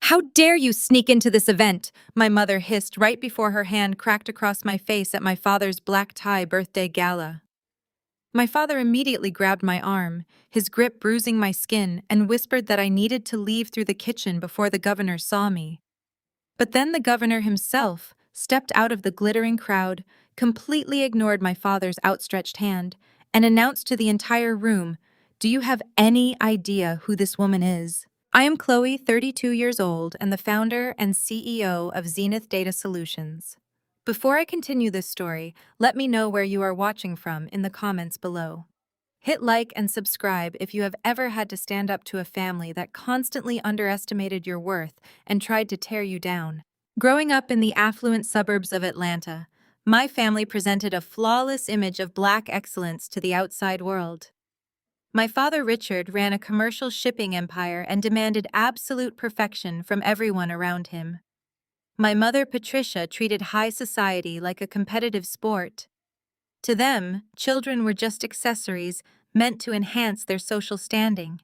How dare you sneak into this event? My mother hissed right before her hand cracked across my face at my father's black tie birthday gala. My father immediately grabbed my arm, his grip bruising my skin, and whispered that I needed to leave through the kitchen before the governor saw me. But then the governor himself stepped out of the glittering crowd, completely ignored my father's outstretched hand, and announced to the entire room, "Do you have any idea who this woman is?" I am Chloe, 32 years old, and the founder and CEO of Zenith Data Solutions. Before I continue this story, let me know where you are watching from in the comments below. Hit like and subscribe if you have ever had to stand up to a family that constantly underestimated your worth and tried to tear you down. Growing up in the affluent suburbs of Atlanta, my family presented a flawless image of Black excellence to the outside world. My father, Richard, ran a commercial shipping empire and demanded absolute perfection from everyone around him. My mother, Patricia, treated high society like a competitive sport. To them, children were just accessories meant to enhance their social standing.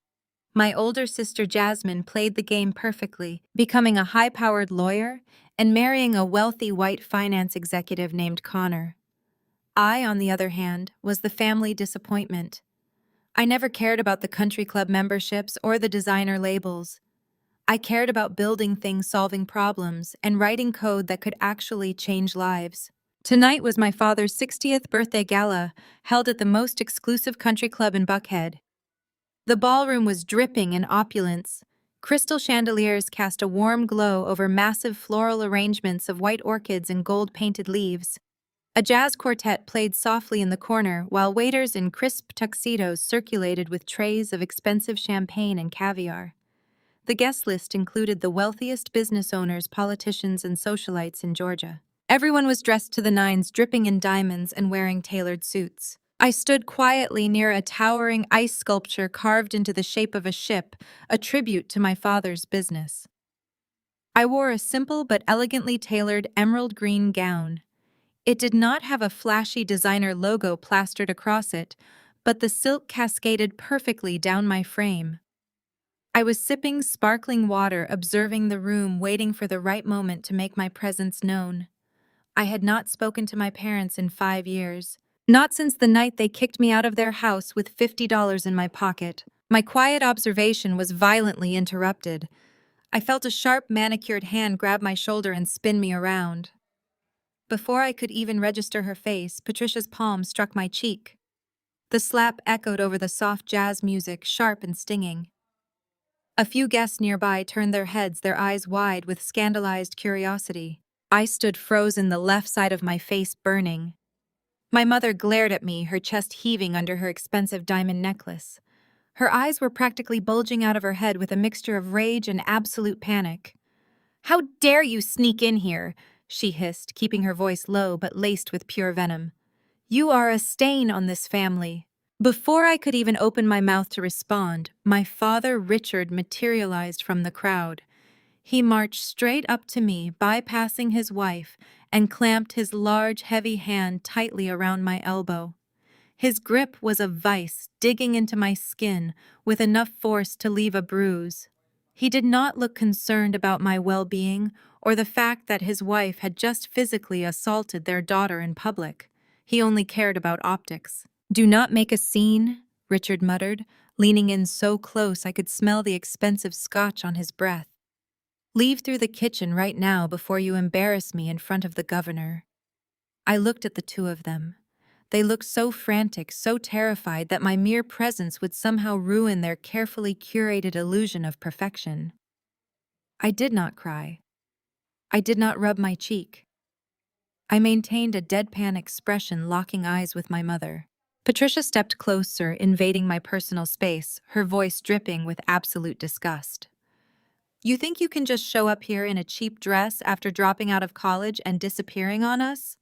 My older sister, Jasmine, played the game perfectly, becoming a high-powered lawyer and marrying a wealthy white finance executive named Connor. I, on the other hand, was the family disappointment. I never cared about the country club memberships or the designer labels. I cared about building things, solving problems, and writing code that could actually change lives. Tonight was my father's 60th birthday gala, held at the most exclusive country club in Buckhead. The ballroom was dripping in opulence. Crystal chandeliers cast a warm glow over massive floral arrangements of white orchids and gold-painted leaves. A jazz quartet played softly in the corner, while waiters in crisp tuxedos circulated with trays of expensive champagne and caviar. The guest list included the wealthiest business owners, politicians, and socialites in Georgia. Everyone was dressed to the nines, dripping in diamonds and wearing tailored suits. I stood quietly near a towering ice sculpture carved into the shape of a ship, a tribute to my father's business. I wore a simple but elegantly tailored emerald green gown. It did not have a flashy designer logo plastered across it, but the silk cascaded perfectly down my frame. I was sipping sparkling water, observing the room, waiting for the right moment to make my presence known. I had not spoken to my parents in 5 years. Not since the night they kicked me out of their house with $50 in my pocket. My quiet observation was violently interrupted. I felt a sharp, manicured hand grab my shoulder and spin me around. Before I could even register her face, Patricia's palm struck my cheek. The slap echoed over the soft jazz music, sharp and stinging. A few guests nearby turned their heads, their eyes wide with scandalized curiosity. I stood frozen, the left side of my face burning. My mother glared at me, her chest heaving under her expensive diamond necklace. Her eyes were practically bulging out of her head with a mixture of rage and absolute panic. "How dare you sneak in here?" she hissed, keeping her voice low but laced with pure venom. "You are a stain on this family." Before I could even open my mouth to respond, my father, Richard, materialized from the crowd. He marched straight up to me, bypassing his wife, and clamped his large, heavy hand tightly around my elbow. His grip was a vice, digging into my skin with enough force to leave a bruise. He did not look concerned about my well-being or the fact that his wife had just physically assaulted their daughter in public. He only cared about optics. "Do not make a scene," Richard muttered, leaning in so close I could smell the expensive scotch on his breath. "Leave through the kitchen right now before you embarrass me in front of the governor." I looked at the two of them. They looked so frantic, so terrified that my mere presence would somehow ruin their carefully curated illusion of perfection. I did not cry. I did not rub my cheek. I maintained a deadpan expression, locking eyes with my mother. Patricia stepped closer, invading my personal space, her voice dripping with absolute disgust. "You think you can just show up here in a cheap dress after dropping out of college and disappearing on us?"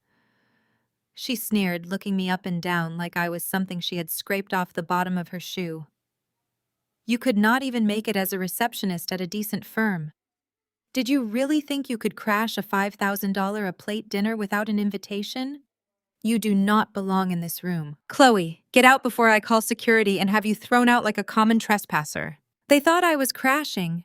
She sneered, looking me up and down like I was something she had scraped off the bottom of her shoe. "You could not even make it as a receptionist at a decent firm. Did you really think you could crash a $5,000 a plate dinner without an invitation? You do not belong in this room. Chloe, get out before I call security and have you thrown out like a common trespasser." They thought I was crashing.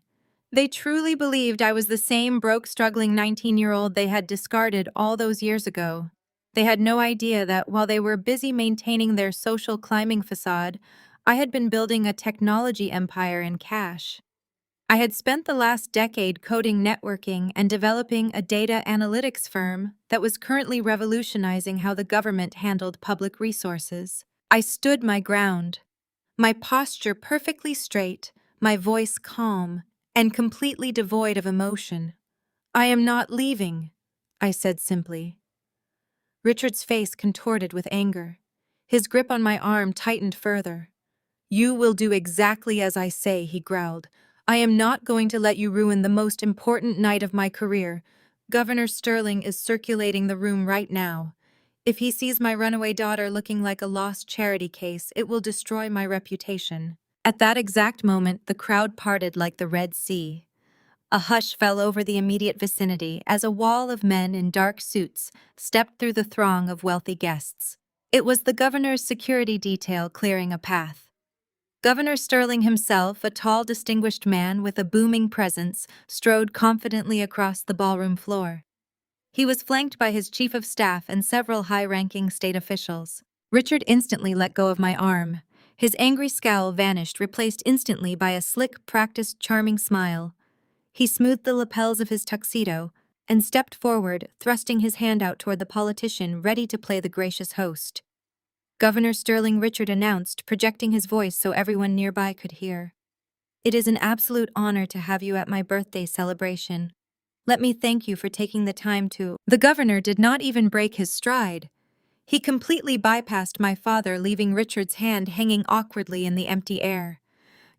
They truly believed I was the same broke, struggling 19-year-old they had discarded all those years ago. They had no idea that while they were busy maintaining their social climbing facade, I had been building a technology empire in cash. I had spent the last decade coding networking and developing a data analytics firm that was currently revolutionizing how the government handled public resources. I stood my ground, my posture perfectly straight, my voice calm, and completely devoid of emotion. "I am not leaving," I said simply. Richard's face contorted with anger. His grip on my arm tightened further. "You will do exactly as I say," he growled. "I am not going to let you ruin the most important night of my career. Governor Sterling is circulating the room right now. If he sees my runaway daughter looking like a lost charity case, it will destroy my reputation." At that exact moment, the crowd parted like the Red Sea. A hush fell over the immediate vicinity as a wall of men in dark suits stepped through the throng of wealthy guests. It was the governor's security detail clearing a path. Governor Sterling himself, a tall, distinguished man with a booming presence, strode confidently across the ballroom floor. He was flanked by his chief of staff and several high-ranking state officials. Richard instantly let go of my arm. His angry scowl vanished, replaced instantly by a slick, practiced, charming smile. He smoothed the lapels of his tuxedo and stepped forward, thrusting his hand out toward the politician, ready to play the gracious host. "Governor Sterling," Richard announced, projecting his voice so everyone nearby could hear. "It is an absolute honor to have you at my birthday celebration. Let me thank you for taking the time to—" The governor did not even break his stride. He completely bypassed my father, leaving Richard's hand hanging awkwardly in the empty air.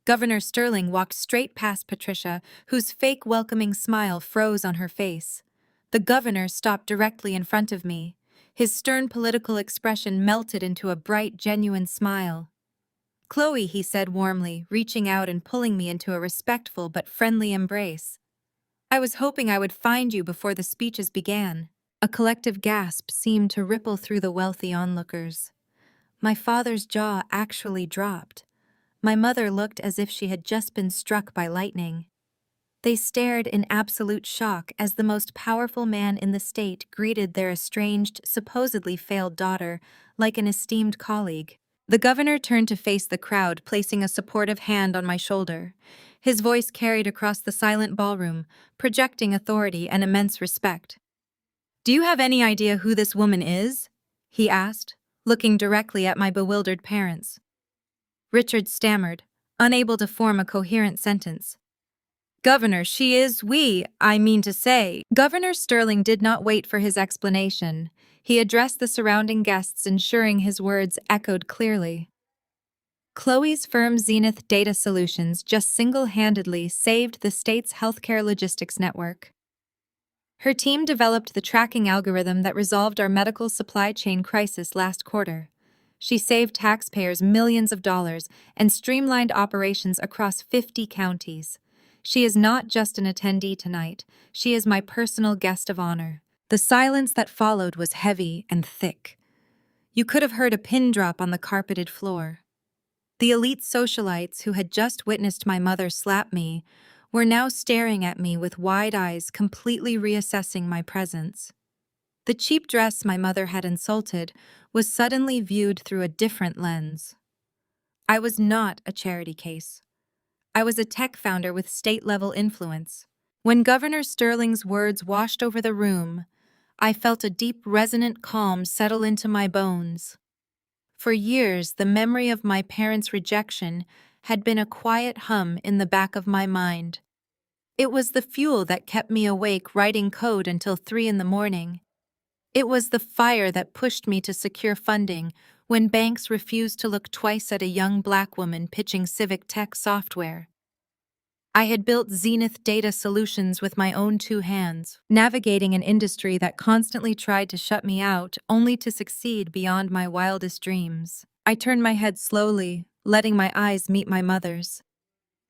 Governor Sterling walked straight past Patricia, whose fake welcoming smile froze on her face. The governor stopped directly in front of me. His stern political expression melted into a bright, genuine smile. "Chloe," he said warmly, reaching out and pulling me into a respectful but friendly embrace. "I was hoping I would find you before the speeches began." A collective gasp seemed to ripple through the wealthy onlookers. My father's jaw actually dropped. My mother looked as if she had just been struck by lightning. They stared in absolute shock as the most powerful man in the state greeted their estranged, supposedly failed daughter like an esteemed colleague. The governor turned to face the crowd, placing a supportive hand on my shoulder. His voice carried across the silent ballroom, projecting authority and immense respect. "Do you have any idea who this woman is?" he asked, looking directly at my bewildered parents. Richard stammered, unable to form a coherent sentence. "Governor, she is I mean to say." Governor Sterling did not wait for his explanation. He addressed the surrounding guests, ensuring his words echoed clearly. Chloe's firm Zenith Data Solutions just single-handedly saved the state's healthcare logistics network. Her team developed the tracking algorithm that resolved our medical supply chain crisis last quarter. She saved taxpayers millions of dollars and streamlined operations across 50 counties. She is not just an attendee tonight, she is my personal guest of honor. The silence that followed was heavy and thick. You could have heard a pin drop on the carpeted floor. The elite socialites who had just witnessed my mother slap me were now staring at me with wide eyes, completely reassessing my presence. The cheap dress my mother had insulted was suddenly viewed through a different lens. I was not a charity case. I was a tech founder with state-level influence. When Governor Sterling's words washed over the room, I felt a deep, resonant calm settle into my bones. For years, the memory of my parents' rejection had been a quiet hum in the back of my mind. It was the fuel that kept me awake writing code until 3 in the morning. It was the fire that pushed me to secure funding when banks refused to look twice at a young black woman pitching civic tech software. I had built Zenith Data Solutions with my own 2 hands, navigating an industry that constantly tried to shut me out, only to succeed beyond my wildest dreams. I turned my head slowly, letting my eyes meet my mother's.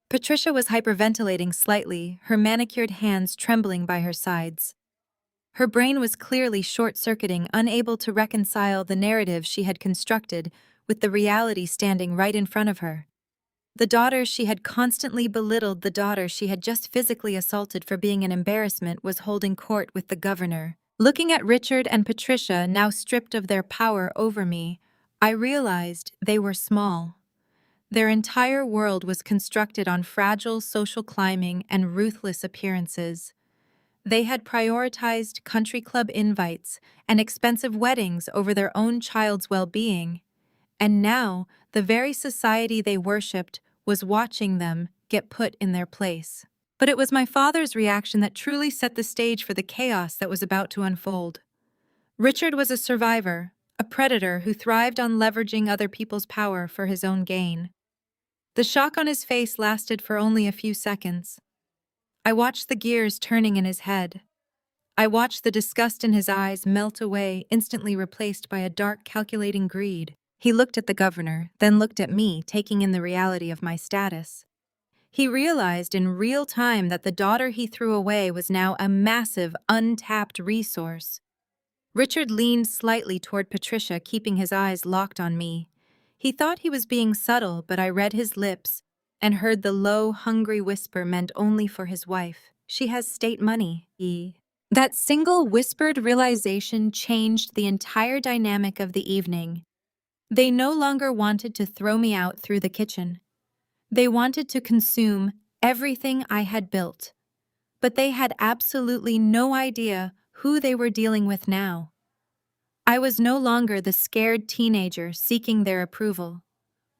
Patricia was hyperventilating slightly, her manicured hands trembling by her sides. Her brain was clearly short-circuiting, unable to reconcile the narrative she had constructed with the reality standing right in front of her. The daughter she had constantly belittled, the daughter she had just physically assaulted for being an embarrassment, was holding court with the governor. Looking at Richard and Patricia, now stripped of their power over me, I realized they were small. Their entire world was constructed on fragile social climbing and ruthless appearances. They had prioritized country club invites and expensive weddings over their own child's well-being, and now the very society they worshipped was watching them get put in their place. But it was my father's reaction that truly set the stage for the chaos that was about to unfold. Richard was a survivor, a predator who thrived on leveraging other people's power for his own gain. The shock on his face lasted for only a few seconds. I watched the gears turning in his head. I watched the disgust in his eyes melt away, instantly replaced by a dark, calculating greed. He looked at the governor, then looked at me, taking in the reality of my status. He realized in real time that the daughter he threw away was now a massive, untapped resource. Richard leaned slightly toward Patricia, keeping his eyes locked on me. He thought he was being subtle, but I read his lips and heard the low, hungry whisper meant only for his wife. She has state money. That single whispered realization changed the entire dynamic of the evening. They no longer wanted to throw me out through the kitchen. They wanted to consume everything I had built. But they had absolutely no idea who they were dealing with now. I was no longer the scared teenager seeking their approval.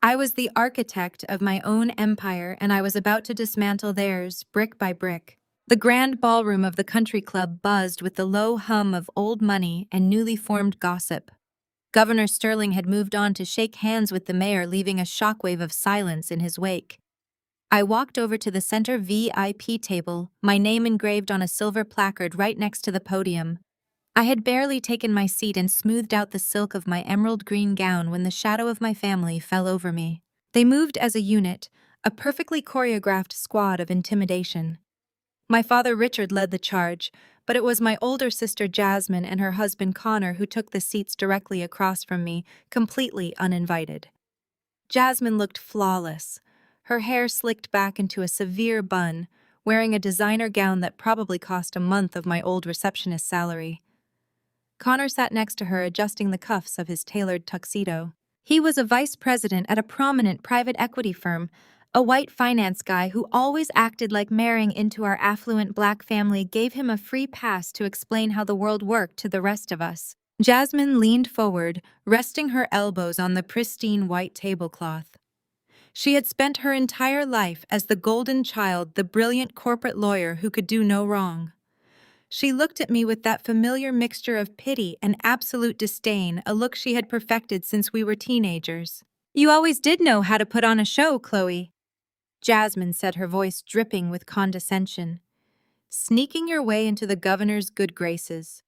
I was the architect of my own empire, and I was about to dismantle theirs, brick by brick. The grand ballroom of the country club buzzed with the low hum of old money and newly formed gossip. Governor Sterling had moved on to shake hands with the mayor, leaving a shockwave of silence in his wake. I walked over to the center VIP table, my name engraved on a silver placard right next to the podium. I had barely taken my seat and smoothed out the silk of my emerald green gown when the shadow of my family fell over me. They moved as a unit, a perfectly choreographed squad of intimidation. My father Richard led the charge, but it was my older sister Jasmine and her husband Connor who took the seats directly across from me, completely uninvited. Jasmine looked flawless, her hair slicked back into a severe bun, wearing a designer gown that probably cost a month of my old receptionist's salary. Connor sat next to her, adjusting the cuffs of his tailored tuxedo. He was a vice president at a prominent private equity firm, a white finance guy who always acted like marrying into our affluent black family gave him a free pass to explain how the world worked to the rest of us. Jasmine leaned forward, resting her elbows on the pristine white tablecloth. She had spent her entire life as the golden child, the brilliant corporate lawyer who could do no wrong. She looked at me with that familiar mixture of pity and absolute disdain, a look she had perfected since we were teenagers. "You always did know how to put on a show, Chloe," Jasmine said, her voice dripping with condescension. "Sneaking your way into the governor's good graces.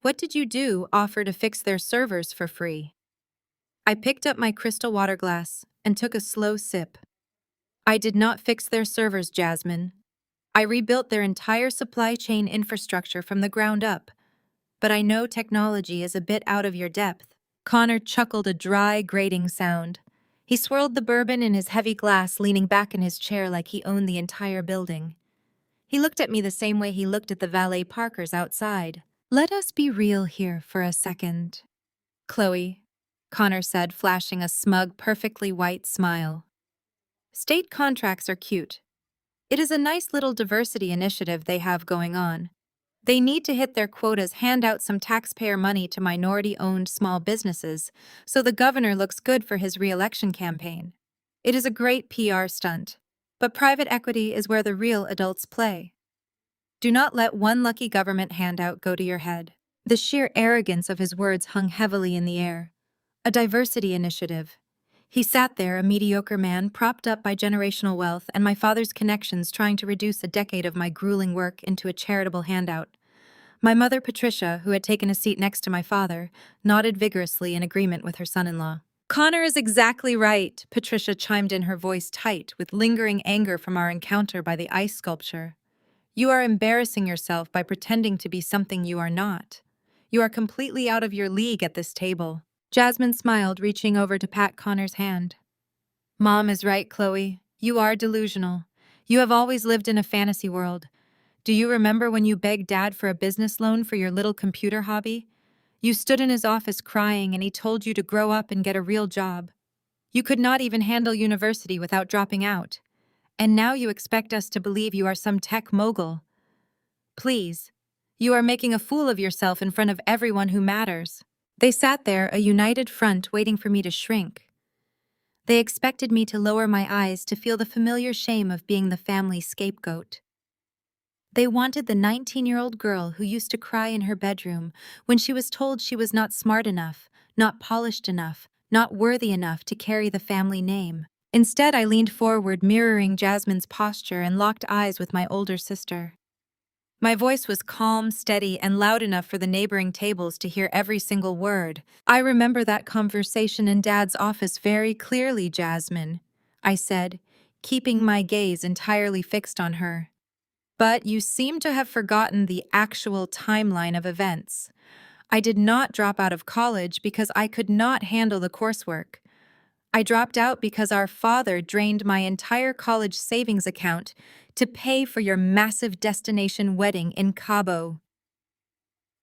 What did you do, offer to fix their servers for free?" I picked up my crystal water glass and took a slow sip. "I did not fix their servers, Jasmine. I rebuilt their entire supply chain infrastructure from the ground up. But I know technology is a bit out of your depth." Connor chuckled a dry, grating sound. He swirled the bourbon in his heavy glass, leaning back in his chair like he owned the entire building. He looked at me the same way he looked at the valet Parkers outside. "Let us be real here for a second, Chloe," Connor said, flashing a smug, perfectly white smile. "State contracts are cute. It is a nice little diversity initiative they have going on. They need to hit their quotas, hand out some taxpayer money to minority-owned small businesses, so the governor looks good for his re-election campaign. It is a great PR stunt. But private equity is where the real adults play. Do not let one lucky government handout go to your head." The sheer arrogance of his words hung heavily in the air. A diversity initiative. He sat there, a mediocre man, propped up by generational wealth and my father's connections, trying to reduce a decade of my grueling work into a charitable handout. My mother, Patricia, who had taken a seat next to my father, nodded vigorously in agreement with her son-in-law. "Connor is exactly right," Patricia chimed in, her voice tight with lingering anger from our encounter by the ice sculpture. "You are embarrassing yourself by pretending to be something you are not. You are completely out of your league at this table." Jasmine smiled, reaching over to pat Connor's hand. Mom is right, Chloe. You are delusional. You have always lived in a fantasy world. Do you remember when you begged Dad for a business loan for your little computer hobby? You stood in his office crying and he told you to grow up and get a real job. You could not even handle university without dropping out. And now you expect us to believe you are some tech mogul. Please. You are making a fool of yourself in front of everyone who matters. They sat there, a united front, waiting for me to shrink. They expected me to lower my eyes to feel the familiar shame of being the family scapegoat. They wanted the 19-year-old girl who used to cry in her bedroom when she was told she was not smart enough, not polished enough, not worthy enough to carry the family name. Instead, I leaned forward, mirroring Jasmine's posture, and locked eyes with my older sister. My voice was calm, steady, and loud enough for the neighboring tables to hear every single word. I remember that conversation in Dad's office very clearly, Jasmine, I said, keeping my gaze entirely fixed on her. But you seem to have forgotten the actual timeline of events. I did not drop out of college because I could not handle the coursework. I dropped out because our father drained my entire college savings account to pay for your massive destination wedding in Cabo.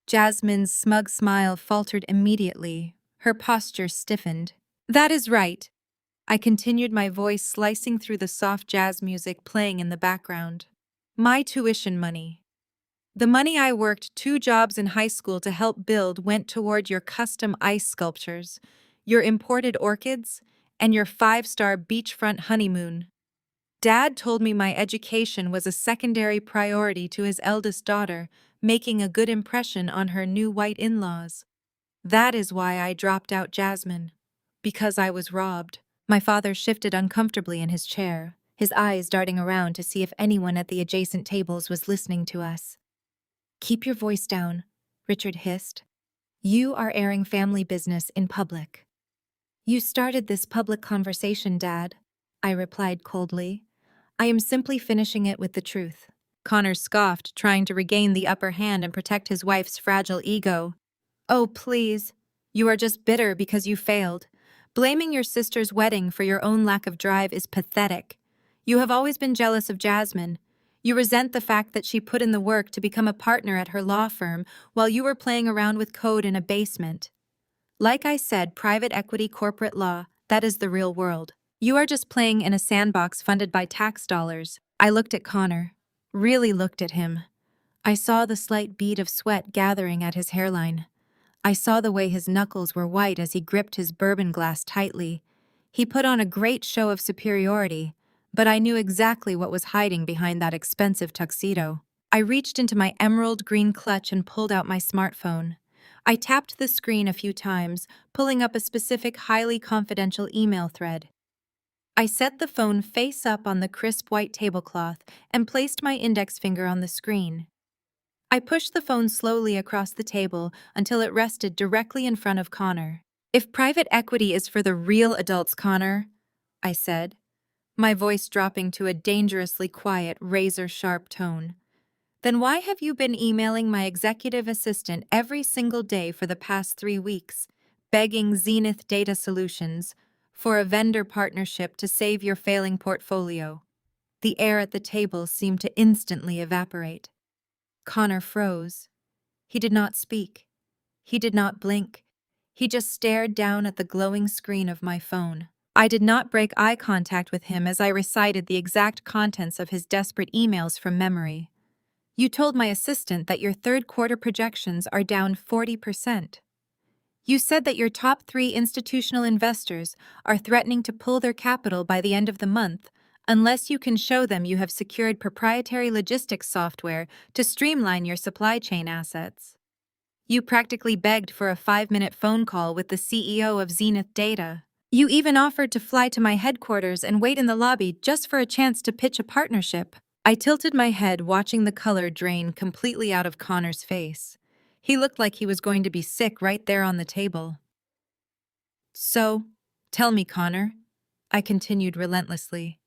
Jasmine's smug smile faltered immediately. Her posture stiffened. That is right. I continued, my voice slicing through the soft jazz music playing in the background. My tuition money. The money I worked 2 jobs in high school to help build went toward your custom ice sculptures, your imported orchids, and your 5-star beachfront honeymoon. Dad told me my education was a secondary priority to his eldest daughter, making a good impression on her new white in-laws. That is why I dropped out, Jasmine. Because I was robbed. My father shifted uncomfortably in his chair, his eyes darting around to see if anyone at the adjacent tables was listening to us. Keep your voice down, Richard hissed. You are airing family business in public. You started this public conversation, Dad, I replied coldly. I am simply finishing it with the truth. Connor scoffed, trying to regain the upper hand and protect his wife's fragile ego. Oh, please. You are just bitter because you failed. Blaming your sister's wedding for your own lack of drive is pathetic. You have always been jealous of Jasmine. You resent the fact that she put in the work to become a partner at her law firm while you were playing around with code in a basement. Like I said, private equity corporate law, that is the real world. You are just playing in a sandbox funded by tax dollars. I looked at Connor. Really looked at him. I saw the slight bead of sweat gathering at his hairline. I saw the way his knuckles were white as he gripped his bourbon glass tightly. He put on a great show of superiority, but I knew exactly what was hiding behind that expensive tuxedo. I reached into my emerald green clutch and pulled out my smartphone. I tapped the screen a few times, pulling up a specific highly confidential email thread. I set the phone face up on the crisp white tablecloth and placed my index finger on the screen. I pushed the phone slowly across the table until it rested directly in front of Connor. If private equity is for the real adults, Connor, I said, my voice dropping to a dangerously quiet, razor-sharp tone, then why have you been emailing my executive assistant every single day for the past 3 weeks, begging Zenith Data Solutions for a vendor partnership to save your failing portfolio? The air at the table seemed to instantly evaporate. Connor froze. He did not speak. He did not blink. He just stared down at the glowing screen of my phone. I did not break eye contact with him as I recited the exact contents of his desperate emails from memory. You told my assistant that your third-quarter projections are down 40%. You said that your top 3 institutional investors are threatening to pull their capital by the end of the month unless you can show them you have secured proprietary logistics software to streamline your supply chain assets. You practically begged for a 5-minute phone call with the CEO of Zenith Data. You even offered to fly to my headquarters and wait in the lobby just for a chance to pitch a partnership. I tilted my head, watching the color drain completely out of Connor's face. He looked like he was going to be sick right there on the table. So, tell me, Connor, I continued relentlessly.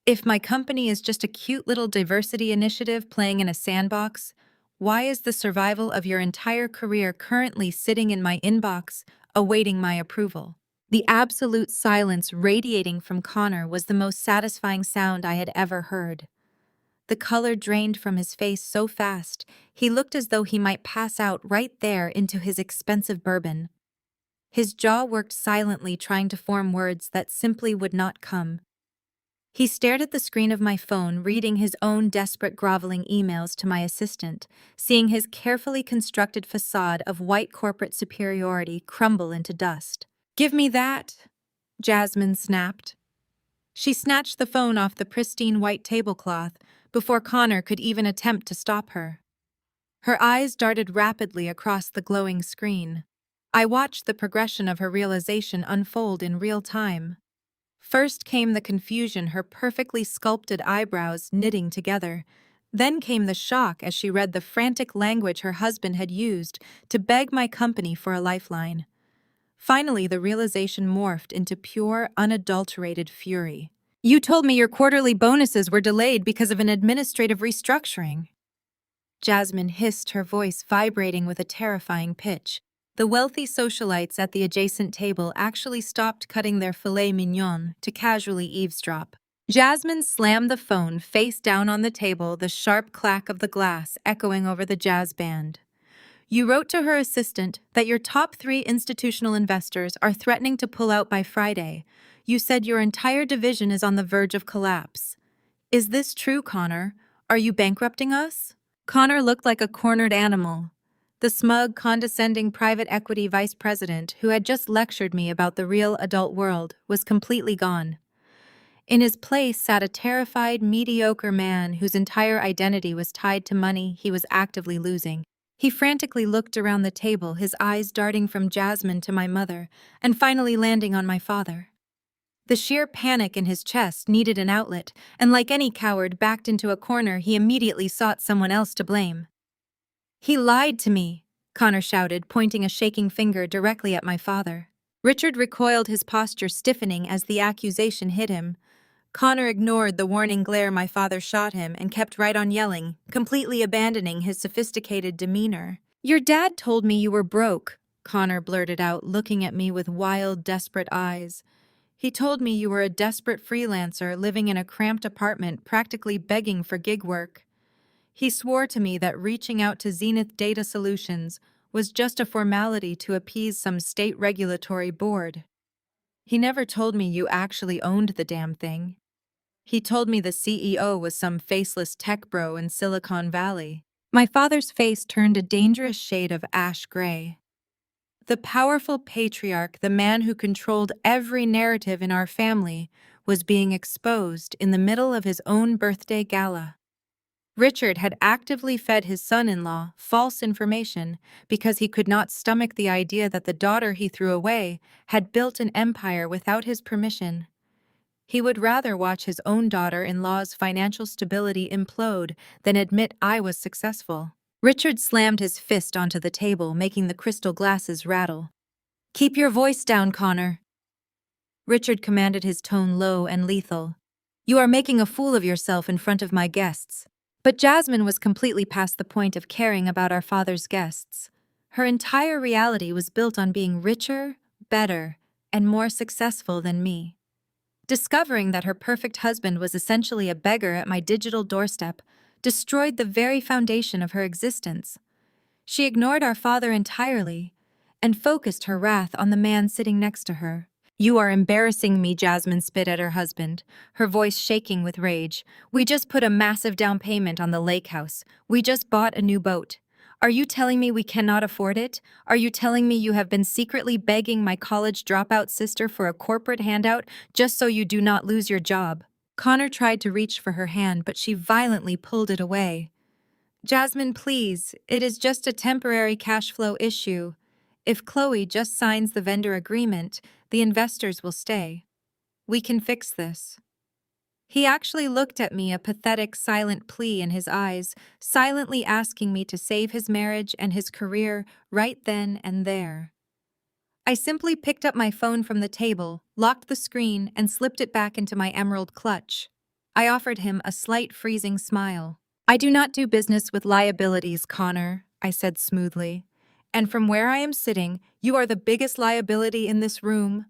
If my company is just a cute little diversity initiative playing in a sandbox, why is the survival of your entire career currently sitting in my inbox, awaiting my approval? The absolute silence radiating from Connor was the most satisfying sound I had ever heard. The color drained from his face so fast, he looked as though he might pass out right there into his expensive bourbon. His jaw worked silently, trying to form words that simply would not come. He stared at the screen of my phone, reading his own desperate groveling emails to my assistant, seeing his carefully constructed facade of white corporate superiority crumble into dust. "Give me that," Jasmine snapped. She snatched the phone off the pristine white tablecloth before Connor could even attempt to stop her. Her eyes darted rapidly across the glowing screen. I watched the progression of her realization unfold in real time. First came the confusion, her perfectly sculpted eyebrows knitting together. Then came the shock as she read the frantic language her husband had used to beg my company for a lifeline. Finally, the realization morphed into pure, unadulterated fury. "You told me your quarterly bonuses were delayed because of an administrative restructuring." Jasmine hissed, her voice vibrating with a terrifying pitch. The wealthy socialites at the adjacent table actually stopped cutting their filet mignon to casually eavesdrop. Jasmine slammed the phone face down on the table, the sharp clack of the glass echoing over the jazz band. "You wrote to her assistant that your top 3 institutional investors are threatening to pull out by Friday. You said your entire division is on the verge of collapse. Is this true, Connor? Are you bankrupting us?" Connor looked like a cornered animal. The smug, condescending private equity vice president who had just lectured me about the real adult world was completely gone. In his place sat a terrified, mediocre man whose entire identity was tied to money he was actively losing. He frantically looked around the table, his eyes darting from Jasmine to my mother, and finally landing on my father. The sheer panic in his chest needed an outlet, and like any coward backed into a corner, he immediately sought someone else to blame. "He lied to me," Connor shouted, pointing a shaking finger directly at my father. Richard recoiled, his posture stiffening as the accusation hit him. Connor ignored the warning glare my father shot him and kept right on yelling, completely abandoning his sophisticated demeanor. "Your dad told me you were broke," Connor blurted out, looking at me with wild, desperate eyes. "He told me you were a desperate freelancer living in a cramped apartment, practically begging for gig work. He swore to me that reaching out to Zenith Data Solutions was just a formality to appease some state regulatory board. He never told me you actually owned the damn thing. He told me the CEO was some faceless tech bro in Silicon Valley." My father's face turned a dangerous shade of ash gray. The powerful patriarch, the man who controlled every narrative in our family, was being exposed in the middle of his own birthday gala. Richard had actively fed his son-in-law false information because he could not stomach the idea that the daughter he threw away had built an empire without his permission. He would rather watch his own daughter-in-law's financial stability implode than admit I was successful. Richard slammed his fist onto the table, making the crystal glasses rattle. "Keep your voice down, Connor." Richard commanded, his tone low and lethal. "You are making a fool of yourself in front of my guests." But Jasmine was completely past the point of caring about our father's guests. Her entire reality was built on being richer, better, and more successful than me. Discovering that her perfect husband was essentially a beggar at my digital doorstep destroyed the very foundation of her existence. She ignored our father entirely and focused her wrath on the man sitting next to her. "You are embarrassing me," Jasmine spit at her husband, her voice shaking with rage. "We just put a massive down payment on the lake house. We just bought a new boat. Are you telling me we cannot afford it? Are you telling me you have been secretly begging my college dropout sister for a corporate handout just so you do not lose your job?" Connor tried to reach for her hand, but she violently pulled it away. "Jasmine, please, it is just a temporary cash flow issue. If Chloe just signs the vendor agreement, the investors will stay. We can fix this." He actually looked at me, a pathetic, silent plea in his eyes, silently asking me to save his marriage and his career right then and there. I simply picked up my phone from the table, locked the screen, and slipped it back into my emerald clutch. I offered him a slight freezing smile. "I do not do business with liabilities, Connor," I said smoothly. "And from where I am sitting, you are the biggest liability in this room."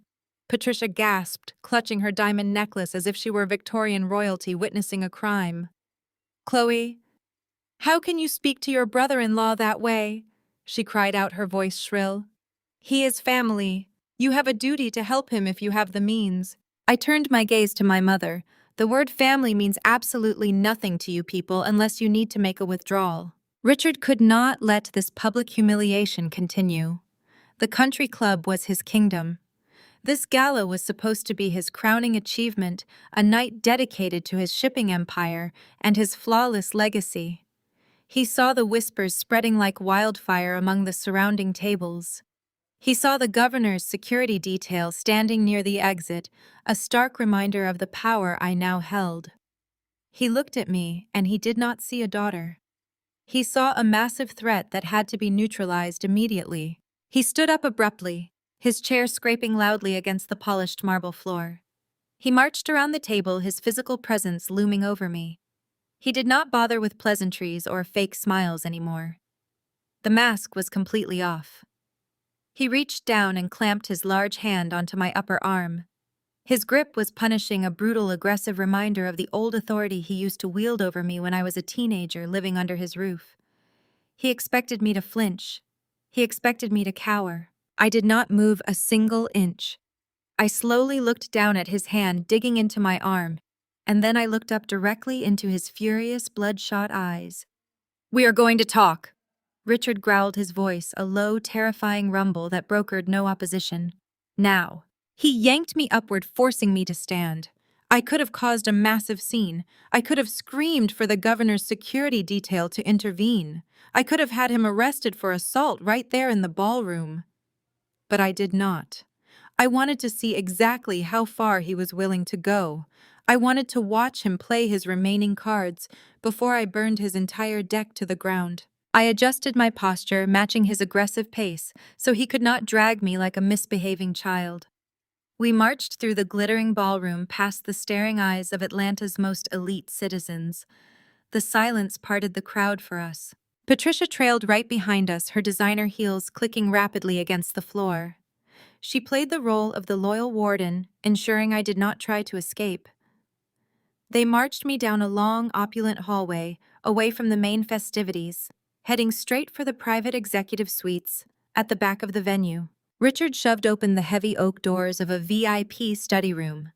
Patricia gasped, clutching her diamond necklace as if she were Victorian royalty witnessing a crime. Chloe, how can you speak to your brother-in-law that way? She cried out, her voice shrill. He is family. You have a duty to help him if you have the means. I turned my gaze to my mother. The word family means absolutely nothing to you people unless you need to make a withdrawal. Richard could not let this public humiliation continue. The country club was his kingdom. This gala was supposed to be his crowning achievement, a night dedicated to his shipping empire and his flawless legacy. He saw the whispers spreading like wildfire among the surrounding tables. He saw the governor's security detail standing near the exit, a stark reminder of the power I now held. He looked at me, and he did not see a daughter. He saw a massive threat that had to be neutralized immediately. He stood up abruptly, his chair scraping loudly against the polished marble floor. He marched around the table, his physical presence looming over me. He did not bother with pleasantries or fake smiles anymore. The mask was completely off. He reached down and clamped his large hand onto my upper arm. His grip was punishing, a brutal, aggressive reminder of the old authority he used to wield over me when I was a teenager living under his roof. He expected me to flinch. He expected me to cower. I did not move a single inch. I slowly looked down at his hand digging into my arm, and then I looked up directly into his furious, bloodshot eyes. "We are going to talk," Richard growled, his voice a low, terrifying rumble that brokered no opposition. "Now." He yanked me upward, forcing me to stand. I could have caused a massive scene. I could have screamed for the governor's security detail to intervene. I could have had him arrested for assault right there in the ballroom. But I did not. I wanted to see exactly how far he was willing to go. I wanted to watch him play his remaining cards before I burned his entire deck to the ground. I adjusted my posture, matching his aggressive pace, so he could not drag me like a misbehaving child. We marched through the glittering ballroom past the staring eyes of Atlanta's most elite citizens. The silence parted the crowd for us. Patricia trailed right behind us, her designer heels clicking rapidly against the floor. She played the role of the loyal warden, ensuring I did not try to escape. They marched me down a long, opulent hallway, away from the main festivities, heading straight for the private executive suites at the back of the venue. Richard shoved open the heavy oak doors of a VIP study room.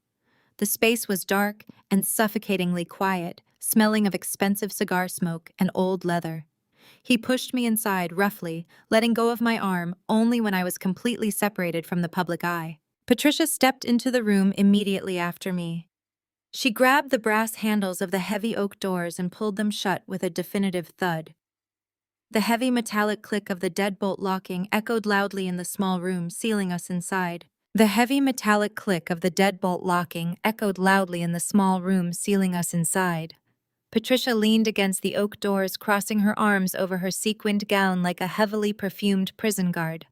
The space was dark and suffocatingly quiet, smelling of expensive cigar smoke and old leather. He pushed me inside roughly, letting go of my arm only when I was completely separated from the public eye. Patricia stepped into the room immediately after me. She grabbed the brass handles of the heavy oak doors and pulled them shut with a definitive thud. The heavy metallic click of the deadbolt locking echoed loudly in the small room, sealing us inside. The heavy metallic click of the deadbolt locking echoed loudly in the small room, sealing us inside. Patricia leaned against the oak doors, crossing her arms over her sequined gown like a heavily perfumed prison guard.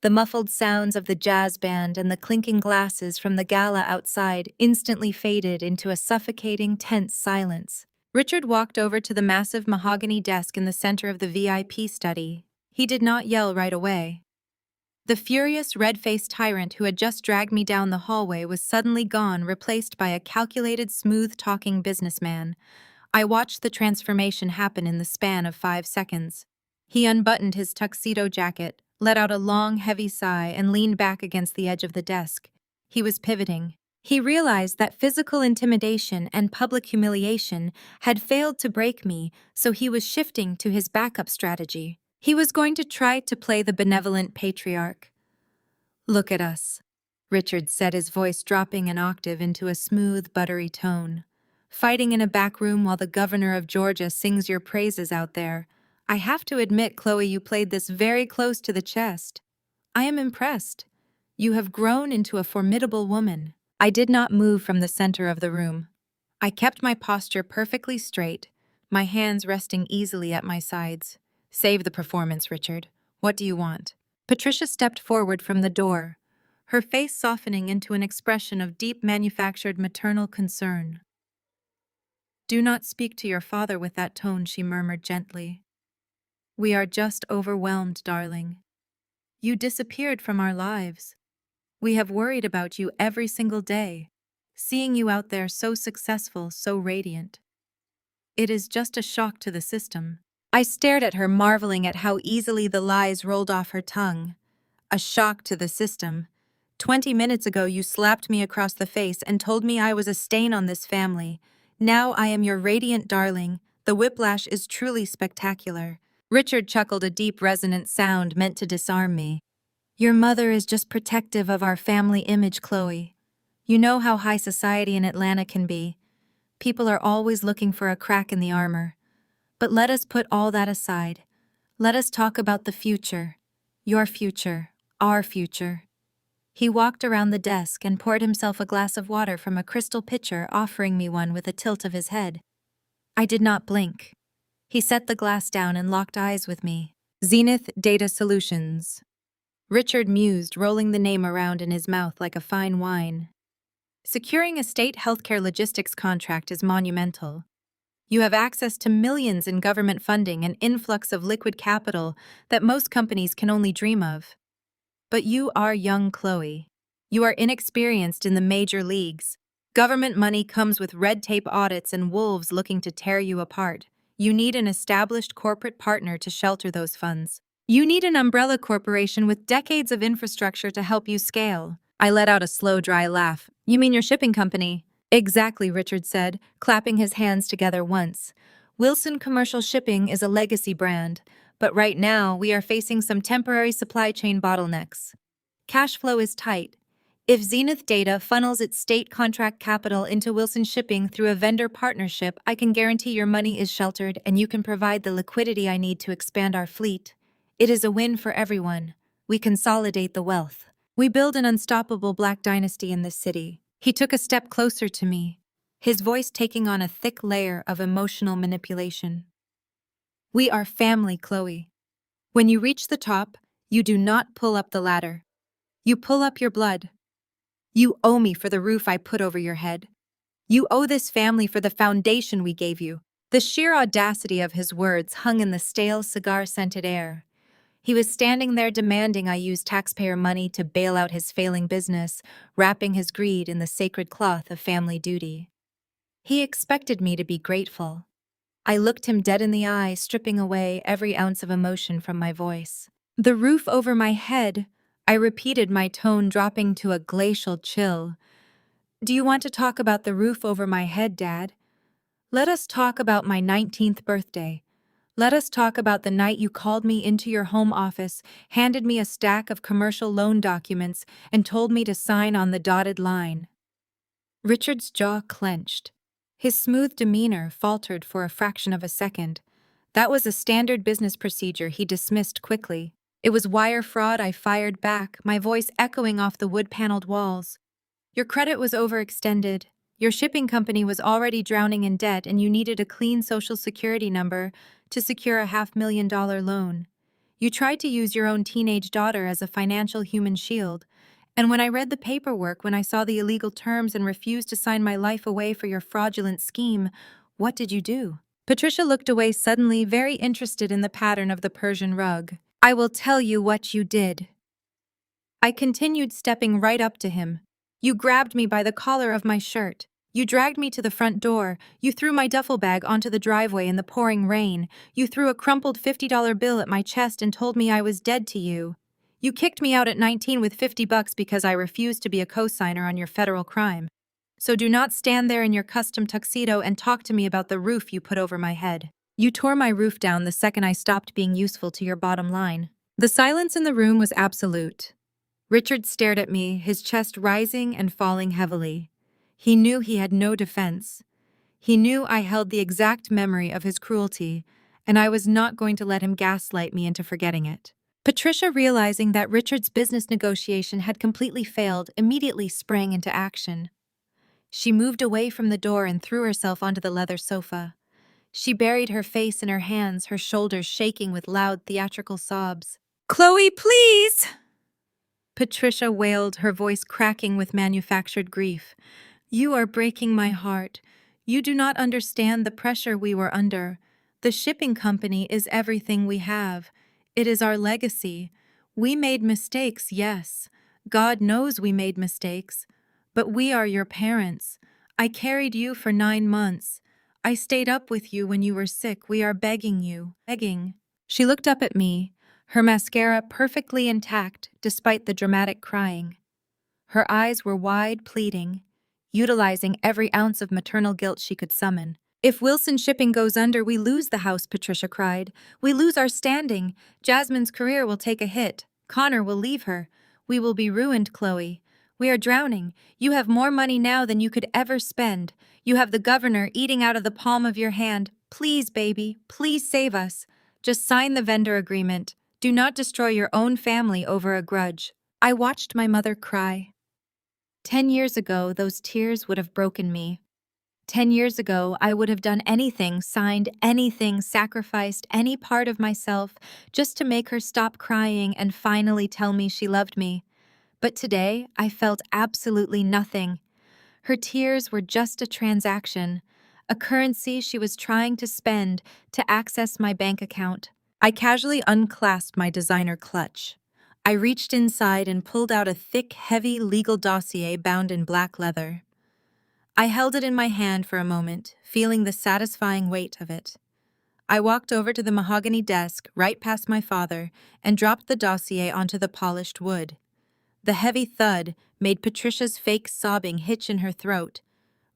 The muffled sounds of the jazz band and the clinking glasses from the gala outside instantly faded into a suffocating, tense silence. Richard walked over to the massive mahogany desk in the center of the VIP study. He did not yell right away. The furious, red-faced tyrant who had just dragged me down the hallway was suddenly gone, replaced by a calculated, smooth-talking businessman. I watched the transformation happen in the span of 5 seconds. He unbuttoned his tuxedo jacket, let out a long, heavy sigh, and leaned back against the edge of the desk. He was pivoting. He realized that physical intimidation and public humiliation had failed to break me, so he was shifting to his backup strategy. He was going to try to play the benevolent patriarch. "Look at us," Richard said, his voice dropping an octave into a smooth, buttery tone. "Fighting in a back room while the governor of Georgia sings your praises out there. I have to admit, Chloe, you played this very close to the chest. I am impressed. You have grown into a formidable woman." I did not move from the center of the room. I kept my posture perfectly straight, my hands resting easily at my sides. "Save the performance, Richard. What do you want?" Patricia stepped forward from the door, her face softening into an expression of deep manufactured maternal concern. "Do not speak to your father with that tone," she murmured gently. "We are just overwhelmed, darling. You disappeared from our lives. We have worried about you every single day, seeing you out there so successful, so radiant. It is just a shock to the system. I stared at her, marveling at how easily the lies rolled off her tongue. A shock to the system. 20 minutes ago, you slapped me across the face and told me I was a stain on this family. Now I am your radiant darling. The whiplash is truly spectacular. Richard chuckled, a deep, resonant sound meant to disarm me. Your mother is just protective of our family image, Chloe. You know how high society in Atlanta can be. People are always looking for a crack in the armor. But let us put all that aside. Let us talk about the future. Your future. Our future. He walked around the desk and poured himself a glass of water from a crystal pitcher, offering me one with a tilt of his head. I did not blink. He set the glass down and locked eyes with me. Zenith Data Solutions. Richard mused, rolling the name around in his mouth like a fine wine. Securing a state healthcare logistics contract is monumental. You have access to millions in government funding and influx of liquid capital that most companies can only dream of. But you are young, Chloe. You are inexperienced in the major leagues. Government money comes with red tape audits and wolves looking to tear you apart. You need an established corporate partner to shelter those funds. You need an umbrella corporation with decades of infrastructure to help you scale. I let out a slow, dry laugh. You mean your shipping company? Exactly, Richard said, clapping his hands together once. Wilson Commercial Shipping is a legacy brand, but right now we are facing some temporary supply chain bottlenecks. Cash flow is tight. If Zenith Data funnels its state contract capital into Wilson Shipping through a vendor partnership, I can guarantee your money is sheltered and you can provide the liquidity I need to expand our fleet. It is a win for everyone. We consolidate the wealth. We build an unstoppable black dynasty in this city. He took a step closer to me, his voice taking on a thick layer of emotional manipulation. We are family, Chloe. When you reach the top, you do not pull up the ladder. You pull up your blood. You owe me for the roof I put over your head. You owe this family for the foundation we gave you. The sheer audacity of his words hung in the stale, cigar-scented air. He was standing there demanding I use taxpayer money to bail out his failing business, wrapping his greed in the sacred cloth of family duty. He expected me to be grateful. I looked him dead in the eye, stripping away every ounce of emotion from my voice. The roof over my head, I repeated, my tone dropping to a glacial chill. Do you want to talk about the roof over my head, Dad? Let us talk about my 19th birthday. Let us talk about the night you called me into your home office, handed me a stack of commercial loan documents, and told me to sign on the dotted line. Richard's jaw clenched. His smooth demeanor faltered for a fraction of a second. That was a standard business procedure he dismissed quickly. It was wire fraud, I fired back, my voice echoing off the wood-paneled walls. Your credit was overextended. Your shipping company was already drowning in debt and you needed a clean social security number to secure a $500,000 loan. You tried to use your own teenage daughter as a financial human shield. And when I read the paperwork, when I saw the illegal terms and refused to sign my life away for your fraudulent scheme, what did you do? Patricia looked away suddenly, very interested in the pattern of the Persian rug. I will tell you what you did. I continued, stepping right up to him. You grabbed me by the collar of my shirt. You dragged me to the front door. You threw my duffel bag onto the driveway in the pouring rain. You threw a crumpled $50 bill at my chest and told me I was dead to you. You kicked me out at 19 with $50 because I refused to be a cosigner on your federal crime. So do not stand there in your custom tuxedo and talk to me about the roof you put over my head. You tore my roof down the second I stopped being useful to your bottom line. The silence in the room was absolute. Richard stared at me, his chest rising and falling heavily. He knew he had no defense. He knew I held the exact memory of his cruelty, and I was not going to let him gaslight me into forgetting it. Patricia, realizing that Richard's business negotiation had completely failed, immediately sprang into action. She moved away from the door and threw herself onto the leather sofa. She buried her face in her hands, her shoulders shaking with loud theatrical sobs. "Chloe, please!" Patricia wailed, her voice cracking with manufactured grief. You are breaking my heart. You do not understand the pressure we were under. The shipping company is everything we have. It is our legacy. We made mistakes, yes. God knows we made mistakes, but we are your parents. I carried you for 9 months. I stayed up with you when you were sick. We are begging you. Begging." She looked up at me, her mascara perfectly intact despite the dramatic crying. Her eyes were wide, pleading, utilizing every ounce of maternal guilt she could summon. "If Wilson Shipping goes under, we lose the house," Patricia cried. "We lose our standing. Jasmine's career will take a hit. Connor will leave her. We will be ruined, Chloe. We are drowning. You have more money now than you could ever spend. You have the governor eating out of the palm of your hand. Please, baby, please save us. Just sign the vendor agreement. Do not destroy your own family over a grudge." I watched my mother cry. 10 years ago, those tears would have broken me. 10 years ago, I would have done anything, signed anything, sacrificed any part of myself just to make her stop crying and finally tell me she loved me. But today, I felt absolutely nothing. Her tears were just a transaction, a currency she was trying to spend to access my bank account. I casually unclasped my designer clutch. I reached inside and pulled out a thick, heavy legal dossier bound in black leather. I held it in my hand for a moment, feeling the satisfying weight of it. I walked over to the mahogany desk right past my father and dropped the dossier onto the polished wood. The heavy thud made Patricia's fake sobbing hitch in her throat.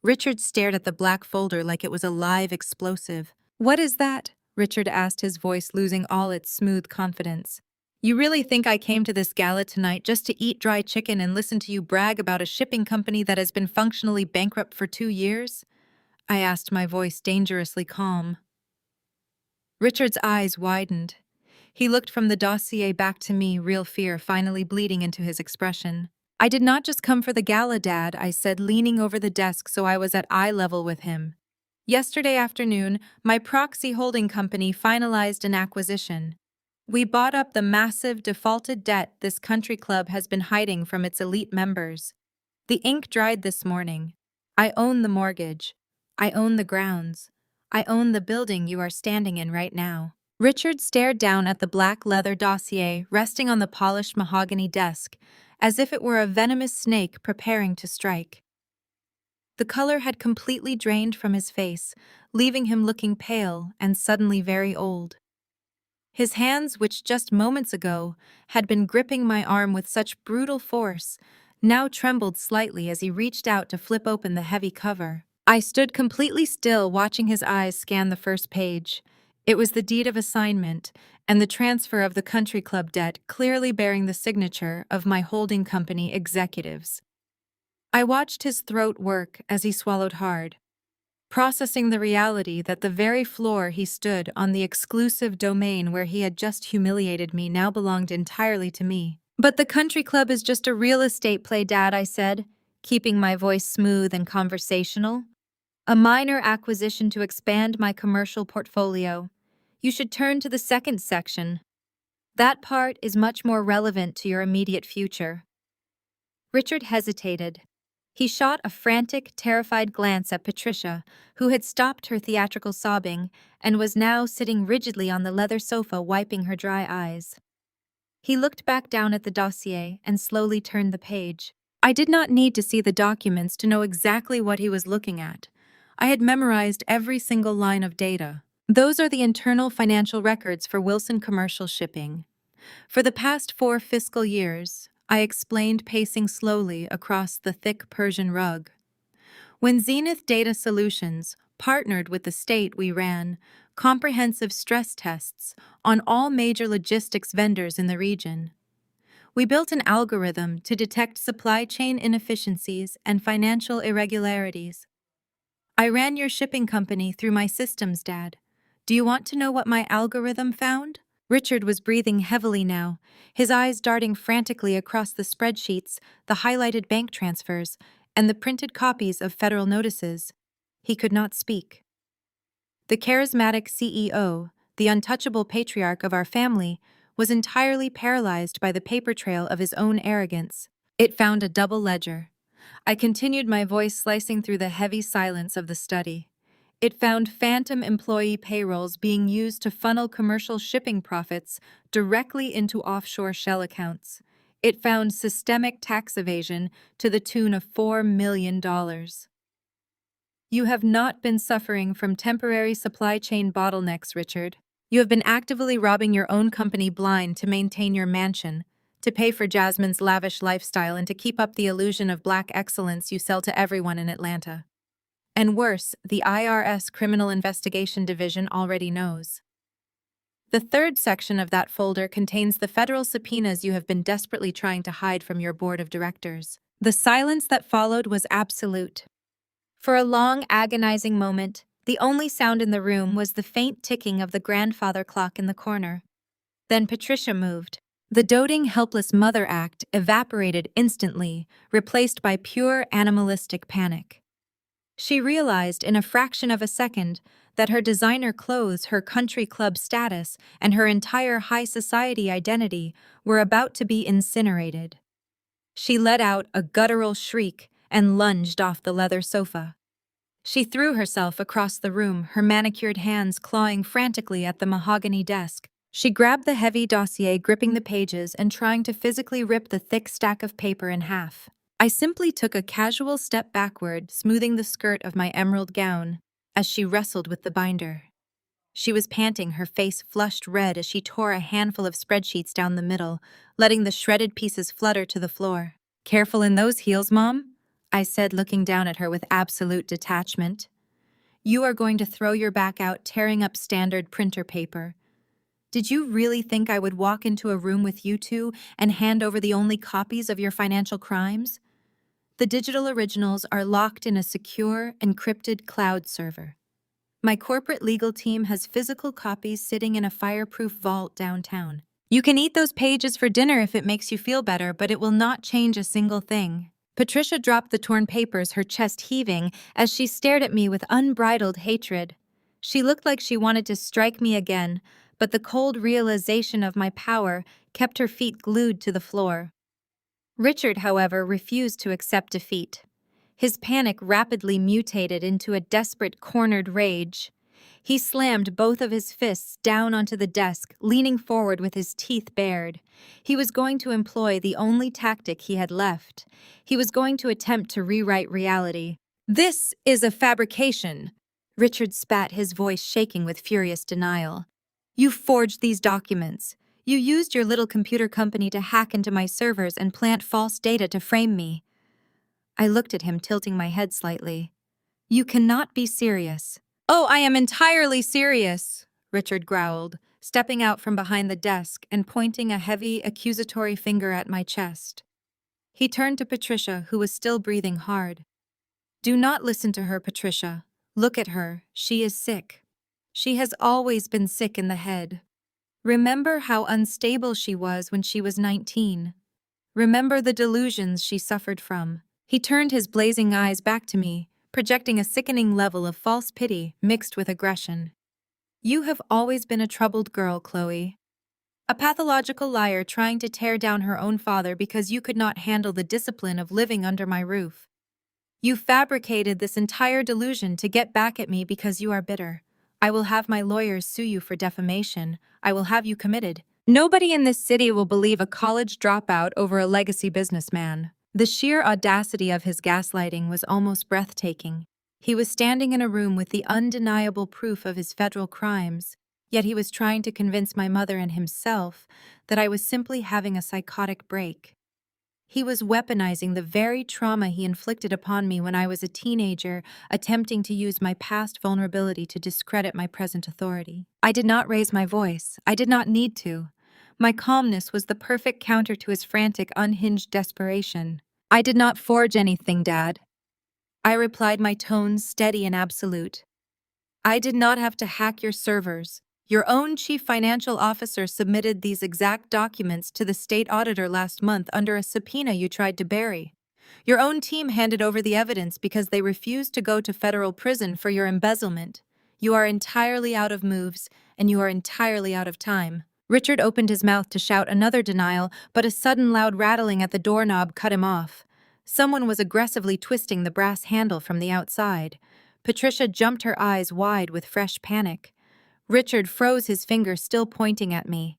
Richard stared at the black folder like it was a live explosive. "What is that?" Richard asked, his voice losing all its smooth confidence. "You really think I came to this gala tonight just to eat dry chicken and listen to you brag about a shipping company that has been functionally bankrupt for 2 years?" I asked, my voice dangerously calm. Richard's eyes widened. He looked from the dossier back to me, real fear finally bleeding into his expression. "I did not just come for the gala, Dad," I said, leaning over the desk so I was at eye level with him. "Yesterday afternoon, my proxy holding company finalized an acquisition. We bought up the massive defaulted debt this country club has been hiding from its elite members. The ink dried this morning. I own the mortgage. I own the grounds. I own the building you are standing in right now." Richard stared down at the black leather dossier resting on the polished mahogany desk, as if it were a venomous snake preparing to strike. The color had completely drained from his face, leaving him looking pale and suddenly very old. His hands, which just moments ago had been gripping my arm with such brutal force, now trembled slightly as he reached out to flip open the heavy cover. I stood completely still, watching his eyes scan the first page. It was the deed of assignment and the transfer of the country club debt, clearly bearing the signature of my holding company executives. I watched his throat work as he swallowed hard, processing the reality that the very floor he stood on, the exclusive domain where he had just humiliated me, now belonged entirely to me. "But the country club is just a real estate play, Dad," I said, keeping my voice smooth and conversational. "A minor acquisition to expand my commercial portfolio. You should turn to the second section. That part is much more relevant to your immediate future." Richard hesitated. He shot a frantic, terrified glance at Patricia, who had stopped her theatrical sobbing and was now sitting rigidly on the leather sofa, wiping her dry eyes. He looked back down at the dossier and slowly turned the page. I did not need to see the documents to know exactly what he was looking at. I had memorized every single line of data. "Those are the internal financial records for Wilson Commercial Shipping. For the past 4 fiscal years," I explained, pacing slowly across the thick Persian rug. "When Zenith Data Solutions partnered with the state, we ran comprehensive stress tests on all major logistics vendors in the region. We built an algorithm to detect supply chain inefficiencies and financial irregularities. I ran your shipping company through my systems, Dad. Do you want to know what my algorithm found?" Richard was breathing heavily now, his eyes darting frantically across the spreadsheets, the highlighted bank transfers, and the printed copies of federal notices. He could not speak. The charismatic CEO, the untouchable patriarch of our family, was entirely paralyzed by the paper trail of his own arrogance. It found a double ledger. I continued, my voice slicing through the heavy silence of the study. It found phantom employee payrolls being used to funnel commercial shipping profits directly into offshore shell accounts. It found systemic tax evasion to the tune of $4 million. You have not been suffering from temporary supply chain bottlenecks, Richard. You have been actively robbing your own company blind to maintain your mansion, to pay for Jasmine's lavish lifestyle, and to keep up the illusion of black excellence you sell to everyone in Atlanta. And worse, the IRS Criminal Investigation Division already knows. The third section of that folder contains the federal subpoenas you have been desperately trying to hide from your board of directors. The silence that followed was absolute. For a long, agonizing moment, the only sound in the room was the faint ticking of the grandfather clock in the corner. Then Patricia moved. The doting, helpless mother act evaporated instantly, replaced by pure animalistic panic. She realized in a fraction of a second that her designer clothes, her country club status, and her entire high society identity were about to be incinerated. She let out a guttural shriek and lunged off the leather sofa. She threw herself across the room, her manicured hands clawing frantically at the mahogany desk. She grabbed the heavy dossier, gripping the pages and trying to physically rip the thick stack of paper in half. I simply took a casual step backward, smoothing the skirt of my emerald gown, as she wrestled with the binder. She was panting, her face flushed red as she tore a handful of spreadsheets down the middle, letting the shredded pieces flutter to the floor. "Careful in those heels, Mom," I said, looking down at her with absolute detachment. "You are going to throw your back out tearing up standard printer paper. Did you really think I would walk into a room with you two and hand over the only copies of your financial crimes? The digital originals are locked in a secure, encrypted cloud server. My corporate legal team has physical copies sitting in a fireproof vault downtown. You can eat those pages for dinner if it makes you feel better, but it will not change a single thing." Patricia dropped the torn papers, her chest heaving, as she stared at me with unbridled hatred. She looked like she wanted to strike me again, but the cold realization of my power kept her feet glued to the floor. Richard, however, refused to accept defeat. His panic rapidly mutated into a desperate, cornered rage. He slammed both of his fists down onto the desk, leaning forward with his teeth bared. He was going to employ the only tactic he had left. He was going to attempt to rewrite reality. "This is a fabrication," Richard spat, his voice shaking with furious denial. "You forged these documents. You used your little computer company to hack into my servers and plant false data to frame me." I looked at him, tilting my head slightly. "You cannot be serious." "Oh, I am entirely serious," Richard growled, stepping out from behind the desk and pointing a heavy, accusatory finger at my chest. He turned to Patricia, who was still breathing hard. "Do not listen to her, Patricia. Look at her. She is sick. She has always been sick in the head. Remember how unstable she was when she was 19. Remember the delusions she suffered from." He turned his blazing eyes back to me, projecting a sickening level of false pity mixed with aggression. "You have always been a troubled girl, Chloe. A pathological liar trying to tear down her own father because you could not handle the discipline of living under my roof. You fabricated this entire delusion to get back at me because you are bitter. I will have my lawyers sue you for defamation. I will have you committed. Nobody in this city will believe a college dropout over a legacy businessman." The sheer audacity of his gaslighting was almost breathtaking. He was standing in a room with the undeniable proof of his federal crimes, yet he was trying to convince my mother and himself that I was simply having a psychotic break. He was weaponizing the very trauma he inflicted upon me when I was a teenager, attempting to use my past vulnerability to discredit my present authority. I did not raise my voice. I did not need to. My calmness was the perfect counter to his frantic, unhinged desperation. "I did not forge anything, Dad," I replied, my tone steady and absolute. "I did not have to hack your servers. Your own chief financial officer submitted these exact documents to the state auditor last month under a subpoena you tried to bury. Your own team handed over the evidence because they refused to go to federal prison for your embezzlement. You are entirely out of moves, and you are entirely out of time." Richard opened his mouth to shout another denial, but a sudden loud rattling at the doorknob cut him off. Someone was aggressively twisting the brass handle from the outside. Patricia jumped, her eyes wide with fresh panic. Richard froze, his finger still pointing at me.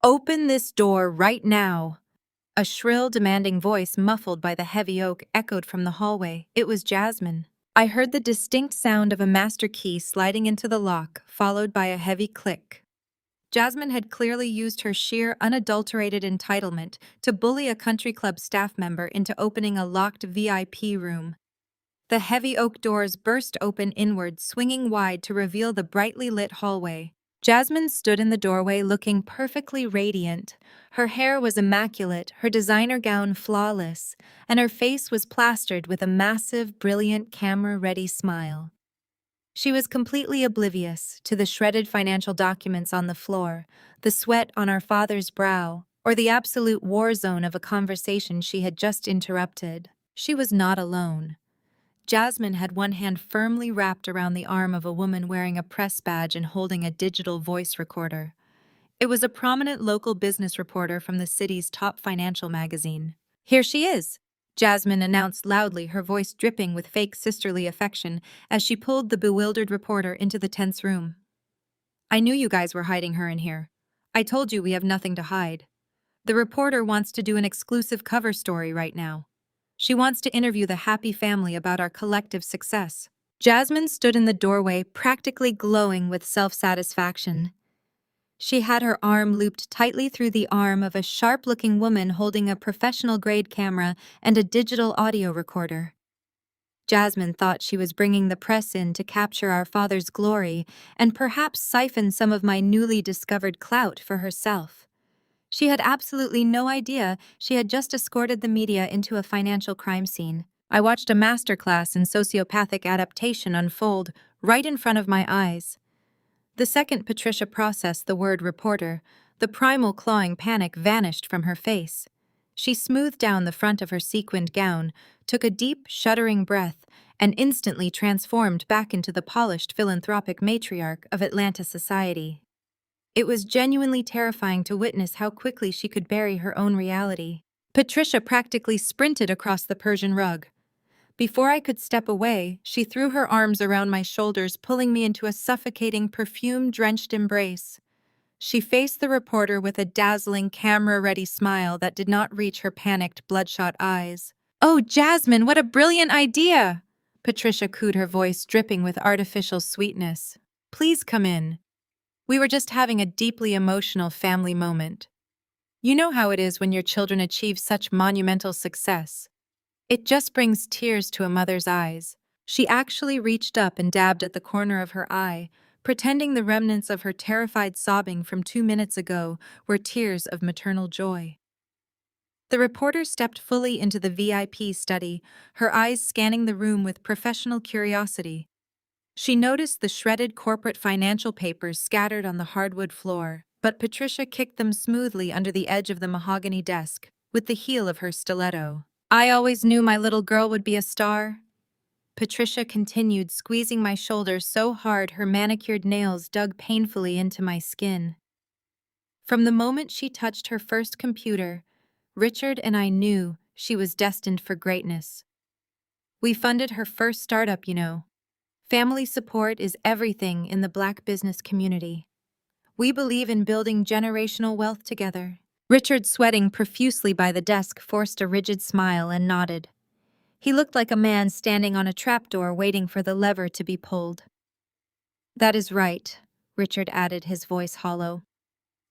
"Open this door right now." A shrill, demanding voice muffled by the heavy oak echoed from the hallway. It was Jasmine. I heard the distinct sound of a master key sliding into the lock, followed by a heavy click. Jasmine had clearly used her sheer, unadulterated entitlement to bully a country club staff member into opening a locked VIP room. The heavy oak doors burst open inward, swinging wide to reveal the brightly lit hallway. Jasmine stood in the doorway looking perfectly radiant. Her hair was immaculate, her designer gown flawless, and her face was plastered with a massive, brilliant, camera-ready smile. She was completely oblivious to the shredded financial documents on the floor, the sweat on our father's brow, or the absolute war zone of a conversation she had just interrupted. She was not alone. Jasmine had one hand firmly wrapped around the arm of a woman wearing a press badge and holding a digital voice recorder. It was a prominent local business reporter from the city's top financial magazine. "Here she is," Jasmine announced loudly, her voice dripping with fake sisterly affection as she pulled the bewildered reporter into the tense room. "I knew you guys were hiding her in here. I told you we have nothing to hide. The reporter wants to do an exclusive cover story right now. She wants to interview the happy family about our collective success." Jasmine stood in the doorway, practically glowing with self-satisfaction. She had her arm looped tightly through the arm of a sharp-looking woman holding a professional-grade camera and a digital audio recorder. Jasmine thought she was bringing the press in to capture our father's glory and perhaps siphon some of my newly discovered clout for herself. She had absolutely no idea she had just escorted the media into a financial crime scene. I watched a masterclass in sociopathic adaptation unfold right in front of my eyes. The second Patricia processed the word reporter, the primal clawing panic vanished from her face. She smoothed down the front of her sequined gown, took a deep, shuddering breath, and instantly transformed back into the polished philanthropic matriarch of Atlanta society. It was genuinely terrifying to witness how quickly she could bury her own reality. Patricia practically sprinted across the Persian rug. Before I could step away, she threw her arms around my shoulders, pulling me into a suffocating, perfume-drenched embrace. She faced the reporter with a dazzling, camera-ready smile that did not reach her panicked, bloodshot eyes. "Oh, Jasmine, what a brilliant idea!" Patricia cooed, her voice dripping with artificial sweetness. "Please come in. We were just having a deeply emotional family moment. You know how it is when your children achieve such monumental success. It just brings tears to a mother's eyes." She actually reached up and dabbed at the corner of her eye, pretending the remnants of her terrified sobbing from 2 minutes ago were tears of maternal joy. The reporter stepped fully into the VIP study, her eyes scanning the room with professional curiosity. She noticed the shredded corporate financial papers scattered on the hardwood floor, but Patricia kicked them smoothly under the edge of the mahogany desk with the heel of her stiletto. "I always knew my little girl would be a star." Patricia continued, squeezing my shoulder so hard her manicured nails dug painfully into my skin. From the moment she touched her first computer, Richard and I knew she was destined for greatness. We funded her first startup, you know. Family support is everything in the Black business community. We believe in building generational wealth together. Richard, sweating profusely by the desk, forced a rigid smile and nodded. He looked like a man standing on a trapdoor waiting for the lever to be pulled. "That is right," Richard added, his voice hollow.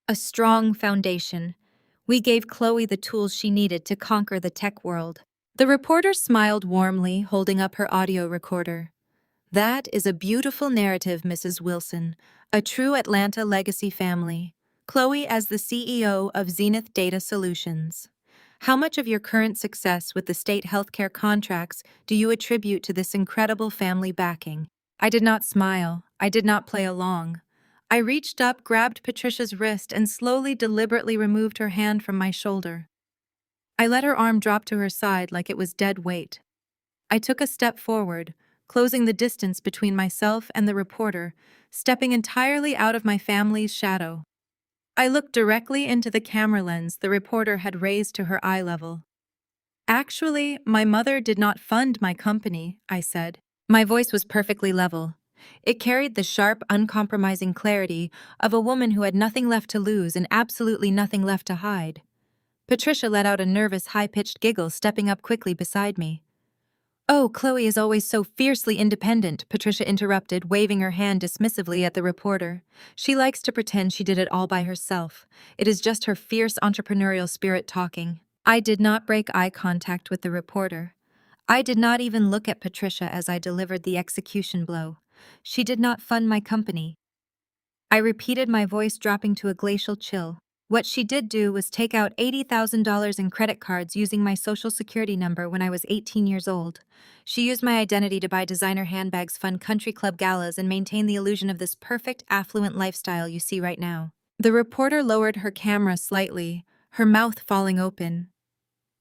"A strong foundation. We gave Chloe the tools she needed to conquer the tech world." The reporter smiled warmly, holding up her audio recorder. "That is a beautiful narrative, Mrs. Wilson. A true Atlanta legacy family. Chloe as the CEO of Zenith Data Solutions. How much of your current success with the state healthcare contracts do you attribute to this incredible family backing?" I did not smile. I did not play along. I reached up, grabbed Patricia's wrist, and slowly, deliberately removed her hand from my shoulder. I let her arm drop to her side like it was dead weight. I took a step forward, closing the distance between myself and the reporter, stepping entirely out of my family's shadow. I looked directly into the camera lens the reporter had raised to her eye level. "Actually, my mother did not fund my company," I said. My voice was perfectly level. It carried the sharp, uncompromising clarity of a woman who had nothing left to lose and absolutely nothing left to hide. Patricia let out a nervous, high-pitched giggle, stepping up quickly beside me. "Oh, Chloe is always so fiercely independent," Patricia interrupted, waving her hand dismissively at the reporter. "She likes to pretend she did it all by herself. It is just her fierce entrepreneurial spirit talking." I did not break eye contact with the reporter. I did not even look at Patricia as I delivered the execution blow. She did not fund my company. I repeated, my voice dropping to a glacial chill. What she did do was take out $80,000 in credit cards using my social security number when I was 18 years old. She used my identity to buy designer handbags, fund country club galas, and maintain the illusion of this perfect, affluent lifestyle you see right now. The reporter lowered her camera slightly, her mouth falling open.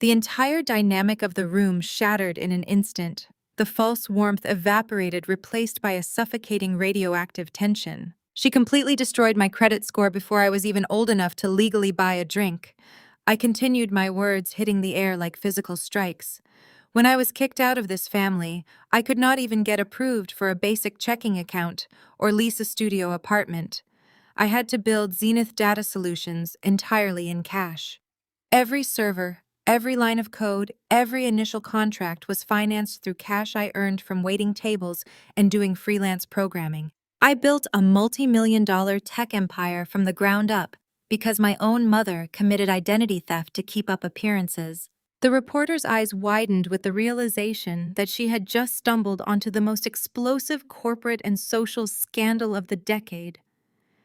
The entire dynamic of the room shattered in an instant. The false warmth evaporated, replaced by a suffocating radioactive tension. She completely destroyed my credit score before I was even old enough to legally buy a drink. I continued, my words hitting the air like physical strikes. When I was kicked out of this family, I could not even get approved for a basic checking account or lease a studio apartment. I had to build Zenith Data Solutions entirely in cash. Every server, every line of code, every initial contract was financed through cash I earned from waiting tables and doing freelance programming. I built a multi-million-dollar tech empire from the ground up because my own mother committed identity theft to keep up appearances. The reporter's eyes widened with the realization that she had just stumbled onto the most explosive corporate and social scandal of the decade.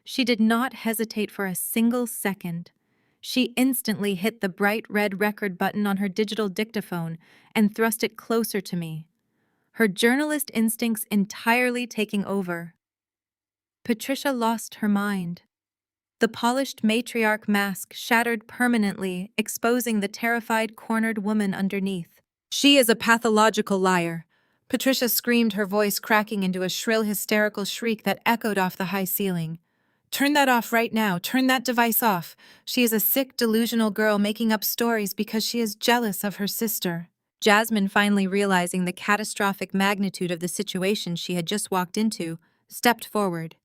She did not hesitate for a single second. She instantly hit the bright red record button on her digital dictaphone and thrust it closer to me, her journalist instincts entirely taking over. Patricia lost her mind. The polished matriarch mask shattered permanently, exposing the terrified, cornered woman underneath. "She is a pathological liar," Patricia screamed, her voice cracking into a shrill, hysterical shriek that echoed off the high ceiling. "Turn that off right now. Turn that device off. She is a sick, delusional girl making up stories because she is jealous of her sister." Jasmine, finally realizing the catastrophic magnitude of the situation she had just walked into, stepped forward.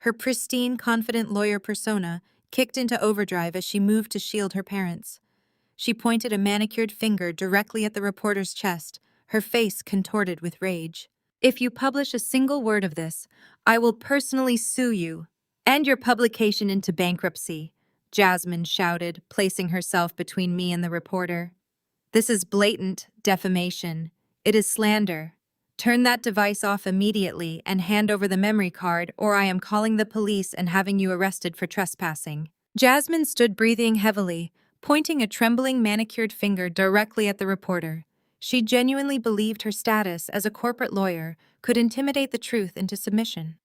Her pristine, confident lawyer persona kicked into overdrive as she moved to shield her parents. She pointed a manicured finger directly at the reporter's chest, her face contorted with rage. "If you publish a single word of this, I will personally sue you and your publication into bankruptcy," Jasmine shouted, placing herself between me and the reporter. "This is blatant defamation. It is slander. Turn that device off immediately and hand over the memory card, or I am calling the police and having you arrested for trespassing." Jasmine stood breathing heavily, pointing a trembling manicured finger directly at the reporter. She genuinely believed her status as a corporate lawyer could intimidate the truth into submission.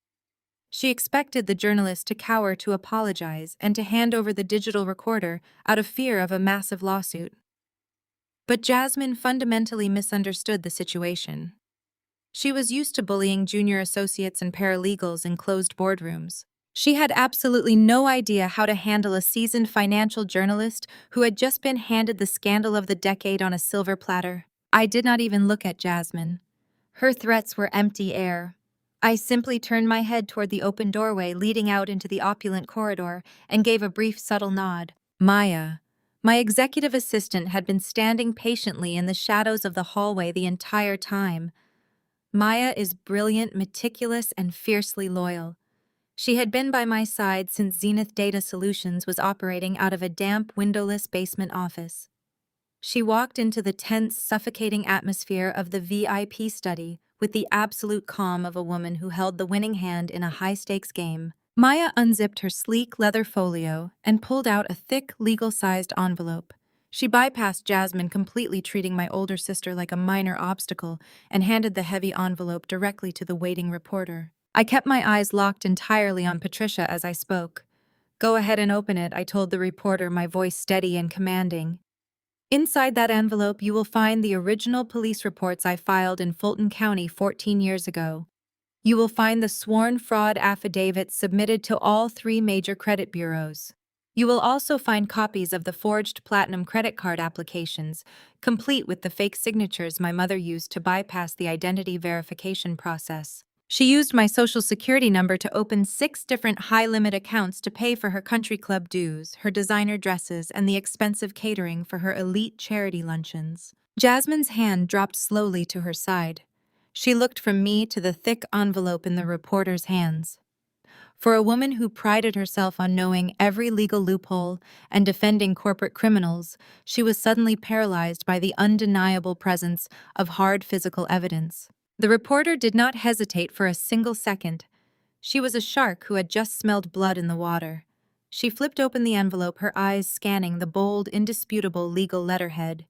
She expected the journalist to cower, to apologize, and to hand over the digital recorder out of fear of a massive lawsuit. But Jasmine fundamentally misunderstood the situation. She was used to bullying junior associates and paralegals in closed boardrooms. She had absolutely no idea how to handle a seasoned financial journalist who had just been handed the scandal of the decade on a silver platter. I did not even look at Jasmine. Her threats were empty air. I simply turned my head toward the open doorway leading out into the opulent corridor and gave a brief, subtle nod. Maya, my executive assistant, had been standing patiently in the shadows of the hallway the entire time. Maya is brilliant, meticulous, and fiercely loyal. She had been by my side since Zenith Data Solutions was operating out of a damp, windowless basement office. She walked into the tense, suffocating atmosphere of the VIP study with the absolute calm of a woman who held the winning hand in a high-stakes game. Maya unzipped her sleek leather folio and pulled out a thick, legal-sized envelope. She bypassed Jasmine completely, treating my older sister like a minor obstacle, and handed the heavy envelope directly to the waiting reporter. I kept my eyes locked entirely on Patricia as I spoke. "Go ahead and open it," I told the reporter, my voice steady and commanding. "Inside that envelope, you will find the original police reports I filed in Fulton County 14 years ago. You will find the sworn fraud affidavits submitted to all 3 major credit bureaus. You will also find copies of the forged platinum credit card applications, complete with the fake signatures my mother used to bypass the identity verification process." She used my social security number to open 6 different high-limit accounts to pay for her country club dues, her designer dresses, and the expensive catering for her elite charity luncheons. Jasmine's hand dropped slowly to her side. She looked from me to the thick envelope in the reporter's hands. For a woman who prided herself on knowing every legal loophole and defending corporate criminals, she was suddenly paralyzed by the undeniable presence of hard physical evidence. The reporter did not hesitate for a single second. She was a shark who had just smelled blood in the water. She flipped open the envelope, her eyes scanning the bold, indisputable legal letterhead.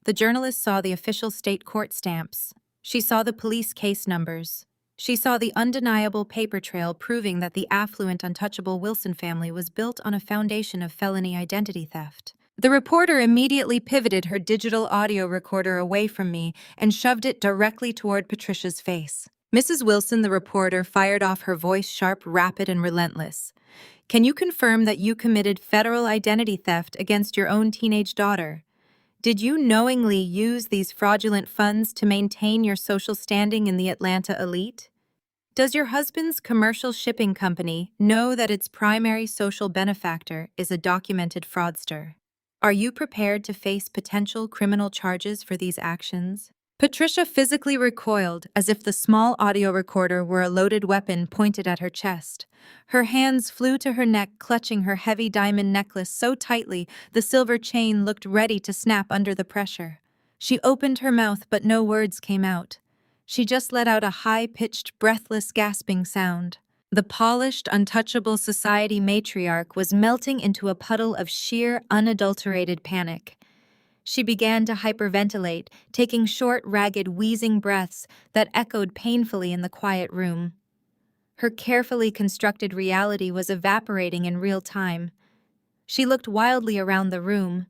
The journalist saw the official state court stamps. She saw the police case numbers. She saw the undeniable paper trail proving that the affluent, untouchable Wilson family was built on a foundation of felony identity theft. The reporter immediately pivoted her digital audio recorder away from me and shoved it directly toward Patricia's face. Mrs. Wilson, the reporter, fired off, her voice sharp, rapid, and relentless. Can you confirm that you committed federal identity theft against your own teenage daughter? Did you knowingly use these fraudulent funds to maintain your social standing in the Atlanta elite? Does your husband's commercial shipping company know that its primary social benefactor is a documented fraudster? Are you prepared to face potential criminal charges for these actions? Patricia physically recoiled as if the small audio recorder were a loaded weapon pointed at her chest. Her hands flew to her neck, clutching her heavy diamond necklace so tightly the silver chain looked ready to snap under the pressure. She opened her mouth, but no words came out. She just let out a high-pitched, breathless, gasping sound. The polished, untouchable society matriarch was melting into a puddle of sheer, unadulterated panic. She began to hyperventilate, taking short, ragged, wheezing breaths that echoed painfully in the quiet room. Her carefully constructed reality was evaporating in real time. She looked wildly around the room,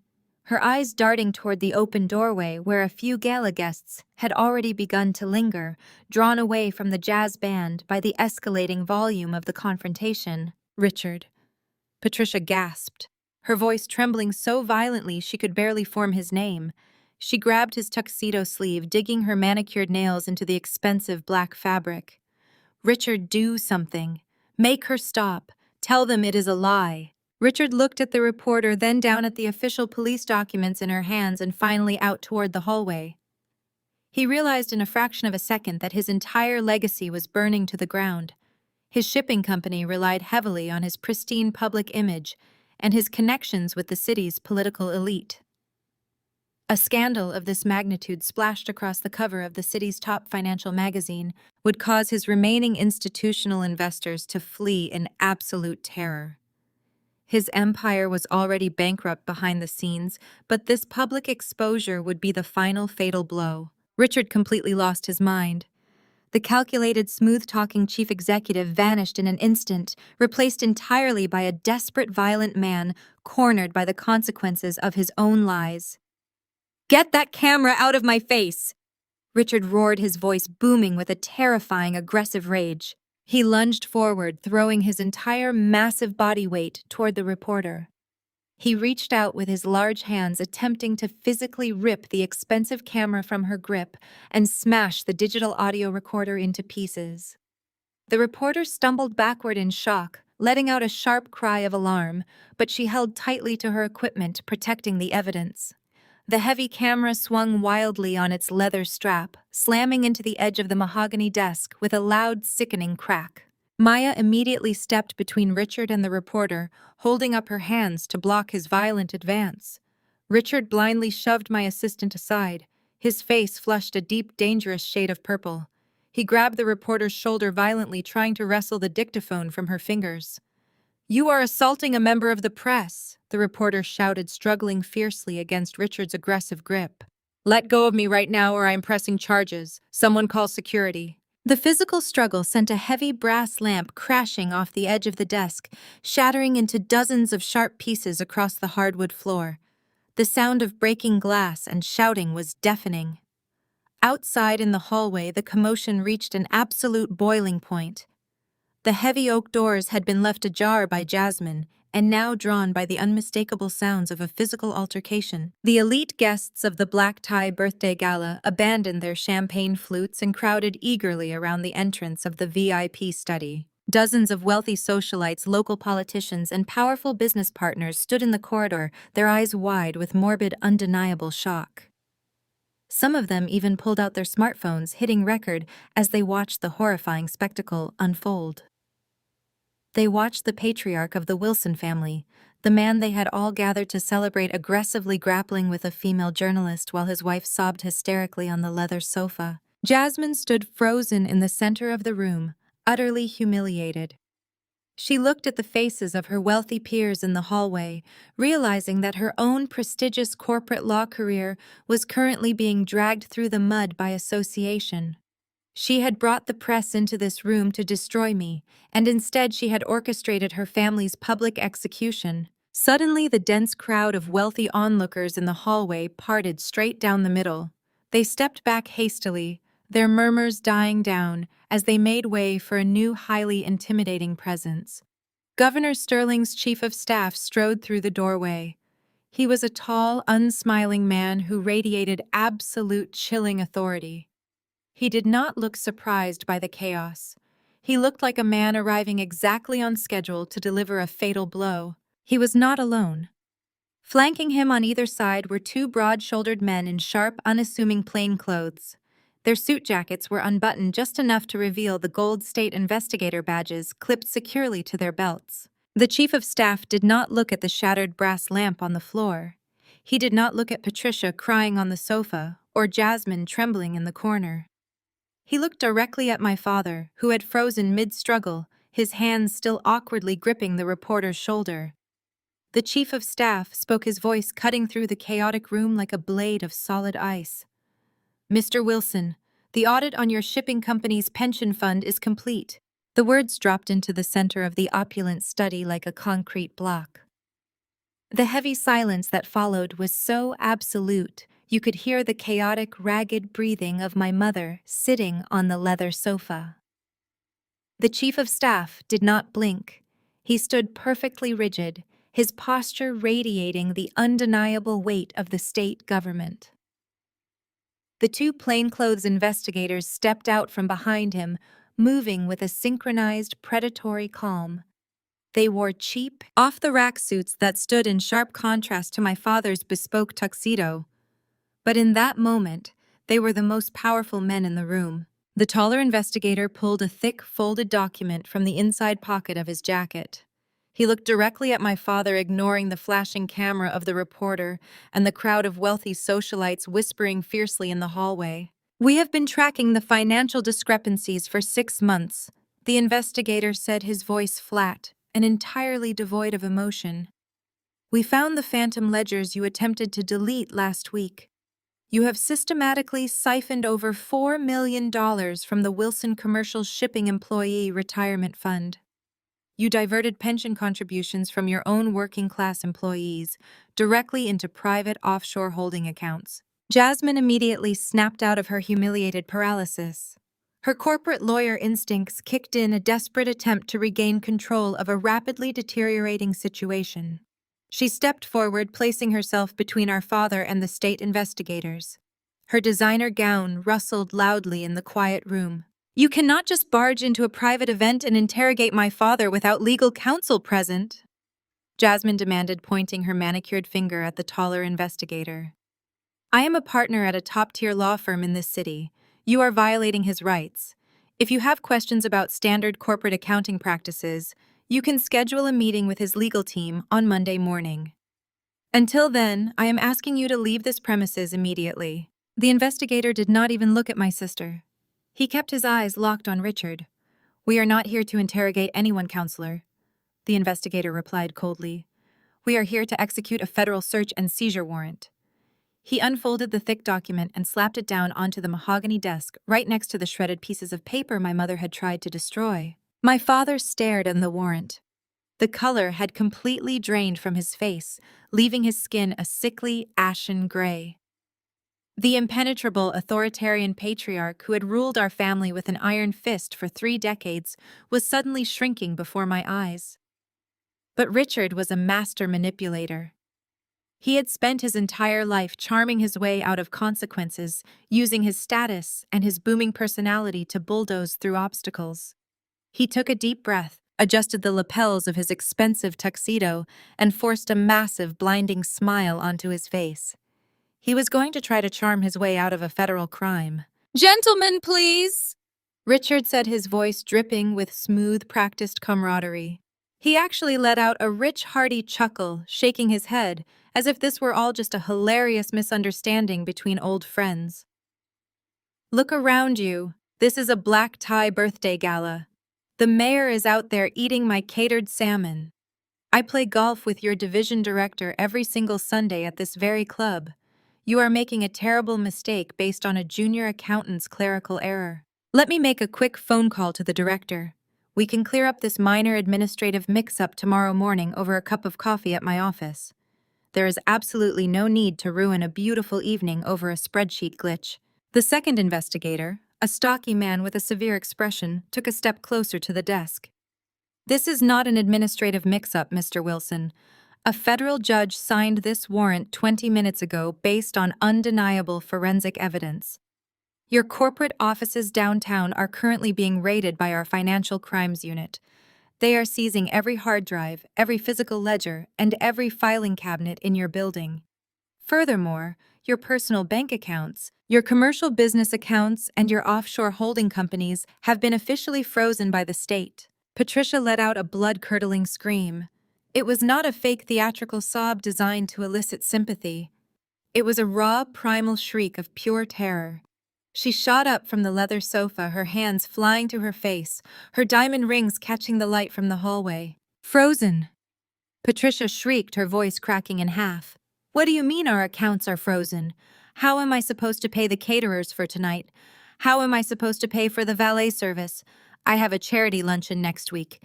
her eyes darting toward the open doorway where a few gala guests had already begun to linger, drawn away from the jazz band by the escalating volume of the confrontation. Richard. Patricia gasped, her voice trembling so violently she could barely form his name. She grabbed his tuxedo sleeve, digging her manicured nails into the expensive black fabric. Richard, do something. Make her stop. Tell them it is a lie. Richard looked at the reporter, then down at the official police documents in her hands, and finally out toward the hallway. He realized in a fraction of a second that his entire legacy was burning to the ground. His shipping company relied heavily on his pristine public image and his connections with the city's political elite. A scandal of this magnitude splashed across the cover of the city's top financial magazine would cause his remaining institutional investors to flee in absolute terror. His empire was already bankrupt behind the scenes, but this public exposure would be the final fatal blow. Richard completely lost his mind. The calculated, smooth-talking chief executive vanished in an instant, replaced entirely by a desperate, violent man cornered by the consequences of his own lies. "Get that camera out of my face!" Richard roared, his voice booming with a terrifying, aggressive rage. He lunged forward, throwing his entire massive body weight toward the reporter. He reached out with his large hands, attempting to physically rip the expensive camera from her grip and smash the digital audio recorder into pieces. The reporter stumbled backward in shock, letting out a sharp cry of alarm, but she held tightly to her equipment, protecting the evidence. The heavy camera swung wildly on its leather strap, slamming into the edge of the mahogany desk with a loud, sickening crack. Maya immediately stepped between Richard and the reporter, holding up her hands to block his violent advance. Richard blindly shoved my assistant aside. His face flushed a deep, dangerous shade of purple. He grabbed the reporter's shoulder violently, trying to wrestle the dictaphone from her fingers. "You are assaulting a member of the press," the reporter shouted, struggling fiercely against Richard's aggressive grip. "Let go of me right now or I am pressing charges. Someone call security." The physical struggle sent a heavy brass lamp crashing off the edge of the desk, shattering into dozens of sharp pieces across the hardwood floor. The sound of breaking glass and shouting was deafening. Outside in the hallway, the commotion reached an absolute boiling point. The heavy oak doors had been left ajar by Jasmine, and now drawn by the unmistakable sounds of a physical altercation. The elite guests of the black tie birthday gala abandoned their champagne flutes and crowded eagerly around the entrance of the VIP study. Dozens of wealthy socialites, local politicians, and powerful business partners stood in the corridor, their eyes wide with morbid, undeniable shock. Some of them even pulled out their smartphones, hitting record as they watched the horrifying spectacle unfold. They watched the patriarch of the Wilson family, the man they had all gathered to celebrate, aggressively grappling with a female journalist while his wife sobbed hysterically on the leather sofa. Jasmine stood frozen in the center of the room, utterly humiliated. She looked at the faces of her wealthy peers in the hallway, realizing that her own prestigious corporate law career was currently being dragged through the mud by association. She had brought the press into this room to destroy me, and instead she had orchestrated her family's public execution. Suddenly, the dense crowd of wealthy onlookers in the hallway parted straight down the middle. They stepped back hastily, their murmurs dying down as they made way for a new, highly intimidating presence. Governor Sterling's chief of staff strode through the doorway. He was a tall, unsmiling man who radiated absolute chilling authority. He did not look surprised by the chaos. He looked like a man arriving exactly on schedule to deliver a fatal blow. He was not alone. Flanking him on either side were two broad-shouldered men in sharp, unassuming plainclothes. Their suit jackets were unbuttoned just enough to reveal the gold state investigator badges clipped securely to their belts. The chief of staff did not look at the shattered brass lamp on the floor. He did not look at Patricia crying on the sofa or Jasmine trembling in the corner. He looked directly at my father, who had frozen mid-struggle, his hands still awkwardly gripping the reporter's shoulder. The chief of staff spoke, his voice cutting through the chaotic room like a blade of solid ice. "Mr. Wilson, the audit on your shipping company's pension fund is complete." The words dropped into the center of the opulent study like a concrete block. The heavy silence that followed was so absolute, you could hear the chaotic, ragged breathing of my mother sitting on the leather sofa. The chief of staff did not blink. He stood perfectly rigid, his posture radiating the undeniable weight of the state government. The two plainclothes investigators stepped out from behind him, moving with a synchronized, predatory calm. They wore cheap, off-the-rack suits that stood in sharp contrast to my father's bespoke tuxedo. But in that moment, they were the most powerful men in the room. The taller investigator pulled a thick, folded document from the inside pocket of his jacket. He looked directly at my father, ignoring the flashing camera of the reporter and the crowd of wealthy socialites whispering fiercely in the hallway. "We have been tracking the financial discrepancies for 6 months," the investigator said, his voice flat and entirely devoid of emotion. "We found the phantom ledgers you attempted to delete last week. You have systematically siphoned over $4 million from the Wilson Commercial Shipping Employee Retirement Fund. You diverted pension contributions from your own working-class employees directly into private offshore holding accounts." Jasmine immediately snapped out of her humiliated paralysis. Her corporate lawyer instincts kicked in a desperate attempt to regain control of a rapidly deteriorating situation. She stepped forward, placing herself between our father and the state investigators. Her designer gown rustled loudly in the quiet room. "You cannot just barge into a private event and interrogate my father without legal counsel present," Jasmine demanded, pointing her manicured finger at the taller investigator. "I am a partner at a top-tier law firm in this city. You are violating his rights. If you have questions about standard corporate accounting practices, you can schedule a meeting with his legal team on Monday morning. Until then, I am asking you to leave this premises immediately." The investigator did not even look at my sister. He kept his eyes locked on Richard. "We are not here to interrogate anyone, counselor," the investigator replied coldly. "We are here to execute a federal search and seizure warrant." He unfolded the thick document and slapped it down onto the mahogany desk right next to the shredded pieces of paper my mother had tried to destroy. My father stared at the warrant. The color had completely drained from his face, leaving his skin a sickly, ashen gray. The impenetrable authoritarian patriarch who had ruled our family with an iron fist for 3 decades was suddenly shrinking before my eyes. But Richard was a master manipulator. He had spent his entire life charming his way out of consequences, using his status and his booming personality to bulldoze through obstacles. He took a deep breath, adjusted the lapels of his expensive tuxedo, and forced a massive, blinding smile onto his face. He was going to try to charm his way out of a federal crime. "Gentlemen, please!" Richard said, his voice dripping with smooth, practiced camaraderie. He actually let out a rich, hearty chuckle, shaking his head, as if this were all just a hilarious misunderstanding between old friends. "Look around you. This is a black tie birthday gala. The mayor is out there eating my catered salmon. I play golf with your division director every single Sunday at this very club. You are making a terrible mistake based on a junior accountant's clerical error. Let me make a quick phone call to the director. We can clear up this minor administrative mix-up tomorrow morning over a cup of coffee at my office. There is absolutely no need to ruin a beautiful evening over a spreadsheet glitch." The second investigator, a stocky man with a severe expression, took a step closer to the desk. "This is not an administrative mix-up, Mr. Wilson. A federal judge signed this warrant 20 minutes ago based on undeniable forensic evidence. Your corporate offices downtown are currently being raided by our financial crimes unit. They are seizing every hard drive, every physical ledger, and every filing cabinet in your building. Furthermore, your personal bank accounts, your commercial business accounts, and your offshore holding companies have been officially frozen by the state." Patricia let out a blood-curdling scream. It was not a fake theatrical sob designed to elicit sympathy. It was a raw, primal shriek of pure terror. She shot up from the leather sofa, her hands flying to her face, her diamond rings catching the light from the hallway. "Frozen!" Patricia shrieked, her voice cracking in half. "What do you mean our accounts are frozen? How am I supposed to pay the caterers for tonight? How am I supposed to pay for the valet service? I have a charity luncheon next week.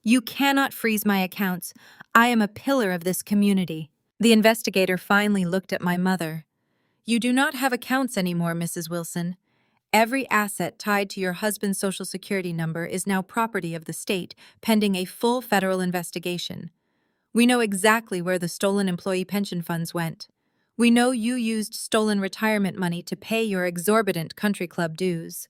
You cannot freeze my accounts. I am a pillar of this community." The investigator finally looked at my mother. "You do not have accounts anymore, Mrs. Wilson. Every asset tied to your husband's Social Security number is now property of the state, pending a full federal investigation. We know exactly where the stolen employee pension funds went. We know you used stolen retirement money to pay your exorbitant country club dues.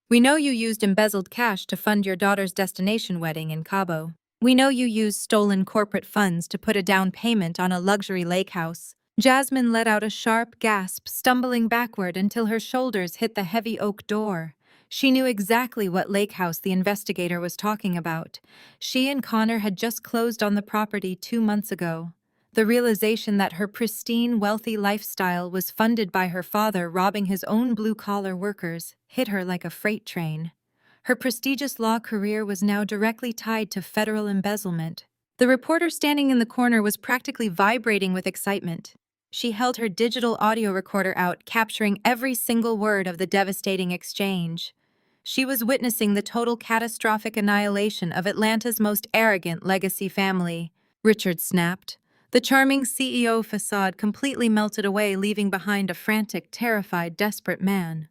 We know you used embezzled cash to fund your daughter's destination wedding in Cabo. We know you used stolen corporate funds to put a down payment on a luxury lake house." Jasmine let out a sharp gasp, stumbling backward until her shoulders hit the heavy oak door. She knew exactly what lake house the investigator was talking about. She and Connor had just closed on the property 2 months ago. The realization that her pristine, wealthy lifestyle was funded by her father robbing his own blue-collar workers hit her like a freight train. Her prestigious law career was now directly tied to federal embezzlement. The reporter standing in the corner was practically vibrating with excitement. She held her digital audio recorder out, capturing every single word of the devastating exchange. She was witnessing the total catastrophic annihilation of Atlanta's most arrogant legacy family. Richard snapped. The charming CEO facade completely melted away, leaving behind a frantic, terrified, desperate man.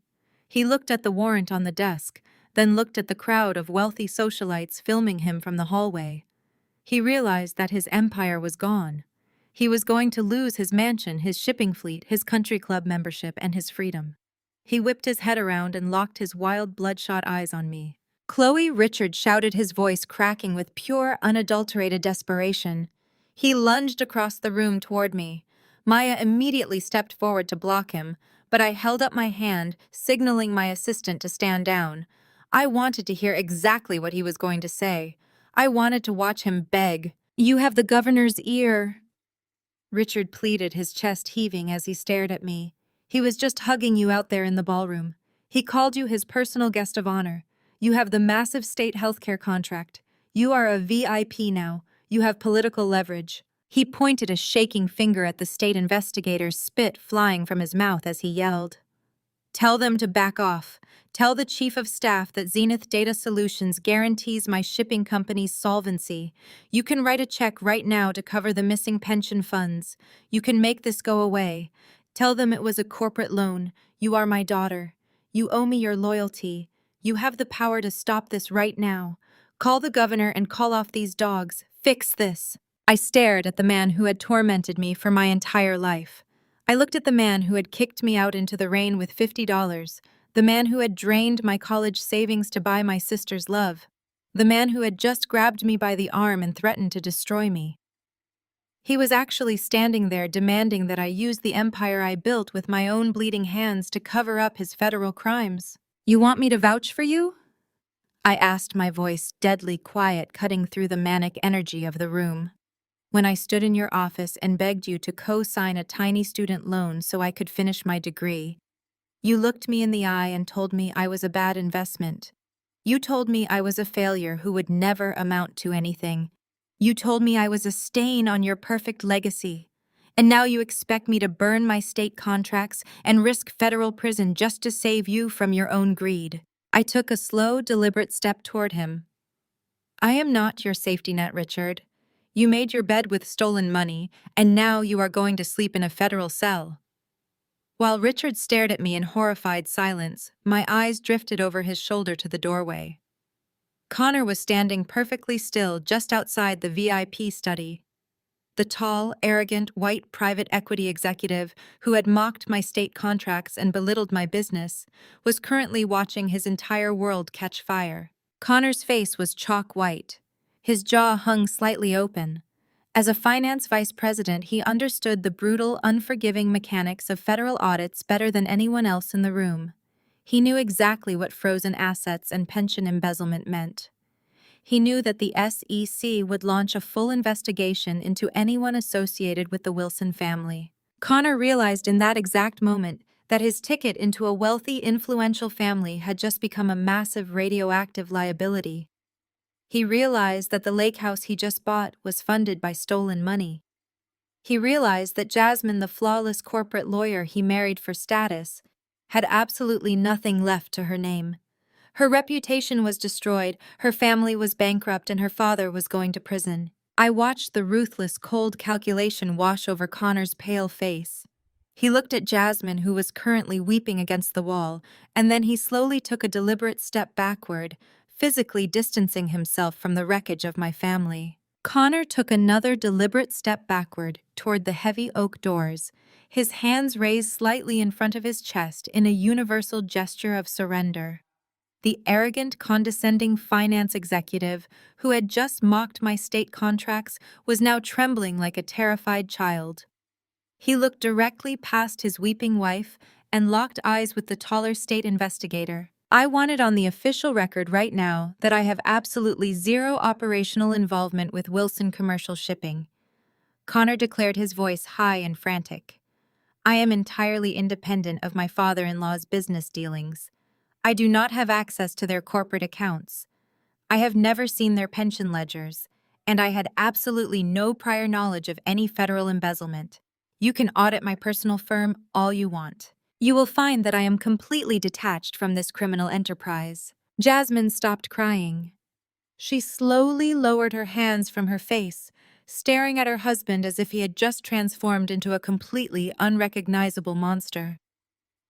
He looked at the warrant on the desk, then looked at the crowd of wealthy socialites filming him from the hallway. He realized that his empire was gone. He was going to lose his mansion, his shipping fleet, his country club membership, and his freedom. He whipped his head around and locked his wild, bloodshot eyes on me. "Chloe," Richard shouted, his voice cracking with pure, unadulterated desperation. He lunged across the room toward me. Maya immediately stepped forward to block him, but I held up my hand, signaling my assistant to stand down. I wanted to hear exactly what he was going to say. I wanted to watch him beg. "You have the governor's ear," Richard pleaded, his chest heaving as he stared at me. "He was just hugging you out there in the ballroom. He called you his personal guest of honor. You have the massive state healthcare contract. You are a VIP now. You have political leverage." He pointed a shaking finger at the state investigator, spit flying from his mouth as he yelled. "Tell them to back off. Tell the chief of staff that Zenith Data Solutions guarantees my shipping company's solvency. You can write a check right now to cover the missing pension funds. You can make this go away. Tell them it was a corporate loan. You are my daughter. You owe me your loyalty. You have the power to stop this right now. Call the governor and call off these dogs. Fix this." I stared at the man who had tormented me for my entire life. I looked at the man who had kicked me out into the rain with $50, the man who had drained my college savings to buy my sister's love, the man who had just grabbed me by the arm and threatened to destroy me. He was actually standing there demanding that I use the empire I built with my own bleeding hands to cover up his federal crimes. "You want me to vouch for you?" I asked, my voice deadly quiet, cutting through the manic energy of the room. "When I stood in your office and begged you to co-sign a tiny student loan so I could finish my degree, you looked me in the eye and told me I was a bad investment. You told me I was a failure who would never amount to anything. You told me I was a stain on your perfect legacy. And now you expect me to burn my state contracts and risk federal prison just to save you from your own greed." I took a slow, deliberate step toward him. "I am not your safety net, Richard. You made your bed with stolen money, and now you are going to sleep in a federal cell." While Richard stared at me in horrified silence, my eyes drifted over his shoulder to the doorway. Connor was standing perfectly still just outside the VIP study. The tall, arrogant, white private equity executive who had mocked my state contracts and belittled my business was currently watching his entire world catch fire. Connor's face was chalk white. His jaw hung slightly open. As a finance vice president, he understood the brutal, unforgiving mechanics of federal audits better than anyone else in the room. He knew exactly what frozen assets and pension embezzlement meant. He knew that the SEC would launch a full investigation into anyone associated with the Wilson family. Connor realized in that exact moment that his ticket into a wealthy, influential family had just become a massive radioactive liability. He realized that the lake house he just bought was funded by stolen money. He realized that Jasmine, the flawless corporate lawyer he married for status, had absolutely nothing left to her name. Her reputation was destroyed, her family was bankrupt, and her father was going to prison. I watched the ruthless, cold calculation wash over Connor's pale face. He looked at Jasmine, who was currently weeping against the wall, and then he slowly took a deliberate step backward, physically distancing himself from the wreckage of my family. Connor took another deliberate step backward toward the heavy oak doors, his hands raised slightly in front of his chest in a universal gesture of surrender. The arrogant, condescending finance executive who had just mocked my state contracts was now trembling like a terrified child. He looked directly past his weeping wife and locked eyes with the taller state investigator. "I want it on the official record right now that I have absolutely zero operational involvement with Wilson Commercial Shipping," Connor declared, his voice high and frantic. "I am entirely independent of my father-in-law's business dealings. I do not have access to their corporate accounts. I have never seen their pension ledgers, and I had absolutely no prior knowledge of any federal embezzlement. You can audit my personal firm all you want. You will find that I am completely detached from this criminal enterprise." Jasmine stopped crying. She slowly lowered her hands from her face, staring at her husband as if he had just transformed into a completely unrecognizable monster.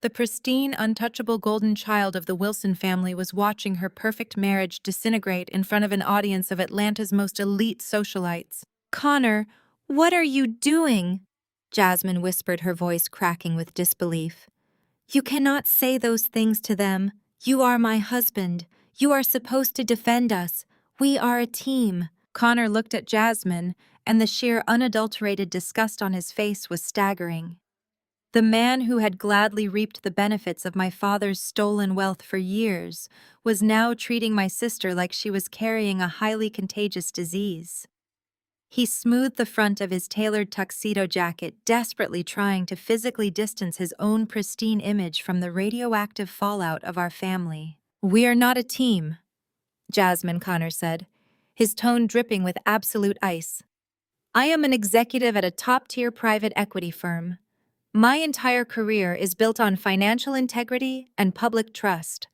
The pristine, untouchable golden child of the Wilson family was watching her perfect marriage disintegrate in front of an audience of Atlanta's most elite socialites. "Connor, what are you doing?" Jasmine whispered, her voice cracking with disbelief. "You cannot say those things to them. You are my husband. You are supposed to defend us. We are a team." Connor looked at Jasmine, and the sheer unadulterated disgust on his face was staggering. The man who had gladly reaped the benefits of my father's stolen wealth for years was now treating my sister like she was carrying a highly contagious disease. He smoothed the front of his tailored tuxedo jacket, desperately trying to physically distance his own pristine image from the radioactive fallout of our family. "We are not a team," Jasmine, Connor said, his tone dripping with absolute ice. "I am an executive at a top-tier private equity firm. My entire career is built on financial integrity and public trust.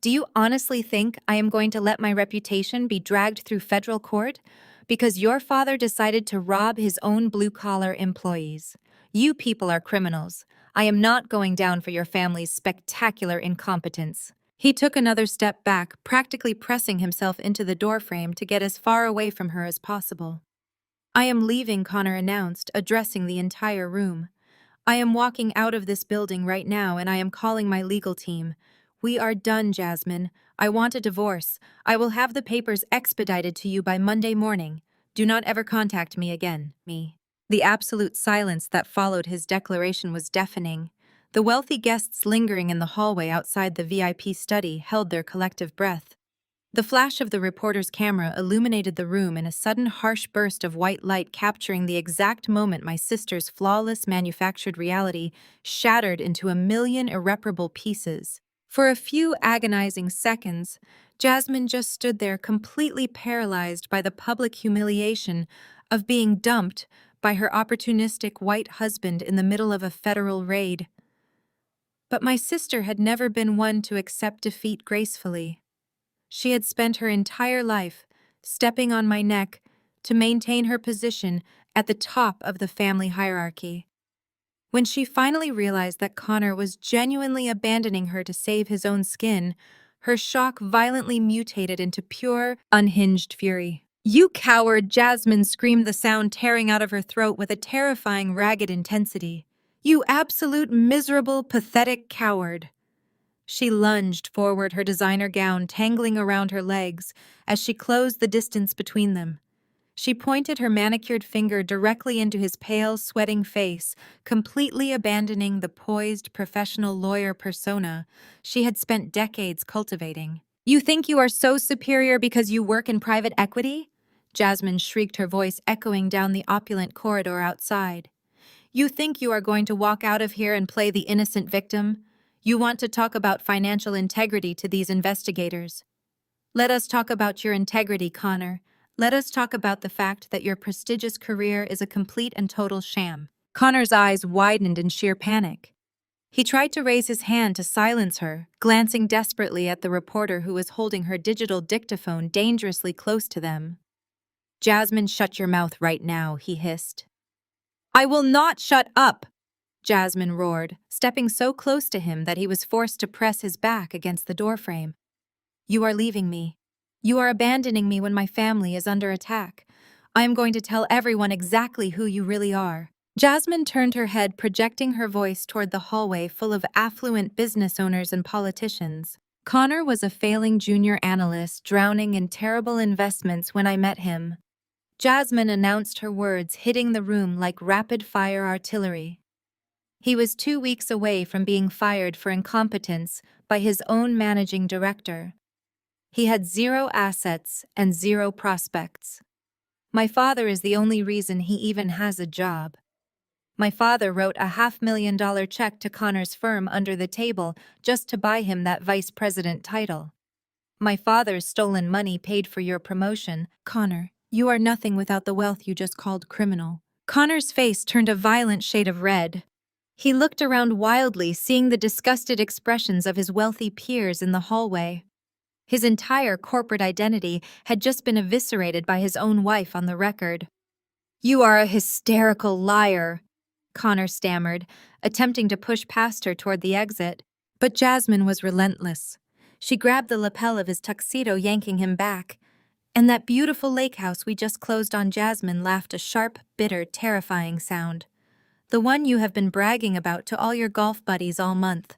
Do you honestly think I am going to let my reputation be dragged through federal court because your father decided to rob his own blue-collar employees? You people are criminals. I am not going down for your family's spectacular incompetence." He took another step back, practically pressing himself into the doorframe to get as far away from her as possible. "I am leaving," Connor announced, addressing the entire room. "I am walking out of this building right now and I am calling my legal team. We are done, Jasmine. I want a divorce. I will have the papers expedited to you by Monday morning. Do not ever contact me again." The absolute silence that followed his declaration was deafening. The wealthy guests lingering in the hallway outside the VIP study held their collective breath. The flash of the reporter's camera illuminated the room in a sudden harsh burst of white light, capturing the exact moment my sister's flawless manufactured reality shattered into a million irreparable pieces. For a few agonizing seconds, Jasmine just stood there completely paralyzed by the public humiliation of being dumped by her opportunistic white husband in the middle of a federal raid. But my sister had never been one to accept defeat gracefully. She had spent her entire life stepping on my neck to maintain her position at the top of the family hierarchy. When she finally realized that Connor was genuinely abandoning her to save his own skin, her shock violently mutated into pure, unhinged fury. "You coward!" Jasmine screamed, the sound tearing out of her throat with a terrifying, ragged intensity. "You absolute, miserable, pathetic coward!" She lunged forward, her designer gown tangling around her legs as she closed the distance between them. She pointed her manicured finger directly into his pale, sweating face, completely abandoning the poised, professional lawyer persona she had spent decades cultivating. "You think you are so superior because you work in private equity?" Jasmine shrieked, her voice echoing down the opulent corridor outside. "You think you are going to walk out of here and play the innocent victim? You want to talk about financial integrity to these investigators. Let us talk about your integrity, Connor. Let us talk about the fact that your prestigious career is a complete and total sham." Connor's eyes widened in sheer panic. He tried to raise his hand to silence her, glancing desperately at the reporter who was holding her digital dictaphone dangerously close to them. "Jasmine, shut your mouth right now," he hissed. "I will not shut up!" Jasmine roared, stepping so close to him that he was forced to press his back against the doorframe. "You are leaving me. You are abandoning me when my family is under attack. I am going to tell everyone exactly who you really are." Jasmine turned her head, projecting her voice toward the hallway full of affluent business owners and politicians. "Connor was a failing junior analyst drowning in terrible investments when I met him." Jasmine announced, her words hitting the room like rapid-fire artillery. "He was 2 weeks away from being fired for incompetence by his own managing director. He had 0 assets and 0 prospects. My father is the only reason he even has a job. My father wrote a $500,000 check to Connor's firm under the table just to buy him that vice president title. My father's stolen money paid for your promotion. Connor, you are nothing without the wealth you just called criminal." Connor's face turned a violent shade of red. He looked around wildly, seeing the disgusted expressions of his wealthy peers in the hallway. His entire corporate identity had just been eviscerated by his own wife on the record. "You are a hysterical liar," Connor stammered, attempting to push past her toward the exit. But Jasmine was relentless. She grabbed the lapel of his tuxedo, yanking him back. "And that beautiful lake house we just closed on," Jasmine laughed, a sharp, bitter, terrifying sound. "The one you have been bragging about to all your golf buddies all month.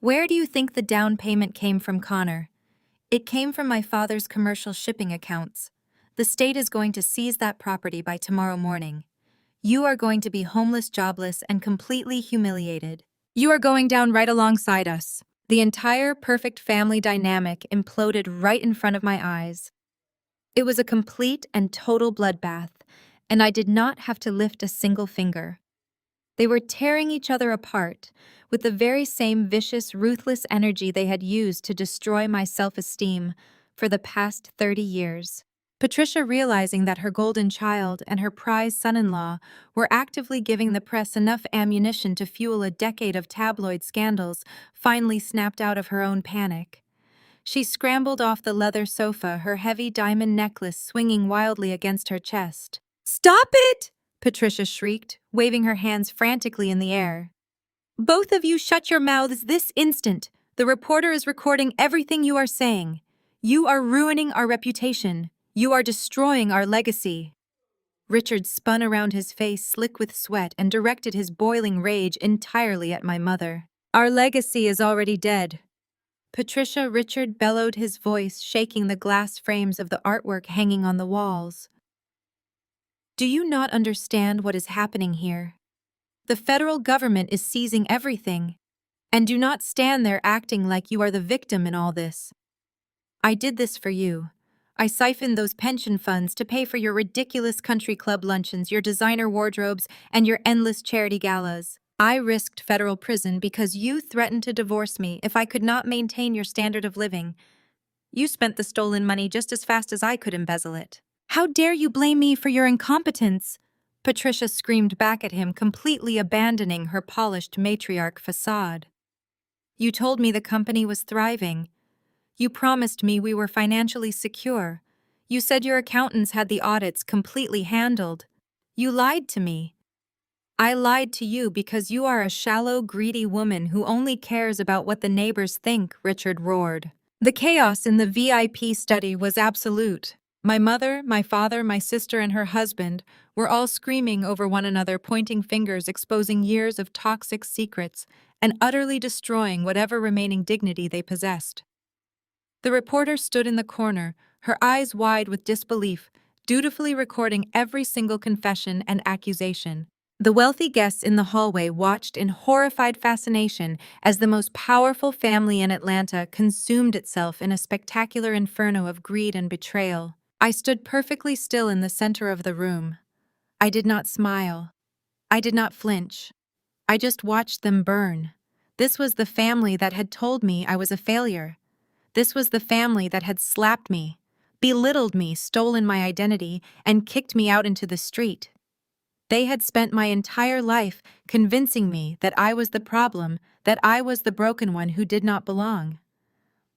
Where do you think the down payment came from, Connor? It came from my father's commercial shipping accounts. The state is going to seize that property by tomorrow morning. You are going to be homeless, jobless, and completely humiliated. You are going down right alongside us." The entire perfect family dynamic imploded right in front of my eyes. It was a complete and total bloodbath, and I did not have to lift a single finger. They were tearing each other apart with the very same vicious, ruthless energy they had used to destroy my self-esteem for the past 30 years. Patricia, realizing that her golden child and her prize son-in-law were actively giving the press enough ammunition to fuel a decade of tabloid scandals, finally snapped out of her own panic. She scrambled off the leather sofa, her heavy diamond necklace swinging wildly against her chest. "Stop it!" Patricia shrieked, waving her hands frantically in the air. "Both of you shut your mouths this instant. The reporter is recording everything you are saying. You are ruining our reputation. You are destroying our legacy." Richard spun around his face slick with sweat and directed his boiling rage entirely at my mother. Our legacy is already dead. Patricia, Richard bellowed, his voice shaking the glass frames of the artwork hanging on the walls. Do you not understand what is happening here? The federal government is seizing everything. And do not stand there acting like you are the victim in all this. I did this for you. I siphoned those pension funds to pay for your ridiculous country club luncheons, your designer wardrobes, and your endless charity galas. I risked federal prison because you threatened to divorce me if I could not maintain your standard of living. You spent the stolen money just as fast as I could embezzle it. How dare you blame me for your incompetence? Patricia screamed back at him, completely abandoning her polished matriarch facade. You told me the company was thriving. You promised me we were financially secure. You said your accountants had the audits completely handled. You lied to me. I lied to you because you are a shallow, greedy woman who only cares about what the neighbors think, Richard roared. The chaos in the VIP study was absolute. My mother, my father, my sister, and her husband were all screaming over one another, pointing fingers, exposing years of toxic secrets, and utterly destroying whatever remaining dignity they possessed. The reporter stood in the corner, her eyes wide with disbelief, dutifully recording every single confession and accusation. The wealthy guests in the hallway watched in horrified fascination as the most powerful family in Atlanta consumed itself in a spectacular inferno of greed and betrayal. I stood perfectly still in the center of the room. I did not smile. I did not flinch. I just watched them burn. This was the family that had told me I was a failure. This was the family that had slapped me, belittled me, stolen my identity, and kicked me out into the street. They had spent my entire life convincing me that I was the problem, that I was the broken one who did not belong.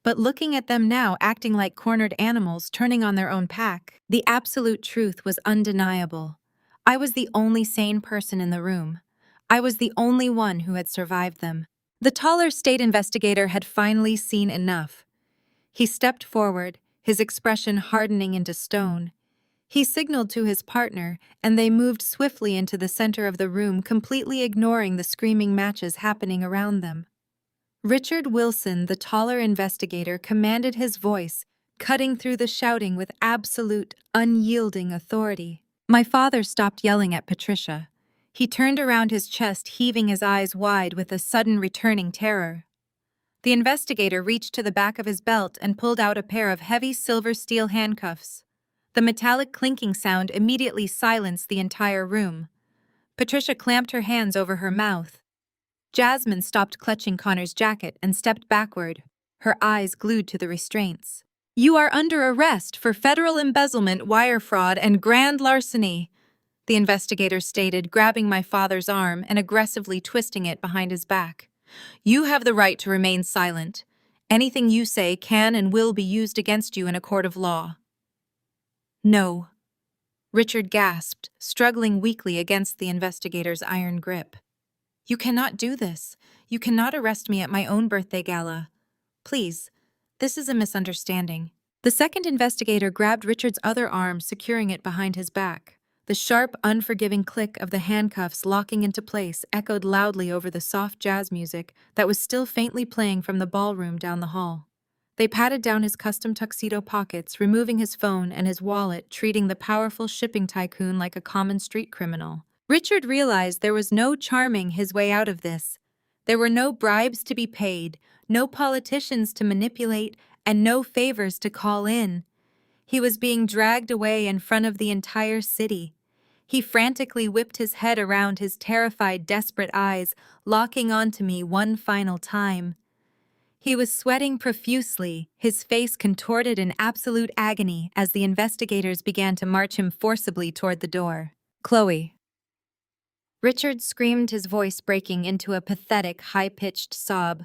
But looking at them now acting like cornered animals turning on their own pack, the absolute truth was undeniable. I was the only sane person in the room. I was the only one who had survived them. The taller state investigator had finally seen enough. He stepped forward, his expression hardening into stone. He signaled to his partner, and they moved swiftly into the center of the room, completely ignoring the screaming matches happening around them. Richard Wilson, the taller investigator, commanded his voice, cutting through the shouting with absolute, unyielding authority. My father stopped yelling at Patricia. He turned around, his chest heaving, his eyes wide with a sudden returning terror. The investigator reached to the back of his belt and pulled out a pair of heavy silver steel handcuffs. The metallic clinking sound immediately silenced the entire room. Patricia clamped her hands over her mouth. Jasmine stopped clutching Connor's jacket and stepped backward, her eyes glued to the restraints. You are under arrest for federal embezzlement, wire fraud, and grand larceny, the investigator stated, grabbing my father's arm and aggressively twisting it behind his back. You have the right to remain silent. Anything you say can and will be used against you in a court of law. No, Richard gasped, struggling weakly against the investigator's iron grip. You cannot do this. You cannot arrest me at my own birthday gala. Please, this is a misunderstanding. The second investigator grabbed Richard's other arm, securing it behind his back. The sharp, unforgiving click of the handcuffs locking into place echoed loudly over the soft jazz music that was still faintly playing from the ballroom down the hall. They patted down his custom tuxedo pockets, removing his phone and his wallet, treating the powerful shipping tycoon like a common street criminal. Richard realized there was no charming his way out of this. There were no bribes to be paid, no politicians to manipulate, and no favors to call in. He was being dragged away in front of the entire city. He frantically whipped his head around, his terrified, desperate eyes locking onto me one final time. He was sweating profusely, his face contorted in absolute agony as the investigators began to march him forcibly toward the door. Chloe. Richard screamed, his voice breaking into a pathetic, high-pitched sob.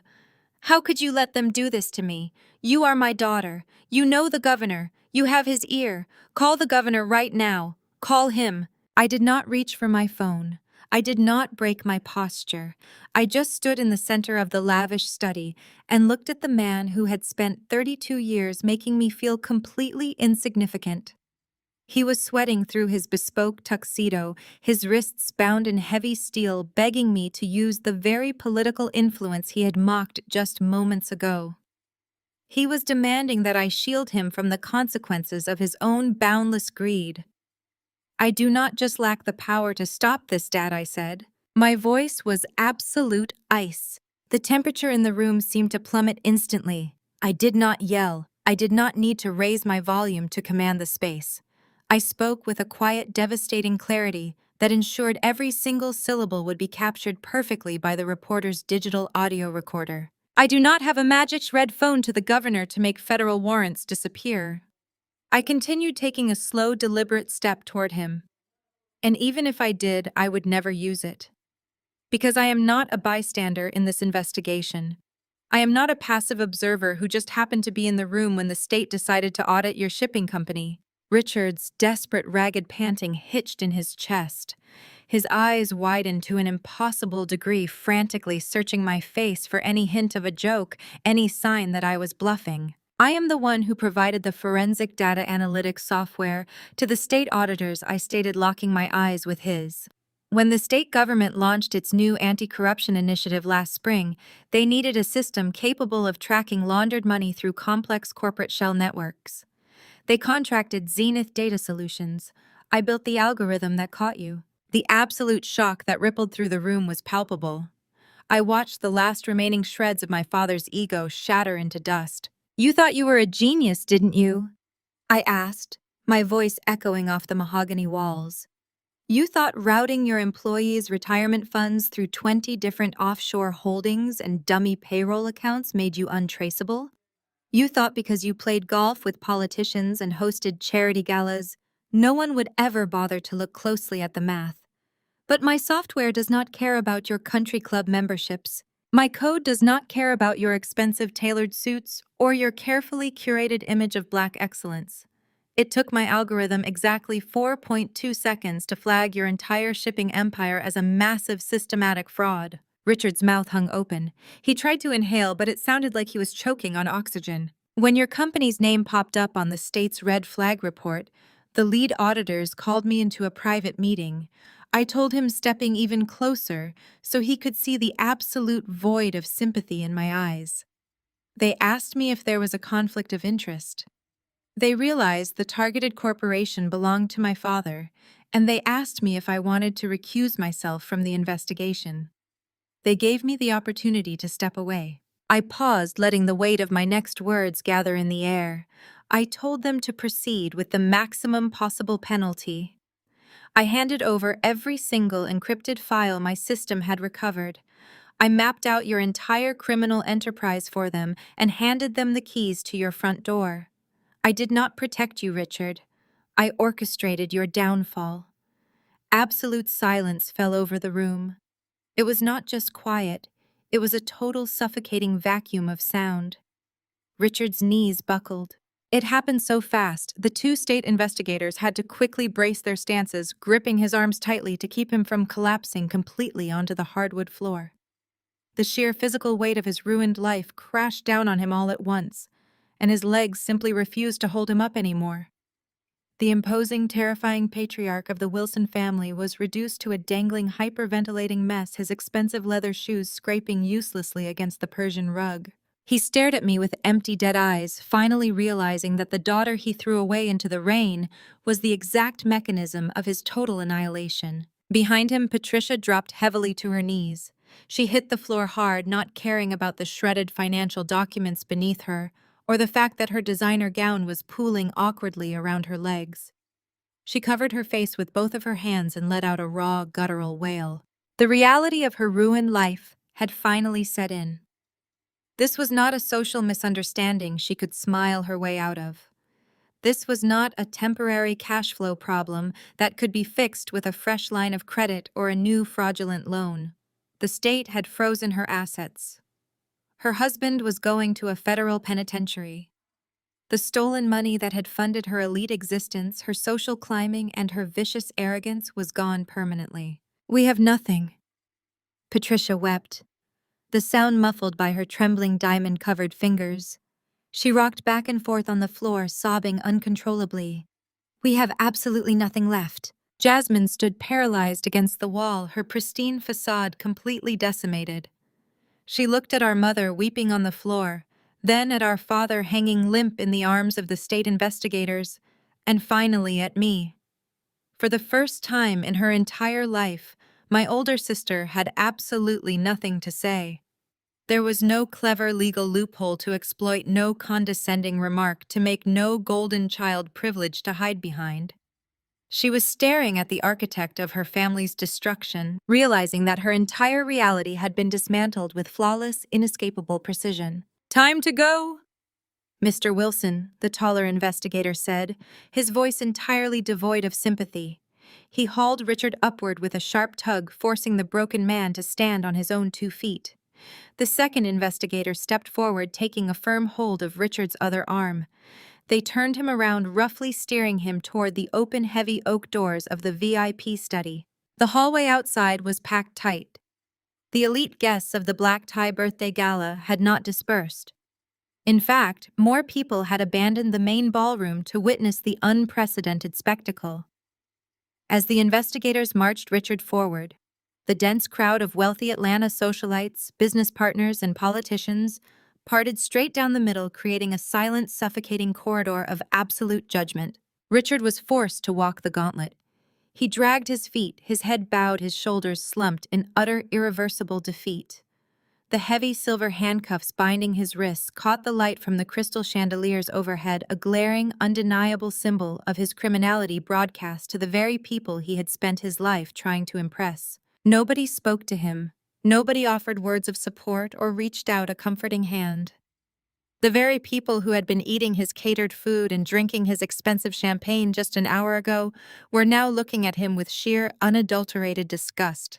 How could you let them do this to me? You are my daughter. You know the governor. You have his ear. Call the governor right now. Call him. I did not reach for my phone. I did not break my posture. I just stood in the center of the lavish study and looked at the man who had spent 32 years making me feel completely insignificant. He was sweating through his bespoke tuxedo, his wrists bound in heavy steel, begging me to use the very political influence he had mocked just moments ago. He was demanding that I shield him from the consequences of his own boundless greed. I do not just lack the power to stop this, Dad, I said. My voice was absolute ice. The temperature in the room seemed to plummet instantly. I did not yell. I did not need to raise my volume to command the space. I spoke with a quiet, devastating clarity that ensured every single syllable would be captured perfectly by the reporter's digital audio recorder. I do not have a magic red phone to the governor to make federal warrants disappear. I continued taking a slow, deliberate step toward him. And even if I did, I would never use it. Because I am not a bystander in this investigation. I am not a passive observer who just happened to be in the room when the state decided to audit your shipping company. Richard's desperate, ragged panting hitched in his chest. His eyes widened to an impossible degree, frantically searching my face for any hint of a joke, any sign that I was bluffing. I am the one who provided the forensic data analytics software to the state auditors, I stated, locking my eyes with his. When the state government launched its new anti-corruption initiative last spring, they needed a system capable of tracking laundered money through complex corporate shell networks. They contracted Zenith Data Solutions. I built the algorithm that caught you. The absolute shock that rippled through the room was palpable. I watched the last remaining shreds of my father's ego shatter into dust. You thought you were a genius, didn't you? I asked, my voice echoing off the mahogany walls. You thought routing your employees' retirement funds through 20 different offshore holdings and dummy payroll accounts made you untraceable? You thought because you played golf with politicians and hosted charity galas, no one would ever bother to look closely at the math. But my software does not care about your country club memberships. My code does not care about your expensive tailored suits or your carefully curated image of black excellence. It took my algorithm exactly 4.2 seconds to flag your entire shipping empire as a massive systematic fraud. Richard's mouth hung open. He tried to inhale, but it sounded like he was choking on oxygen. When your company's name popped up on the state's red flag report, the lead auditors called me into a private meeting. I told him, stepping even closer so he could see the absolute void of sympathy in my eyes. They asked me if there was a conflict of interest. They realized the targeted corporation belonged to my father, and they asked me if I wanted to recuse myself from the investigation. They gave me the opportunity to step away. I paused, letting the weight of my next words gather in the air. I told them to proceed with the maximum possible penalty. I handed over every single encrypted file my system had recovered. I mapped out your entire criminal enterprise for them and handed them the keys to your front door. I did not protect you, Richard. I orchestrated your downfall. Absolute silence fell over the room. It was not just quiet, it was a total suffocating vacuum of sound. Richard's knees buckled. It happened so fast, the two state investigators had to quickly brace their stances, gripping his arms tightly to keep him from collapsing completely onto the hardwood floor. The sheer physical weight of his ruined life crashed down on him all at once, and his legs simply refused to hold him up anymore. The imposing, terrifying patriarch of the Wilson family was reduced to a dangling, hyperventilating mess, his expensive leather shoes scraping uselessly against the Persian rug. He stared at me with empty, dead eyes, finally realizing that the daughter he threw away into the rain was the exact mechanism of his total annihilation. Behind him, Patricia dropped heavily to her knees. She hit the floor hard, not caring about the shredded financial documents beneath her, or the fact that her designer gown was pooling awkwardly around her legs. She covered her face with both of her hands and let out a raw, guttural wail. The reality of her ruined life had finally set in. This was not a social misunderstanding she could smile her way out of. This was not a temporary cash flow problem that could be fixed with a fresh line of credit or a new fraudulent loan. The state had frozen her assets. Her husband was going to a federal penitentiary. The stolen money that had funded her elite existence, her social climbing, and her vicious arrogance was gone permanently. "We have nothing," Patricia wept, the sound muffled by her trembling diamond-covered fingers. She rocked back and forth on the floor, sobbing uncontrollably. We have absolutely nothing left. Jasmine stood paralyzed against the wall, her pristine facade completely decimated. She looked at our mother weeping on the floor, then at our father hanging limp in the arms of the state investigators, and finally at me. For the first time in her entire life, my older sister had absolutely nothing to say. There was no clever legal loophole to exploit, no condescending remark to make, no golden child privilege to hide behind. She was staring at the architect of her family's destruction, realizing that her entire reality had been dismantled with flawless, inescapable precision. "Time to go!" Mr. Wilson, the taller investigator, said, his voice entirely devoid of sympathy. He hauled Richard upward with a sharp tug, forcing the broken man to stand on his own 2 feet. The second investigator stepped forward, taking a firm hold of Richard's other arm. They turned him around, roughly steering him toward the open, heavy oak doors of the VIP study. The hallway outside was packed tight. The elite guests of the black tie birthday gala had not dispersed. In fact, more people had abandoned the main ballroom to witness the unprecedented spectacle. As the investigators marched Richard forward, the dense crowd of wealthy Atlanta socialites, business partners, and politicians parted straight down the middle, creating a silent, suffocating corridor of absolute judgment. Richard was forced to walk the gauntlet. He dragged his feet, his head bowed, his shoulders slumped in utter, irreversible defeat. The heavy silver handcuffs binding his wrists caught the light from the crystal chandeliers overhead, a glaring, undeniable symbol of his criminality broadcast to the very people he had spent his life trying to impress. Nobody spoke to him. Nobody offered words of support or reached out a comforting hand. The very people who had been eating his catered food and drinking his expensive champagne just an hour ago were now looking at him with sheer, unadulterated disgust.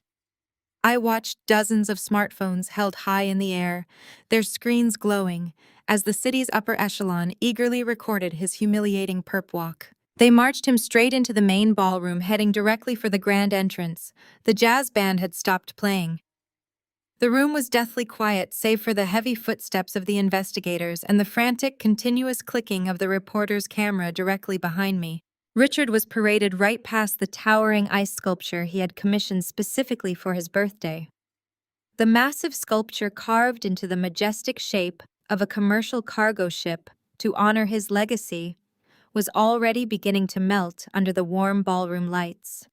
I watched dozens of smartphones held high in the air, their screens glowing, as the city's upper echelon eagerly recorded his humiliating perp walk. They marched him straight into the main ballroom, heading directly for the grand entrance. The jazz band had stopped playing. The room was deathly quiet, save for the heavy footsteps of the investigators and the frantic, continuous clicking of the reporter's camera directly behind me. Richard was paraded right past the towering ice sculpture he had commissioned specifically for his birthday. The massive sculpture, carved into the majestic shape of a commercial cargo ship to honor his legacy, was already beginning to melt under the warm ballroom lights.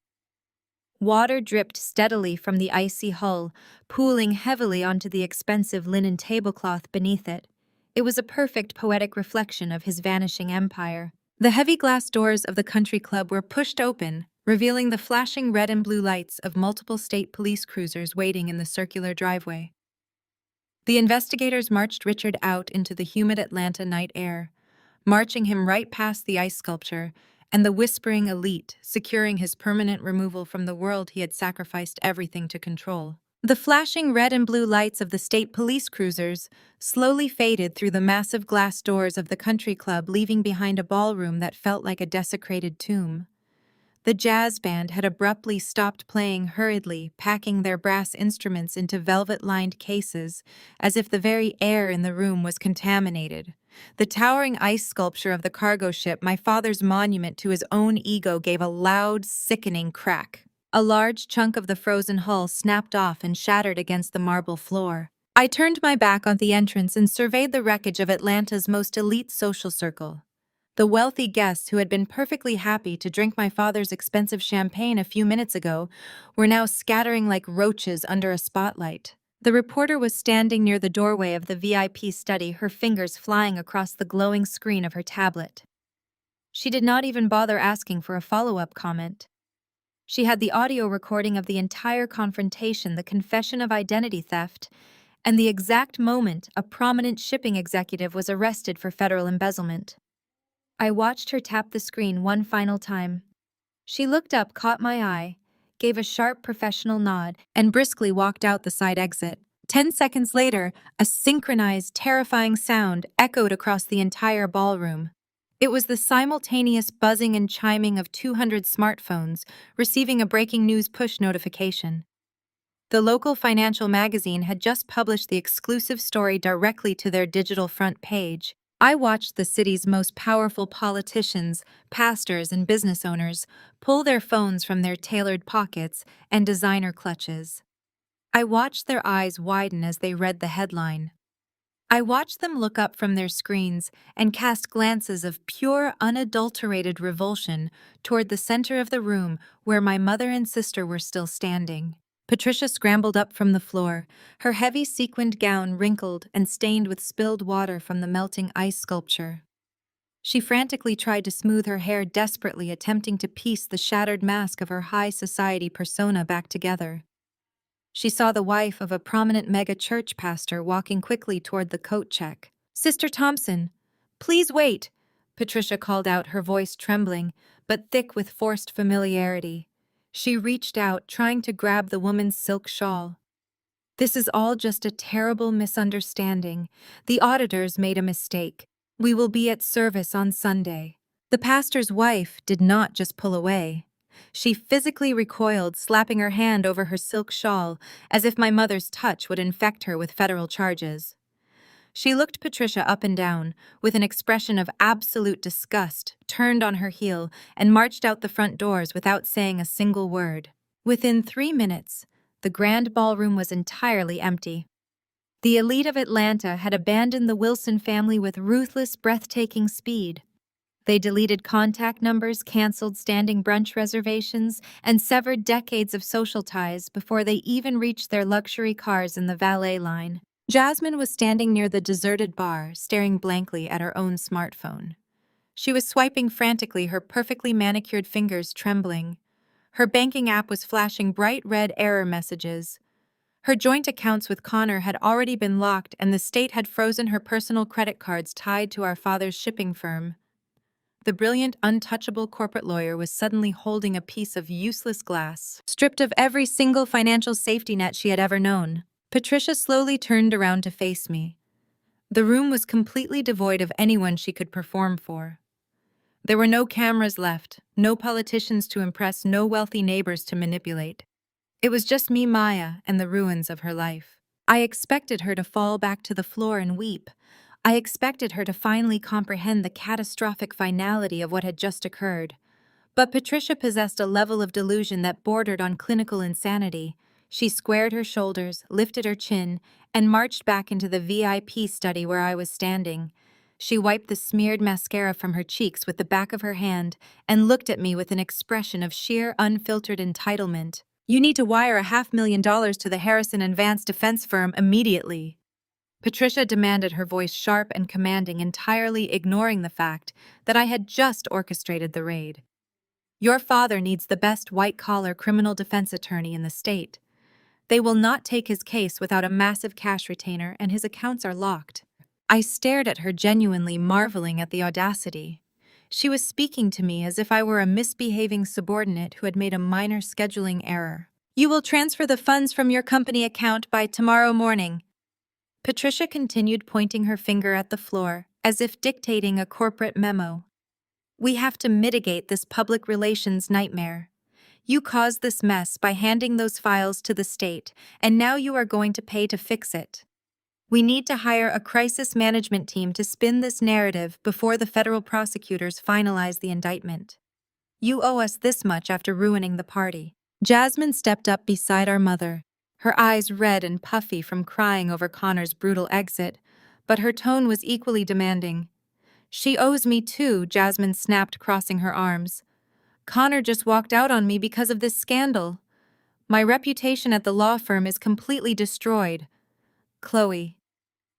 Water dripped steadily from the icy hull, pooling heavily onto the expensive linen tablecloth beneath it. It was a perfect poetic reflection of his vanishing empire. The heavy glass doors of the country club were pushed open, revealing the flashing red and blue lights of multiple state police cruisers waiting in the circular driveway. The investigators marched Richard out into the humid Atlanta night air, marching him right past the ice sculpture and the whispering elite, securing his permanent removal from the world he had sacrificed everything to control. The flashing red and blue lights of the state police cruisers slowly faded through the massive glass doors of the country club, leaving behind a ballroom that felt like a desecrated tomb. The jazz band had abruptly stopped playing, hurriedly packing their brass instruments into velvet-lined cases, as if the very air in the room was contaminated. The towering ice sculpture of the cargo ship, my father's monument to his own ego, gave a loud, sickening crack. A large chunk of the frozen hull snapped off and shattered against the marble floor. I turned my back on the entrance and surveyed the wreckage of Atlanta's most elite social circle. The wealthy guests who had been perfectly happy to drink my father's expensive champagne a few minutes ago were now scattering like roaches under a spotlight. The reporter was standing near the doorway of the VIP study, her fingers flying across the glowing screen of her tablet. She did not even bother asking for a follow-up comment. She had the audio recording of the entire confrontation, the confession of identity theft, and the exact moment a prominent shipping executive was arrested for federal embezzlement. I watched her tap the screen one final time. She looked up, caught my eye, gave a sharp professional nod, and briskly walked out the side exit. 10 seconds later, a synchronized, terrifying sound echoed across the entire ballroom. It was the simultaneous buzzing and chiming of 200 smartphones receiving a breaking news push notification. The local financial magazine had just published the exclusive story directly to their digital front page. I watched the city's most powerful politicians, pastors, and business owners pull their phones from their tailored pockets and designer clutches. I watched their eyes widen as they read the headline. I watched them look up from their screens and cast glances of pure, unadulterated revulsion toward the center of the room where my mother and sister were still standing. Patricia scrambled up from the floor, her heavy sequined gown wrinkled and stained with spilled water from the melting ice sculpture. She frantically tried to smooth her hair, desperately attempting to piece the shattered mask of her high society persona back together. She saw the wife of a prominent mega church pastor walking quickly toward the coat check. "Sister Thompson, please wait," Patricia called out, her voice trembling, but thick with forced familiarity. She reached out, trying to grab the woman's silk shawl. "This is all just a terrible misunderstanding. The auditors made a mistake. We will be at service on Sunday." The pastor's wife did not just pull away. She physically recoiled, slapping her hand over her silk shawl, as if my mother's touch would infect her with federal charges. She looked Patricia up and down, with an expression of absolute disgust, turned on her heel, and marched out the front doors without saying a single word. Within 3 minutes, the grand ballroom was entirely empty. The elite of Atlanta had abandoned the Wilson family with ruthless, breathtaking speed. They deleted contact numbers, canceled standing brunch reservations, and severed decades of social ties before they even reached their luxury cars in the valet line. Jasmine was standing near the deserted bar, staring blankly at her own smartphone. She was swiping frantically, her perfectly manicured fingers trembling. Her banking app was flashing bright red error messages. Her joint accounts with Connor had already been locked, and the state had frozen her personal credit cards tied to our father's shipping firm. The brilliant, untouchable corporate lawyer was suddenly holding a piece of useless glass, stripped of every single financial safety net she had ever known. Patricia slowly turned around to face me. The room was completely devoid of anyone she could perform for. There were no cameras left, no politicians to impress, no wealthy neighbors to manipulate. It was just me, Maya, and the ruins of her life. I expected her to fall back to the floor and weep. I expected her to finally comprehend the catastrophic finality of what had just occurred. But Patricia possessed a level of delusion that bordered on clinical insanity. She squared her shoulders, lifted her chin, and marched back into the VIP study where I was standing. She wiped the smeared mascara from her cheeks with the back of her hand and looked at me with an expression of sheer, unfiltered entitlement. "You need to wire $500,000 to the Harrison and Vance defense firm immediately," Patricia demanded, her voice sharp and commanding, entirely ignoring the fact that I had just orchestrated the raid. "Your father needs the best white-collar criminal defense attorney in the state. They will not take his case without a massive cash retainer, and his accounts are locked." I stared at her, genuinely marveling at the audacity. She was speaking to me as if I were a misbehaving subordinate who had made a minor scheduling error. "You will transfer the funds from your company account by tomorrow morning." Patricia continued, pointing her finger at the floor, as if dictating a corporate memo. "We have to mitigate this public relations nightmare. You caused this mess by handing those files to the state, and now you are going to pay to fix it. We need to hire a crisis management team to spin this narrative before the federal prosecutors finalize the indictment. You owe us this much after ruining the party." Jasmine stepped up beside our mother, her eyes red and puffy from crying over Connor's brutal exit, but her tone was equally demanding. "She owes me too," Jasmine snapped, crossing her arms. "Connor just walked out on me because of this scandal. My reputation at the law firm is completely destroyed. Chloe,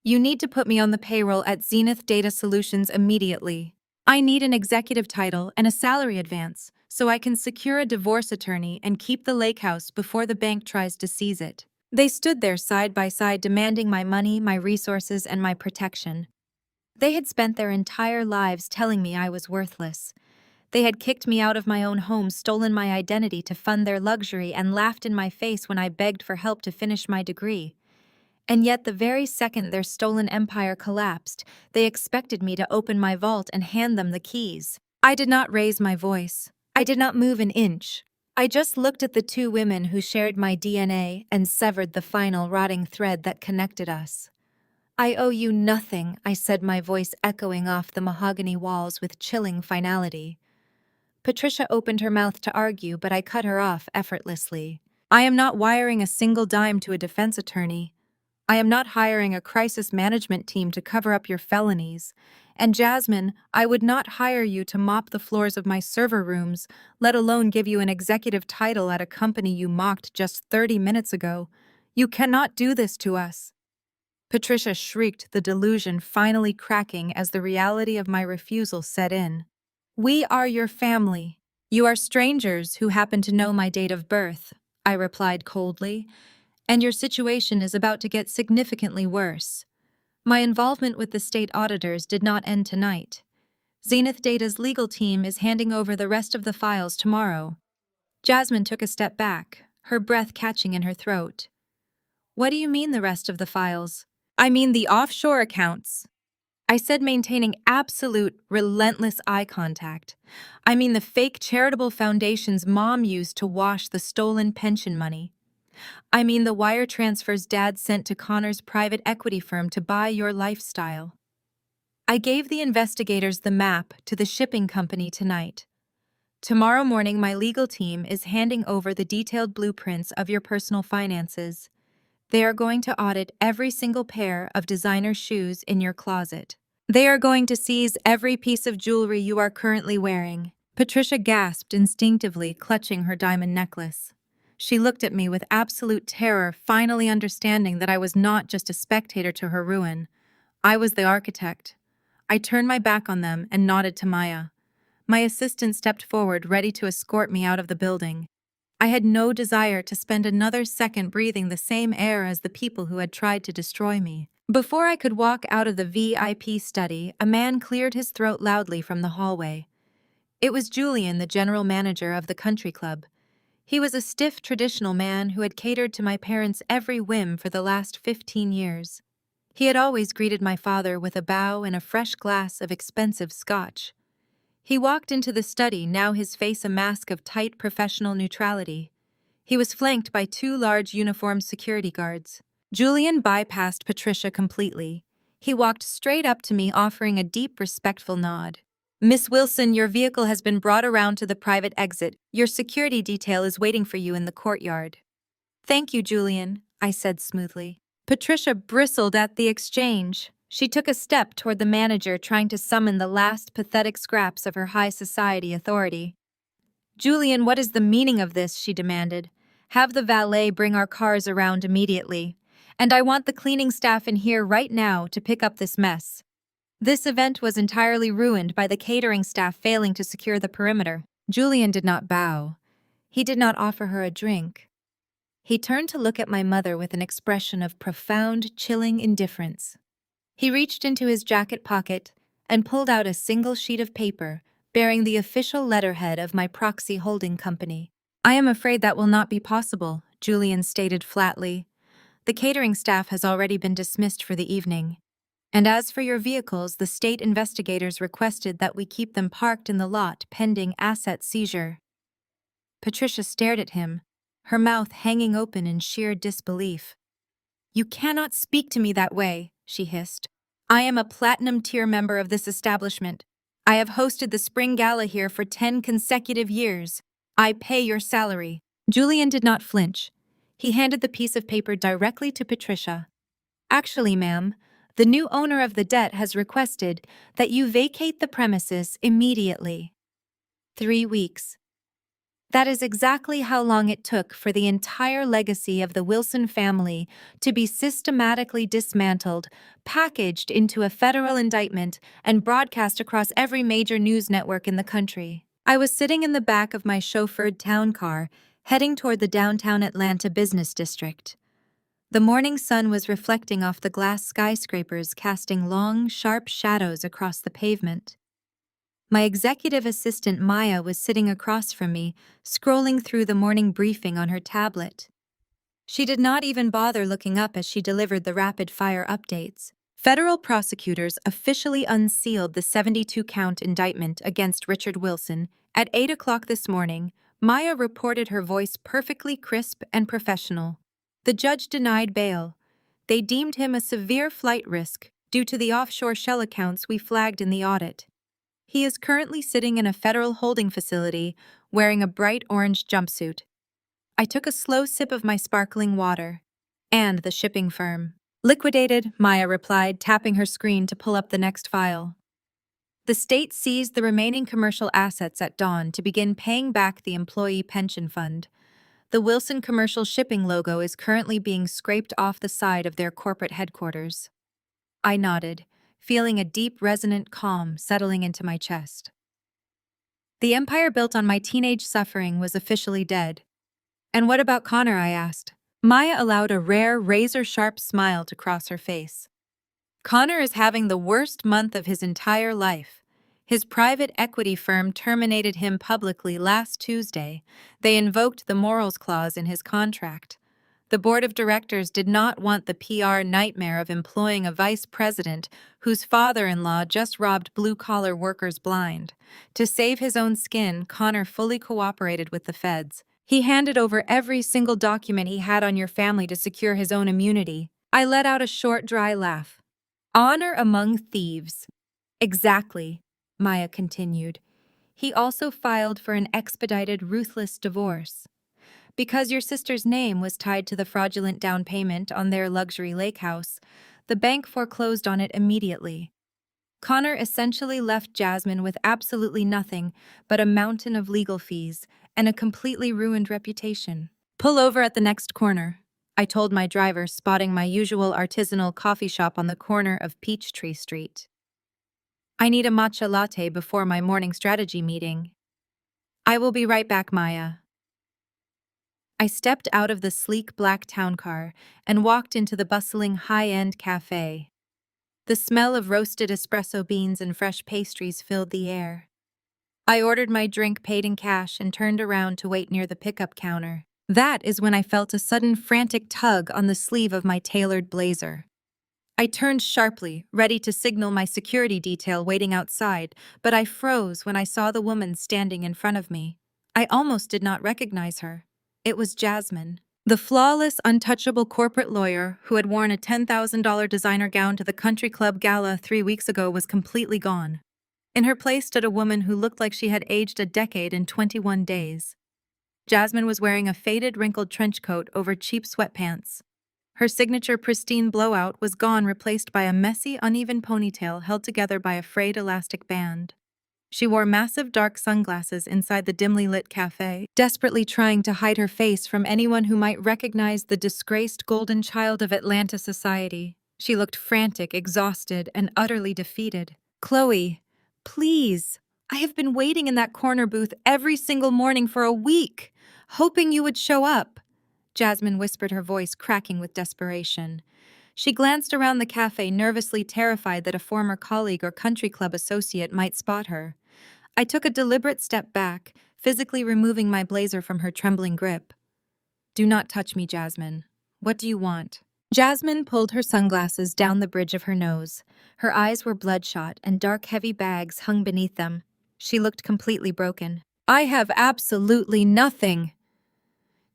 you need to put me on the payroll at Zenith Data Solutions immediately. I need an executive title and a salary advance so I can secure a divorce attorney and keep the lake house before the bank tries to seize it." They stood there side by side, demanding my money, my resources, and my protection. They had spent their entire lives telling me I was worthless. They had kicked me out of my own home, stolen my identity to fund their luxury, and laughed in my face when I begged for help to finish my degree. And yet, the very second their stolen empire collapsed, they expected me to open my vault and hand them the keys. I did not raise my voice. I did not move an inch. I just looked at the two women who shared my DNA and severed the final rotting thread that connected us. I owe you nothing, I said, my voice echoing off the mahogany walls with chilling finality. Patricia opened her mouth to argue, but I cut her off effortlessly. I am not wiring a single dime to a defense attorney. I am not hiring a crisis management team to cover up your felonies. And Jasmine, I would not hire you to mop the floors of my server rooms, let alone give you an executive title at a company you mocked just 30 minutes ago. You cannot do this to us. Patricia shrieked, the delusion finally cracking as the reality of my refusal set in. We are your family. You are strangers who happen to know my date of birth, I replied coldly, and your situation is about to get significantly worse. My involvement with the state auditors did not end tonight. Zenith Data's legal team is handing over the rest of the files tomorrow. Jasmine took a step back, her breath catching in her throat. What do you mean the rest of the files? I mean the offshore accounts. I said, maintaining absolute, relentless eye contact. I mean the fake charitable foundations Mom used to wash the stolen pension money. I mean the wire transfers Dad sent to Connor's private equity firm to buy your lifestyle. I gave the investigators the map to the shipping company tonight. Tomorrow morning, my legal team is handing over the detailed blueprints of your personal finances. They are going to audit every single pair of designer shoes in your closet. They are going to seize every piece of jewelry you are currently wearing. Patricia gasped instinctively, clutching her diamond necklace. She looked at me with absolute terror, finally understanding that I was not just a spectator to her ruin. I was the architect. I turned my back on them and nodded to Maya. My assistant stepped forward, ready to escort me out of the building. I had no desire to spend another second breathing the same air as the people who had tried to destroy me. Before I could walk out of the VIP study, a man cleared his throat loudly from the hallway. It was Julian, the general manager of the country club. He was a stiff, traditional man who had catered to my parents' every whim for the last 15 years. He had always greeted my father with a bow and a fresh glass of expensive scotch. He walked into the study, now his face a mask of tight professional neutrality. He was flanked by 2 large uniformed security guards. Julian bypassed Patricia completely. He walked straight up to me, offering a deep, respectful nod. Miss Wilson, your vehicle has been brought around to the private exit. Your security detail is waiting for you in the courtyard. Thank you, Julian, I said smoothly. Patricia bristled at the exchange. She took a step toward the manager, trying to summon the last pathetic scraps of her high society authority. Julian, what is the meaning of this? She demanded. Have the valet bring our cars around immediately. And I want the cleaning staff in here right now to pick up this mess. This event was entirely ruined by the catering staff failing to secure the perimeter. Julian did not bow. He did not offer her a drink. He turned to look at my mother with an expression of profound, chilling indifference. He reached into his jacket pocket and pulled out a single sheet of paper bearing the official letterhead of my proxy holding company. I am afraid that will not be possible, Julian stated flatly. The catering staff has already been dismissed for the evening. And as for your vehicles, the state investigators requested that we keep them parked in the lot pending asset seizure. Patricia stared at him, her mouth hanging open in sheer disbelief. You cannot speak to me that way, she hissed. I am a platinum-tier member of this establishment. I have hosted the spring gala here for 10 consecutive years. I pay your salary. Julian did not flinch. He handed the piece of paper directly to Patricia. Actually, ma'am, the new owner of the debt has requested that you vacate the premises immediately. 3 weeks. That is exactly how long it took for the entire legacy of the Wilson family to be systematically dismantled, packaged into a federal indictment, and broadcast across every major news network in the country. I was sitting in the back of my chauffeured town car, heading toward the downtown Atlanta business district. The morning sun was reflecting off the glass skyscrapers, casting long, sharp shadows across the pavement. My executive assistant Maya was sitting across from me, scrolling through the morning briefing on her tablet. She did not even bother looking up as she delivered the rapid-fire updates. Federal prosecutors officially unsealed the 72-count indictment against Richard Wilson. At 8 o'clock this morning, Maya reported, her voice perfectly crisp and professional. The judge denied bail. They deemed him a severe flight risk due to the offshore shell accounts we flagged in the audit. He is currently sitting in a federal holding facility wearing a bright orange jumpsuit. I took a slow sip of my sparkling water. And the shipping firm. Liquidated, Maya replied, tapping her screen to pull up the next file. The state seized the remaining commercial assets at dawn to begin paying back the employee pension fund. The Wilson Commercial Shipping logo is currently being scraped off the side of their corporate headquarters. I nodded, feeling a deep, resonant calm settling into my chest. The empire built on my teenage suffering was officially dead. And what about Connor? I asked. Maya allowed a rare, razor-sharp smile to cross her face. Connor is having the worst month of his entire life. His private equity firm terminated him publicly last Tuesday. They invoked the morals clause in his contract. The board of directors did not want the PR nightmare of employing a vice president whose father-in-law just robbed blue-collar workers blind. To save his own skin, Connor fully cooperated with the feds. He handed over every single document he had on your family to secure his own immunity. I let out a short, dry laugh. Honor among thieves. Exactly, Maya continued. He also filed for an expedited, ruthless divorce. Because your sister's name was tied to the fraudulent down payment on their luxury lake house, the bank foreclosed on it immediately. Connor essentially left Jasmine with absolutely nothing but a mountain of legal fees and a completely ruined reputation. Pull over at the next corner, I told my driver, spotting my usual artisanal coffee shop on the corner of Peachtree Street. I need a matcha latte before my morning strategy meeting. I will be right back, Maya. I stepped out of the sleek black town car and walked into the bustling high-end cafe. The smell of roasted espresso beans and fresh pastries filled the air. I ordered my drink, paid in cash, and turned around to wait near the pickup counter. That is when I felt a sudden frantic tug on the sleeve of my tailored blazer. I turned sharply, ready to signal my security detail waiting outside, but I froze when I saw the woman standing in front of me. I almost did not recognize her. It was Jasmine, the flawless, untouchable corporate lawyer who had worn a $10,000 designer gown to the country club Gala 3 weeks ago was completely gone. In her place stood a woman who looked like she had aged a decade in 21 days. Jasmine was wearing a faded, wrinkled trench coat over cheap sweatpants. Her signature pristine blowout was gone, replaced by a messy, uneven ponytail held together by a frayed elastic band. She wore massive dark sunglasses inside the dimly lit cafe, desperately trying to hide her face from anyone who might recognize the disgraced golden child of Atlanta society. She looked frantic, exhausted, and utterly defeated. Chloe, please. I have been waiting in that corner booth every single morning for a week, hoping you would show up, Jasmine whispered, her voice cracking with desperation. She glanced around the cafe, nervously terrified that a former colleague or country club associate might spot her. I took a deliberate step back, physically removing my blazer from her trembling grip. Do not touch me, Jasmine. What do you want? Jasmine pulled her sunglasses down the bridge of her nose. Her eyes were bloodshot, and dark, heavy bags hung beneath them. She looked completely broken. I have absolutely nothing.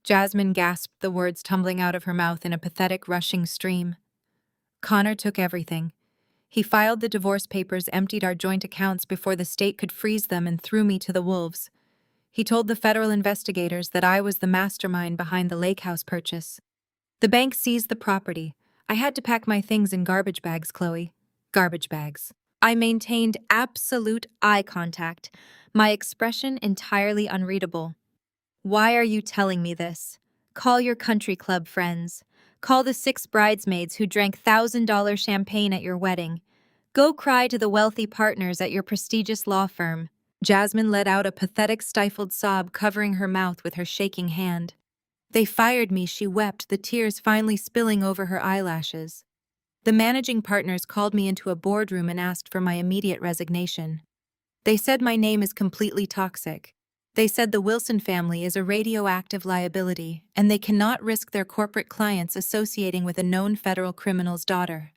Jasmine gasped, the words tumbling out of her mouth in a pathetic, rushing stream. Connor took everything. He filed the divorce papers, emptied our joint accounts before the state could freeze them, and threw me to the wolves. He told the federal investigators that I was the mastermind behind the lake house purchase. The bank seized the property. I had to pack my things in garbage bags, Chloe. Garbage bags. I maintained absolute eye contact, my expression entirely unreadable. Why are you telling me this? Call your country club friends. Call the 6 bridesmaids who drank $1,000 champagne at your wedding. Go cry to the wealthy partners at your prestigious law firm. Jasmine let out a pathetic, stifled sob, covering her mouth with her shaking hand. They fired me, she wept, the tears finally spilling over her eyelashes. The managing partners called me into a boardroom and asked for my immediate resignation. They said my name is completely toxic. They said the Wilson family is a radioactive liability, and they cannot risk their corporate clients associating with a known federal criminal's daughter.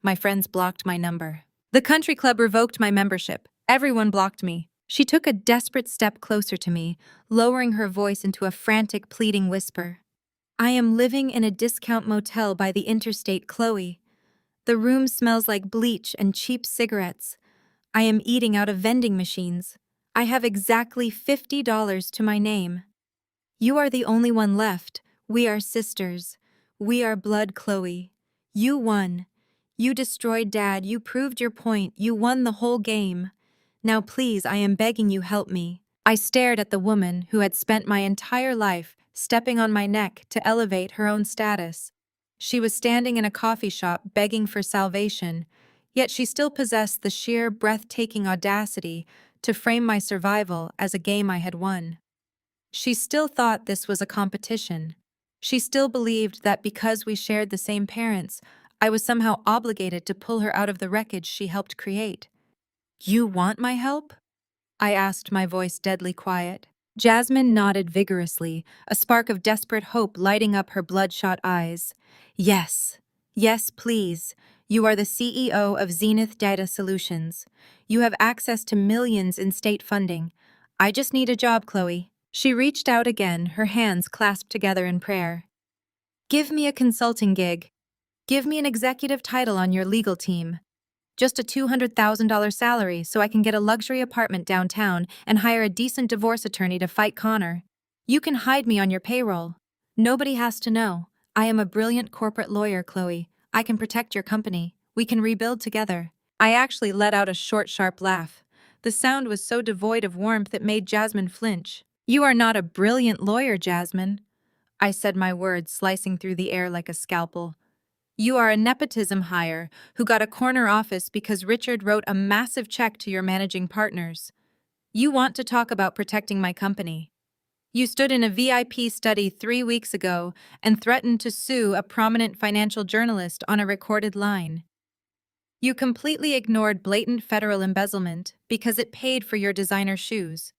My friends blocked my number. The country club revoked my membership. Everyone blocked me. She took a desperate step closer to me, lowering her voice into a frantic, pleading whisper. I am living in a discount motel by the interstate, Chloe. The room smells like bleach and cheap cigarettes. I am eating out of vending machines. I have exactly $50 to my name. You are the only one left. We are sisters. We are blood, Chloe. You won. You destroyed Dad. You proved your point. You won the whole game. Now please, I am begging you, help me. I stared at the woman who had spent my entire life stepping on my neck to elevate her own status. She was standing in a coffee shop begging for salvation, yet she still possessed the sheer, breathtaking audacity to frame my survival as a game I had won. She still thought this was a competition. She still believed that because we shared the same parents, I was somehow obligated to pull her out of the wreckage she helped create. You want my help? I asked, my voice deadly quiet. Jasmine nodded vigorously, a spark of desperate hope lighting up her bloodshot eyes. Yes. Yes, please. You are the CEO of Zenith Data Solutions. You have access to millions in state funding. I just need a job, Chloe. She reached out again, her hands clasped together in prayer. Give me a consulting gig. Give me an executive title on your legal team. Just a $200,000 salary so I can get a luxury apartment downtown and hire a decent divorce attorney to fight Connor. You can hide me on your payroll. Nobody has to know. I am a brilliant corporate lawyer, Chloe. I can protect your company. We can rebuild together. I actually let out a short, sharp laugh. The sound was so devoid of warmth it made Jasmine flinch. You are not a brilliant lawyer, Jasmine. I said, my words slicing through the air like a scalpel. You are a nepotism hire who got a corner office because Richard wrote a massive check to your managing partners. You want to talk about protecting my company. You stood in a VIP study 3 weeks ago and threatened to sue a prominent financial journalist on a recorded line. You completely ignored blatant federal embezzlement because it paid for your designer shoes.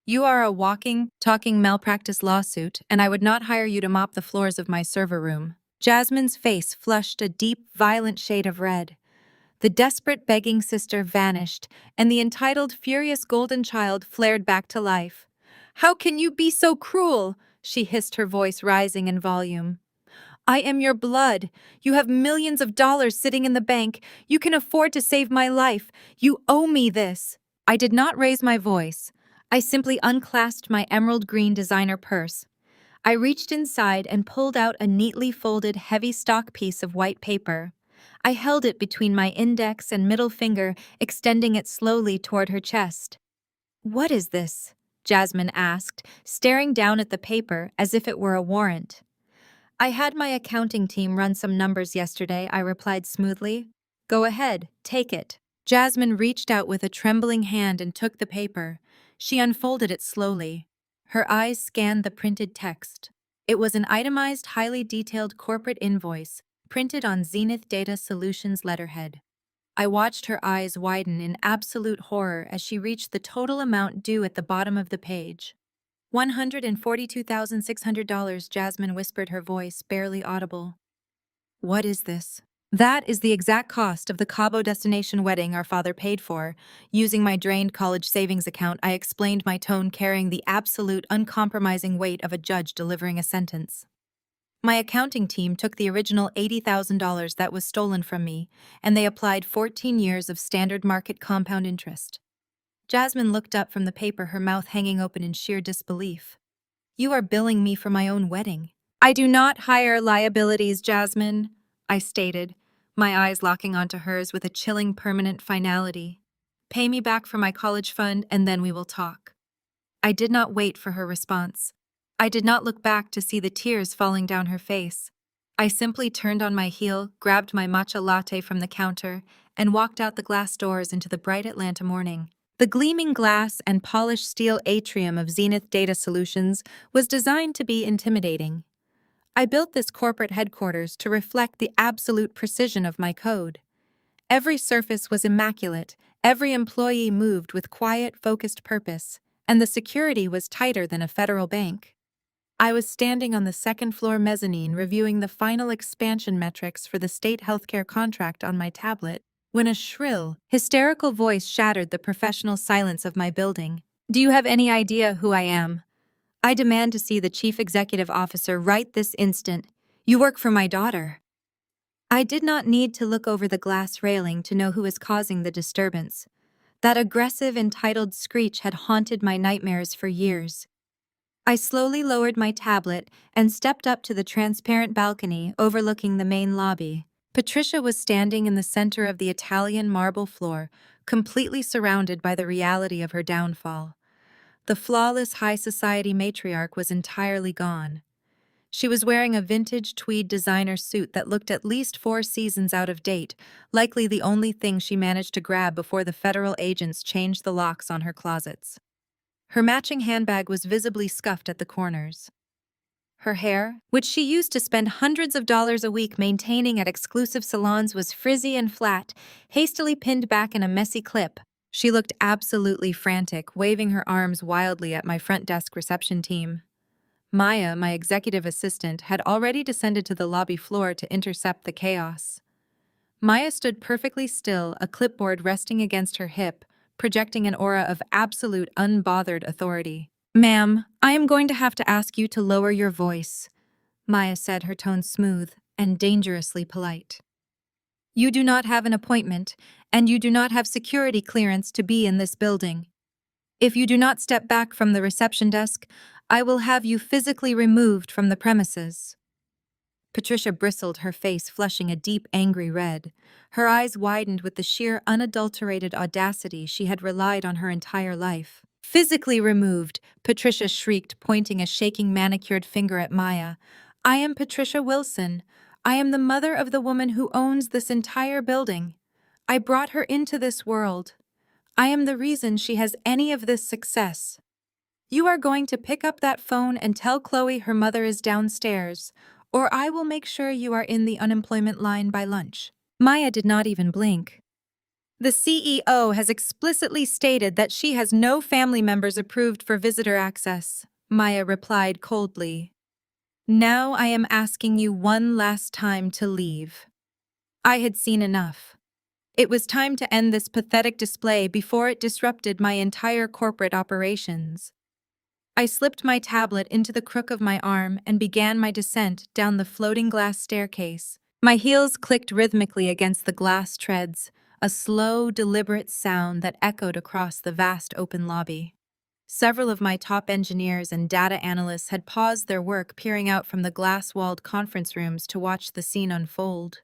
You are a walking, talking malpractice lawsuit, and I would not hire you to mop the floors of my server room. Jasmine's face flushed a deep, violent shade of red. The desperate begging sister vanished, and the entitled, furious golden child flared back to life. How can you be so cruel? She hissed, her voice rising in volume. I am your blood. You have millions of dollars sitting in the bank. You can afford to save my life. You owe me this. I did not raise my voice. I simply unclasped my emerald green designer purse. I reached inside and pulled out a neatly folded, heavy stock piece of white paper. I held it between my index and middle finger, extending it slowly toward her chest. What is this? Jasmine asked, staring down at the paper as if it were a warrant. I had my accounting team run some numbers yesterday, I replied smoothly. Go ahead, take it. Jasmine reached out with a trembling hand and took the paper. She unfolded it slowly. Her eyes scanned the printed text. It was an itemized, highly detailed corporate invoice, printed on Zenith Data Solutions letterhead. I watched her eyes widen in absolute horror as she reached the total amount due at the bottom of the page. $142,600, Jasmine whispered, her voice barely audible. What is this? That is the exact cost of the Cabo destination wedding our father paid for. Using my drained college savings account, I explained, my tone carrying the absolute, uncompromising weight of a judge delivering a sentence. My accounting team took the original $80,000 that was stolen from me, and they applied 14 years of standard market compound interest. Jasmine looked up from the paper, her mouth hanging open in sheer disbelief. You are billing me for my own wedding. I do not hire liabilities, Jasmine, I stated, my eyes locking onto hers with a chilling, permanent finality. Pay me back for my college fund, and then we will talk. I did not wait for her response. I did not look back to see the tears falling down her face. I simply turned on my heel, grabbed my matcha latte from the counter, and walked out the glass doors into the bright Atlanta morning. The gleaming glass and polished steel atrium of Zenith Data Solutions was designed to be intimidating. I built this corporate headquarters to reflect the absolute precision of my code. Every surface was immaculate, every employee moved with quiet, focused purpose, and the security was tighter than a federal bank. I was standing on the second-floor mezzanine reviewing the final expansion metrics for the state healthcare contract on my tablet when a shrill, hysterical voice shattered the professional silence of my building. Do you have any idea who I am? I demand to see the chief executive officer right this instant. You work for my daughter. I did not need to look over the glass railing to know who was causing the disturbance. That aggressive, entitled screech had haunted my nightmares for years. I slowly lowered my tablet and stepped up to the transparent balcony overlooking the main lobby. Patricia was standing in the center of the Italian marble floor, completely surrounded by the reality of her downfall. The flawless high society matriarch was entirely gone. She was wearing a vintage tweed designer suit that looked at least 4 seasons out of date, likely the only thing she managed to grab before the federal agents changed the locks on her closets. Her matching handbag was visibly scuffed at the corners. Her hair, which she used to spend hundreds of dollars a week maintaining at exclusive salons, was frizzy and flat, hastily pinned back in a messy clip. She looked absolutely frantic, waving her arms wildly at my front desk reception team. Maya, my executive assistant, had already descended to the lobby floor to intercept the chaos. Maya stood perfectly still, a clipboard resting against her hip, projecting an aura of absolute unbothered authority. "Ma'am, I am going to have to ask you to lower your voice," Maya said, her tone smooth and dangerously polite. "You do not have an appointment, and you do not have security clearance to be in this building. If you do not step back from the reception desk, I will have you physically removed from the premises." Patricia bristled, her face flushing a deep, angry red. Her eyes widened with the sheer, unadulterated audacity she had relied on her entire life. "Physically removed," Patricia shrieked, pointing a shaking manicured finger at Maya. "I am Patricia Wilson. I am the mother of the woman who owns this entire building. I brought her into this world. I am the reason she has any of this success. You are going to pick up that phone and tell Chloe her mother is downstairs, or I will make sure you are in the unemployment line by lunch." Maya did not even blink. "The CEO has explicitly stated that she has no family members approved for visitor access," Maya replied coldly. "Now I am asking you one last time to leave." I had seen enough. It was time to end this pathetic display before it disrupted my entire corporate operations. I slipped my tablet into the crook of my arm and began my descent down the floating glass staircase. My heels clicked rhythmically against the glass treads, a slow, deliberate sound that echoed across the vast open lobby. Several of my top engineers and data analysts had paused their work peering out from the glass-walled conference rooms to watch the scene unfold.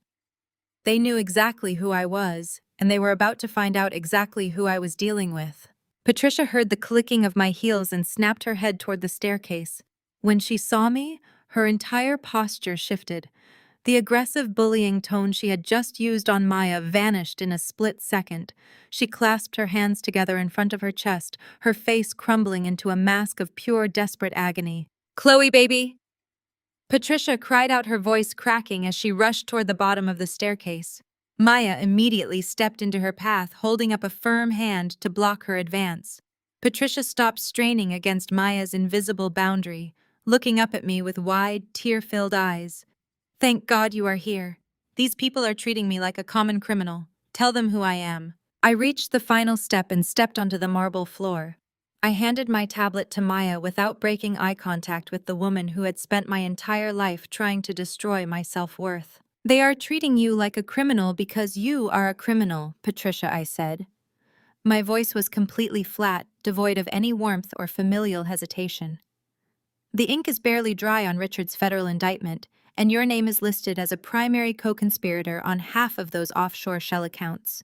They knew exactly who I was, and they were about to find out exactly who I was dealing with. Patricia heard the clicking of my heels and snapped her head toward the staircase. When she saw me, her entire posture shifted. The aggressive bullying tone she had just used on Maya vanished in a split second. She clasped her hands together in front of her chest, her face crumbling into a mask of pure, desperate agony. "Chloe, baby!" Patricia cried out, her voice cracking as she rushed toward the bottom of the staircase. Maya immediately stepped into her path, holding up a firm hand to block her advance. Patricia stopped straining against Maya's invisible boundary, looking up at me with wide, tear-filled eyes. "Thank God you are here. These people are treating me like a common criminal. Tell them who I am." I reached the final step and stepped onto the marble floor. I handed my tablet to Maya without breaking eye contact with the woman who had spent my entire life trying to destroy my self-worth. "They are treating you like a criminal because you are a criminal, Patricia," I said. My voice was completely flat, devoid of any warmth or familial hesitation. "The ink is barely dry on Richard's federal indictment, and your name is listed as a primary co-conspirator on half of those offshore shell accounts.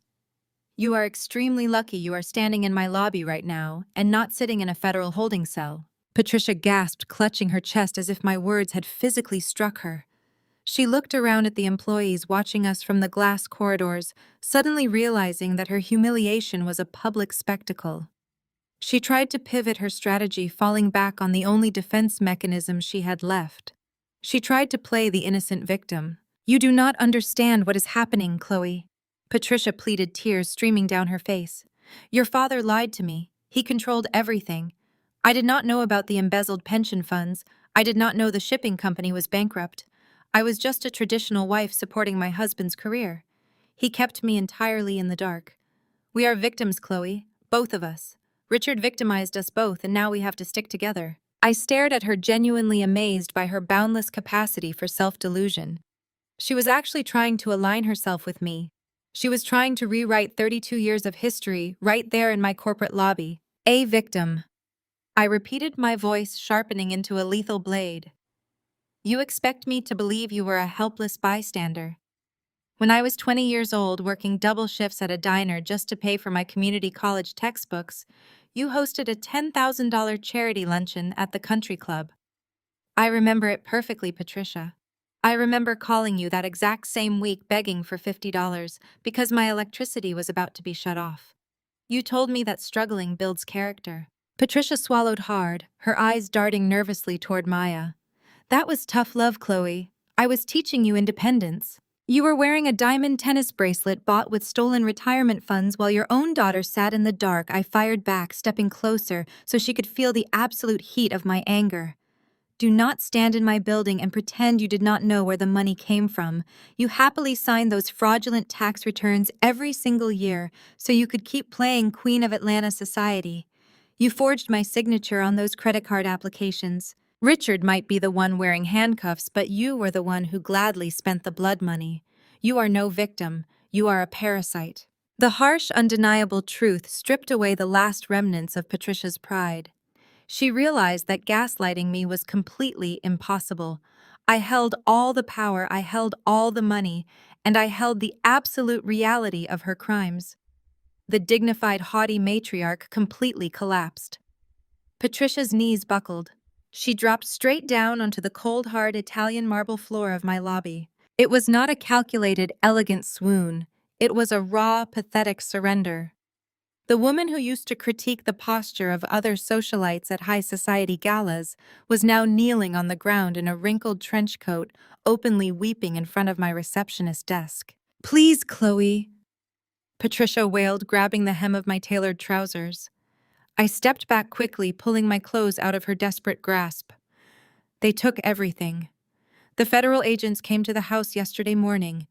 You are extremely lucky you are standing in my lobby right now and not sitting in a federal holding cell." Patricia gasped, clutching her chest as if my words had physically struck her. She looked around at the employees watching us from the glass corridors, suddenly realizing that her humiliation was a public spectacle. She tried to pivot her strategy, falling back on the only defense mechanism she had left. She tried to play the innocent victim. "You do not understand what is happening, Chloe." Patricia pleaded, tears streaming down her face. "Your father lied to me. He controlled everything. I did not know about the embezzled pension funds. I did not know the shipping company was bankrupt. I was just a traditional wife supporting my husband's career. He kept me entirely in the dark. We are victims, Chloe, both of us. Richard victimized us both, and now we have to stick together." I stared at her, genuinely amazed by her boundless capacity for self-delusion. She was actually trying to align herself with me. She was trying to rewrite 32 years of history right there in my corporate lobby. A victim. I repeated, my voice sharpening into a lethal blade. You expect me to believe you were a helpless bystander. When I was 20 years old, working double shifts at a diner just to pay for my community college textbooks, you hosted a $10,000 charity luncheon at the country club. I remember it perfectly, Patricia. I remember calling you that exact same week begging for $50 because my electricity was about to be shut off. You told me that struggling builds character. Patricia swallowed hard, her eyes darting nervously toward Maya. That was tough love, Chloe. I was teaching you independence. You were wearing a diamond tennis bracelet bought with stolen retirement funds while your own daughter sat in the dark. I fired back, stepping closer so she could feel the absolute heat of my anger. Do not stand in my building and pretend you did not know where the money came from. You happily signed those fraudulent tax returns every single year so you could keep playing Queen of Atlanta society. You forged my signature on those credit card applications. Richard might be the one wearing handcuffs, but you were the one who gladly spent the blood money. You are no victim. You are a parasite. The harsh, undeniable truth stripped away the last remnants of Patricia's pride. She realized that gaslighting me was completely impossible. I held all the power, I held all the money, and I held the absolute reality of her crimes. The dignified, haughty matriarch completely collapsed. Patricia's knees buckled. She dropped straight down onto the cold, hard Italian marble floor of my lobby. It was not a calculated, elegant swoon. It was a raw, pathetic surrender. The woman who used to critique the posture of other socialites at high society galas was now kneeling on the ground in a wrinkled trench coat, openly weeping in front of my receptionist desk. "Please, Chloe," Patricia wailed, grabbing the hem of my tailored trousers. I stepped back quickly, pulling my clothes out of her desperate grasp. They took everything. The federal agents came to the house yesterday morning.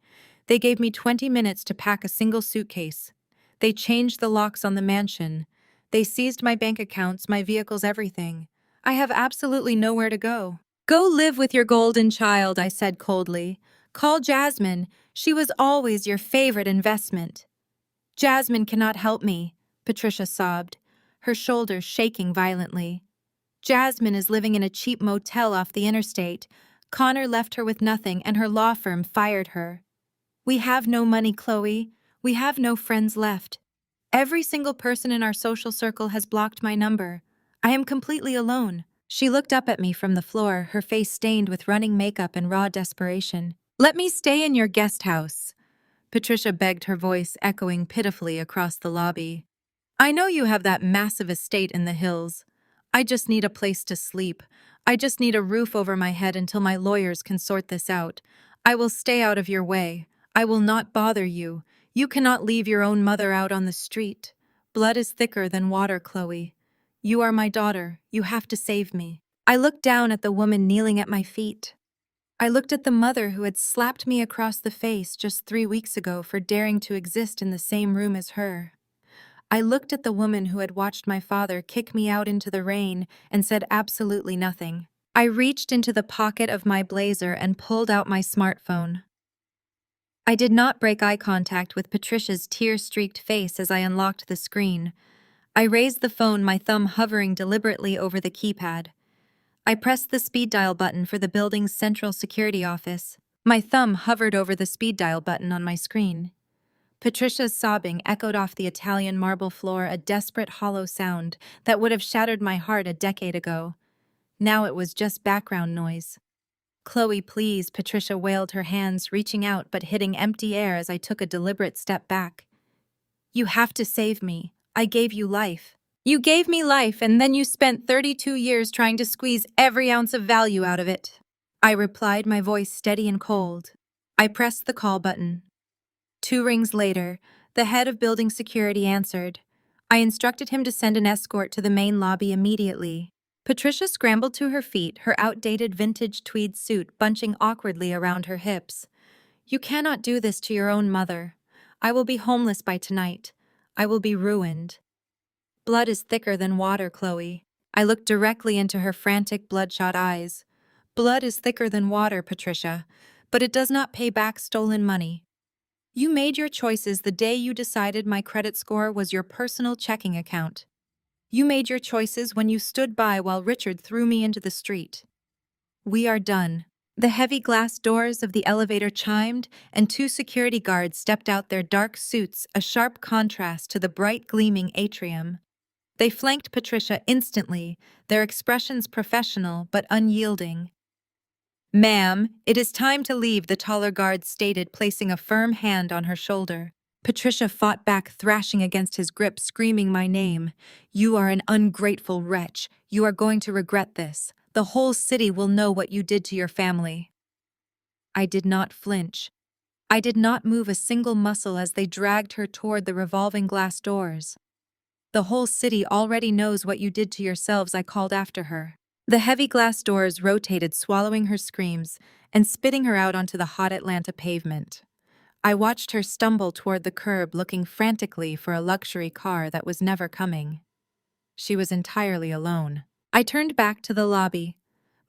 They gave me 20 minutes to pack a single suitcase. They changed the locks on the mansion. They seized my bank accounts, my vehicles, everything. I have absolutely nowhere to go. Go live with your golden child, I said coldly. Call Jasmine. She was always your favorite investment. Jasmine cannot help me, Patricia sobbed, her shoulders shaking violently. Jasmine is living in a cheap motel off the interstate. Connor left her with nothing and her law firm fired her. We have no money, Chloe. We have no friends left. Every single person in our social circle has blocked my number. I am completely alone. She looked up at me from the floor, her face stained with running makeup and raw desperation. Let me stay in your guest house, Patricia begged, her voice echoing pitifully across the lobby. I know you have that massive estate in the hills. I just need a place to sleep. I just need a roof over my head until my lawyers can sort this out. I will stay out of your way. I will not bother you. You cannot leave your own mother out on the street. Blood is thicker than water, Chloe. You are my daughter. You have to save me. I looked down at the woman kneeling at my feet. I looked at the mother who had slapped me across the face just 3 weeks ago for daring to exist in the same room as her. I looked at the woman who had watched my father kick me out into the rain and said absolutely nothing. I reached into the pocket of my blazer and pulled out my smartphone. I did not break eye contact with Patricia's tear-streaked face as I unlocked the screen. I raised the phone, my thumb hovering deliberately over the keypad. I pressed the speed dial button for the building's central security office. My thumb hovered over the speed dial button on my screen. Patricia's sobbing echoed off the Italian marble floor, a desperate, hollow sound that would have shattered my heart a decade ago. Now it was just background noise. Chloe, please, Patricia wailed, her hands reaching out but hitting empty air as I took a deliberate step back. You have to save me. I gave you life. You gave me life, and then you spent 32 years trying to squeeze every ounce of value out of it. I replied, my voice steady and cold. I pressed the call button. 2 rings later, the head of building security answered. I instructed him to send an escort to the main lobby immediately. Patricia scrambled to her feet, her outdated vintage tweed suit bunching awkwardly around her hips. You cannot do this to your own mother. I will be homeless by tonight. I will be ruined. Blood is thicker than water, Chloe. I looked directly into her frantic, bloodshot eyes. Blood is thicker than water, Patricia, but it does not pay back stolen money. You made your choices the day you decided my credit score was your personal checking account. You made your choices when you stood by while Richard threw me into the street. We are done. The heavy glass doors of the elevator chimed, and two security guards stepped out, their dark suits a sharp contrast to the bright gleaming atrium. They flanked Patricia instantly, their expressions professional but unyielding. "Ma'am, it is time to leave," the taller guard stated, placing a firm hand on her shoulder. Patricia fought back, thrashing against his grip, screaming my name. "You are an ungrateful wretch. You are going to regret this. The whole city will know what you did to your family." I did not flinch. I did not move a single muscle as they dragged her toward the revolving glass doors. "The whole city already knows what you did to yourselves," I called after her. The heavy glass doors rotated, swallowing her screams and spitting her out onto the hot Atlanta pavement. I watched her stumble toward the curb, looking frantically for a luxury car that was never coming. She was entirely alone. I turned back to the lobby.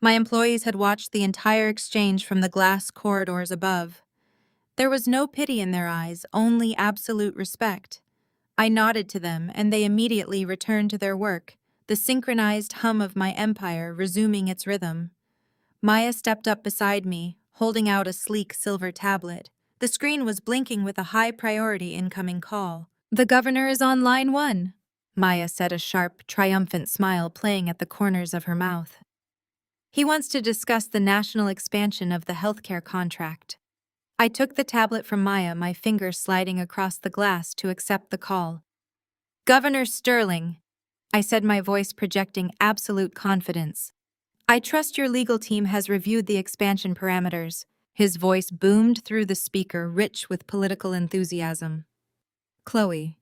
My employees had watched the entire exchange from the glass corridors above. There was no pity in their eyes, only absolute respect. I nodded to them, and they immediately returned to their work, the synchronized hum of my empire resuming its rhythm. Maya stepped up beside me, holding out a sleek silver tablet. The screen was blinking with a high-priority incoming call. "The governor is on line 1, Maya said, a sharp, triumphant smile playing at the corners of her mouth. "He wants to discuss the national expansion of the healthcare contract." I took the tablet from Maya, my fingers sliding across the glass to accept the call. "Governor Sterling," I said, my voice projecting absolute confidence. "I trust your legal team has reviewed the expansion parameters." His voice boomed through the speaker, rich with political enthusiasm. "Chloe,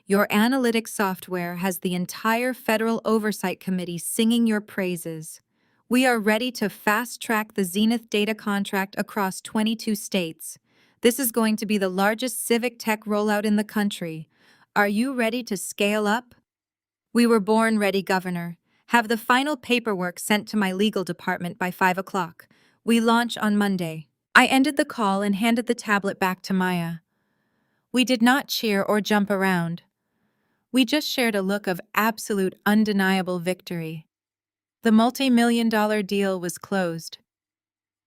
your analytics software has the entire Federal Oversight Committee singing your praises. We are ready to fast-track the Zenith data contract across 22 states. This is going to be the largest civic tech rollout in the country. Are you ready to scale up?" "We were born ready, Governor. Have the final paperwork sent to my legal department by 5 o'clock. We launch on Monday." I ended the call and handed the tablet back to Maya. We did not cheer or jump around. We just shared a look of absolute, undeniable victory. The multi-million-dollar deal was closed.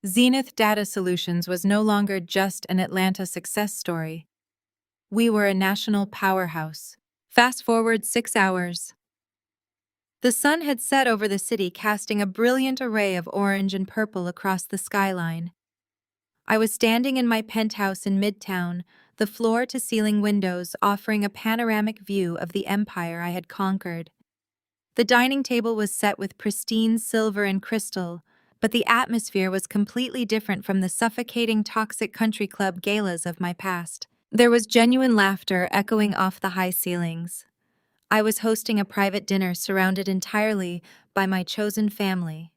Zenith Data Solutions was no longer just an Atlanta success story. We were a national powerhouse. Fast forward 6 hours. The sun had set over the city, casting a brilliant array of orange and purple across the skyline. I was standing in my penthouse in Midtown, the floor-to-ceiling windows offering a panoramic view of the empire I had conquered. The dining table was set with pristine silver and crystal, but the atmosphere was completely different from the suffocating toxic country club galas of my past. There was genuine laughter echoing off the high ceilings. I was hosting a private dinner surrounded entirely by my chosen family.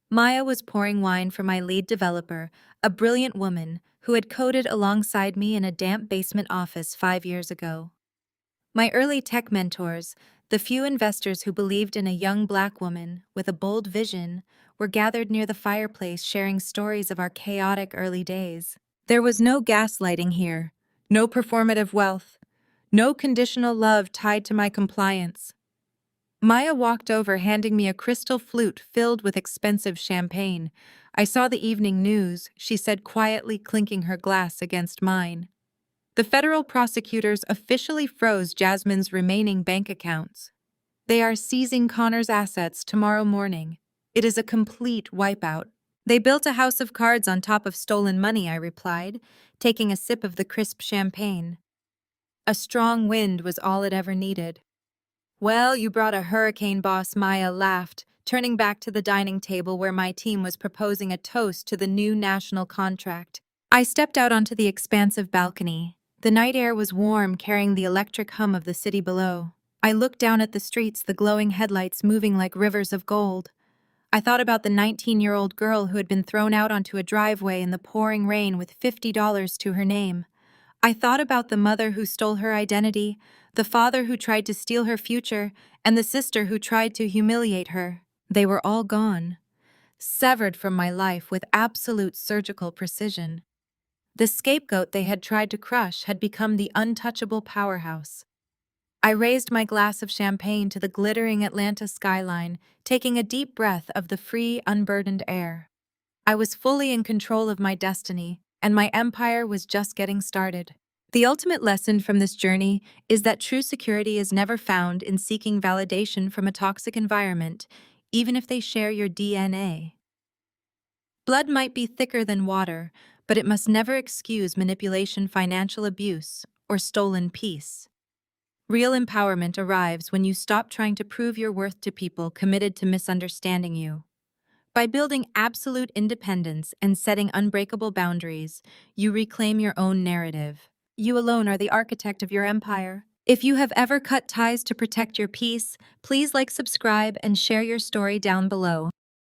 Maya was pouring wine for my lead developer, a brilliant woman who had coded alongside me in a damp basement office 5 years ago. My early tech mentors, the few investors who believed in a young black woman with a bold vision, were gathered near the fireplace sharing stories of our chaotic early days. There was no gaslighting here, no performative wealth, no conditional love tied to my compliance. Maya walked over, handing me a crystal flute filled with expensive champagne. "I saw the evening news," she said quietly, clinking her glass against mine. "The federal prosecutors officially froze Jasmine's remaining bank accounts. They are seizing Connor's assets tomorrow morning. It is a complete wipeout." "They built a house of cards on top of stolen money," I replied, taking a sip of the crisp champagne. A strong wind was all it ever needed. "Well, you brought a hurricane, boss," Maya laughed, turning back to the dining table where my team was proposing a toast to the new national contract. I stepped out onto the expansive balcony. The night air was warm, carrying the electric hum of the city below. I looked down at the streets, the glowing headlights moving like rivers of gold. I thought about the 19-year-old girl who had been thrown out onto a driveway in the pouring rain with $50 to her name. I thought about the mother who stole her identity, the father who tried to steal her future, and the sister who tried to humiliate her. They were all gone, severed from my life with absolute surgical precision. The scapegoat they had tried to crush had become the untouchable powerhouse. I raised my glass of champagne to the glittering Atlanta skyline, taking a deep breath of the free, unburdened air. I was fully in control of my destiny, and my empire was just getting started. The ultimate lesson from this journey is that true security is never found in seeking validation from a toxic environment, even if they share your DNA. Blood might be thicker than water, but it must never excuse manipulation, financial abuse, or stolen peace. Real empowerment arrives when you stop trying to prove your worth to people committed to misunderstanding you. By building absolute independence and setting unbreakable boundaries, you reclaim your own narrative. You alone are the architect of your empire. If you have ever cut ties to protect your peace, please like, subscribe, and share your story down below.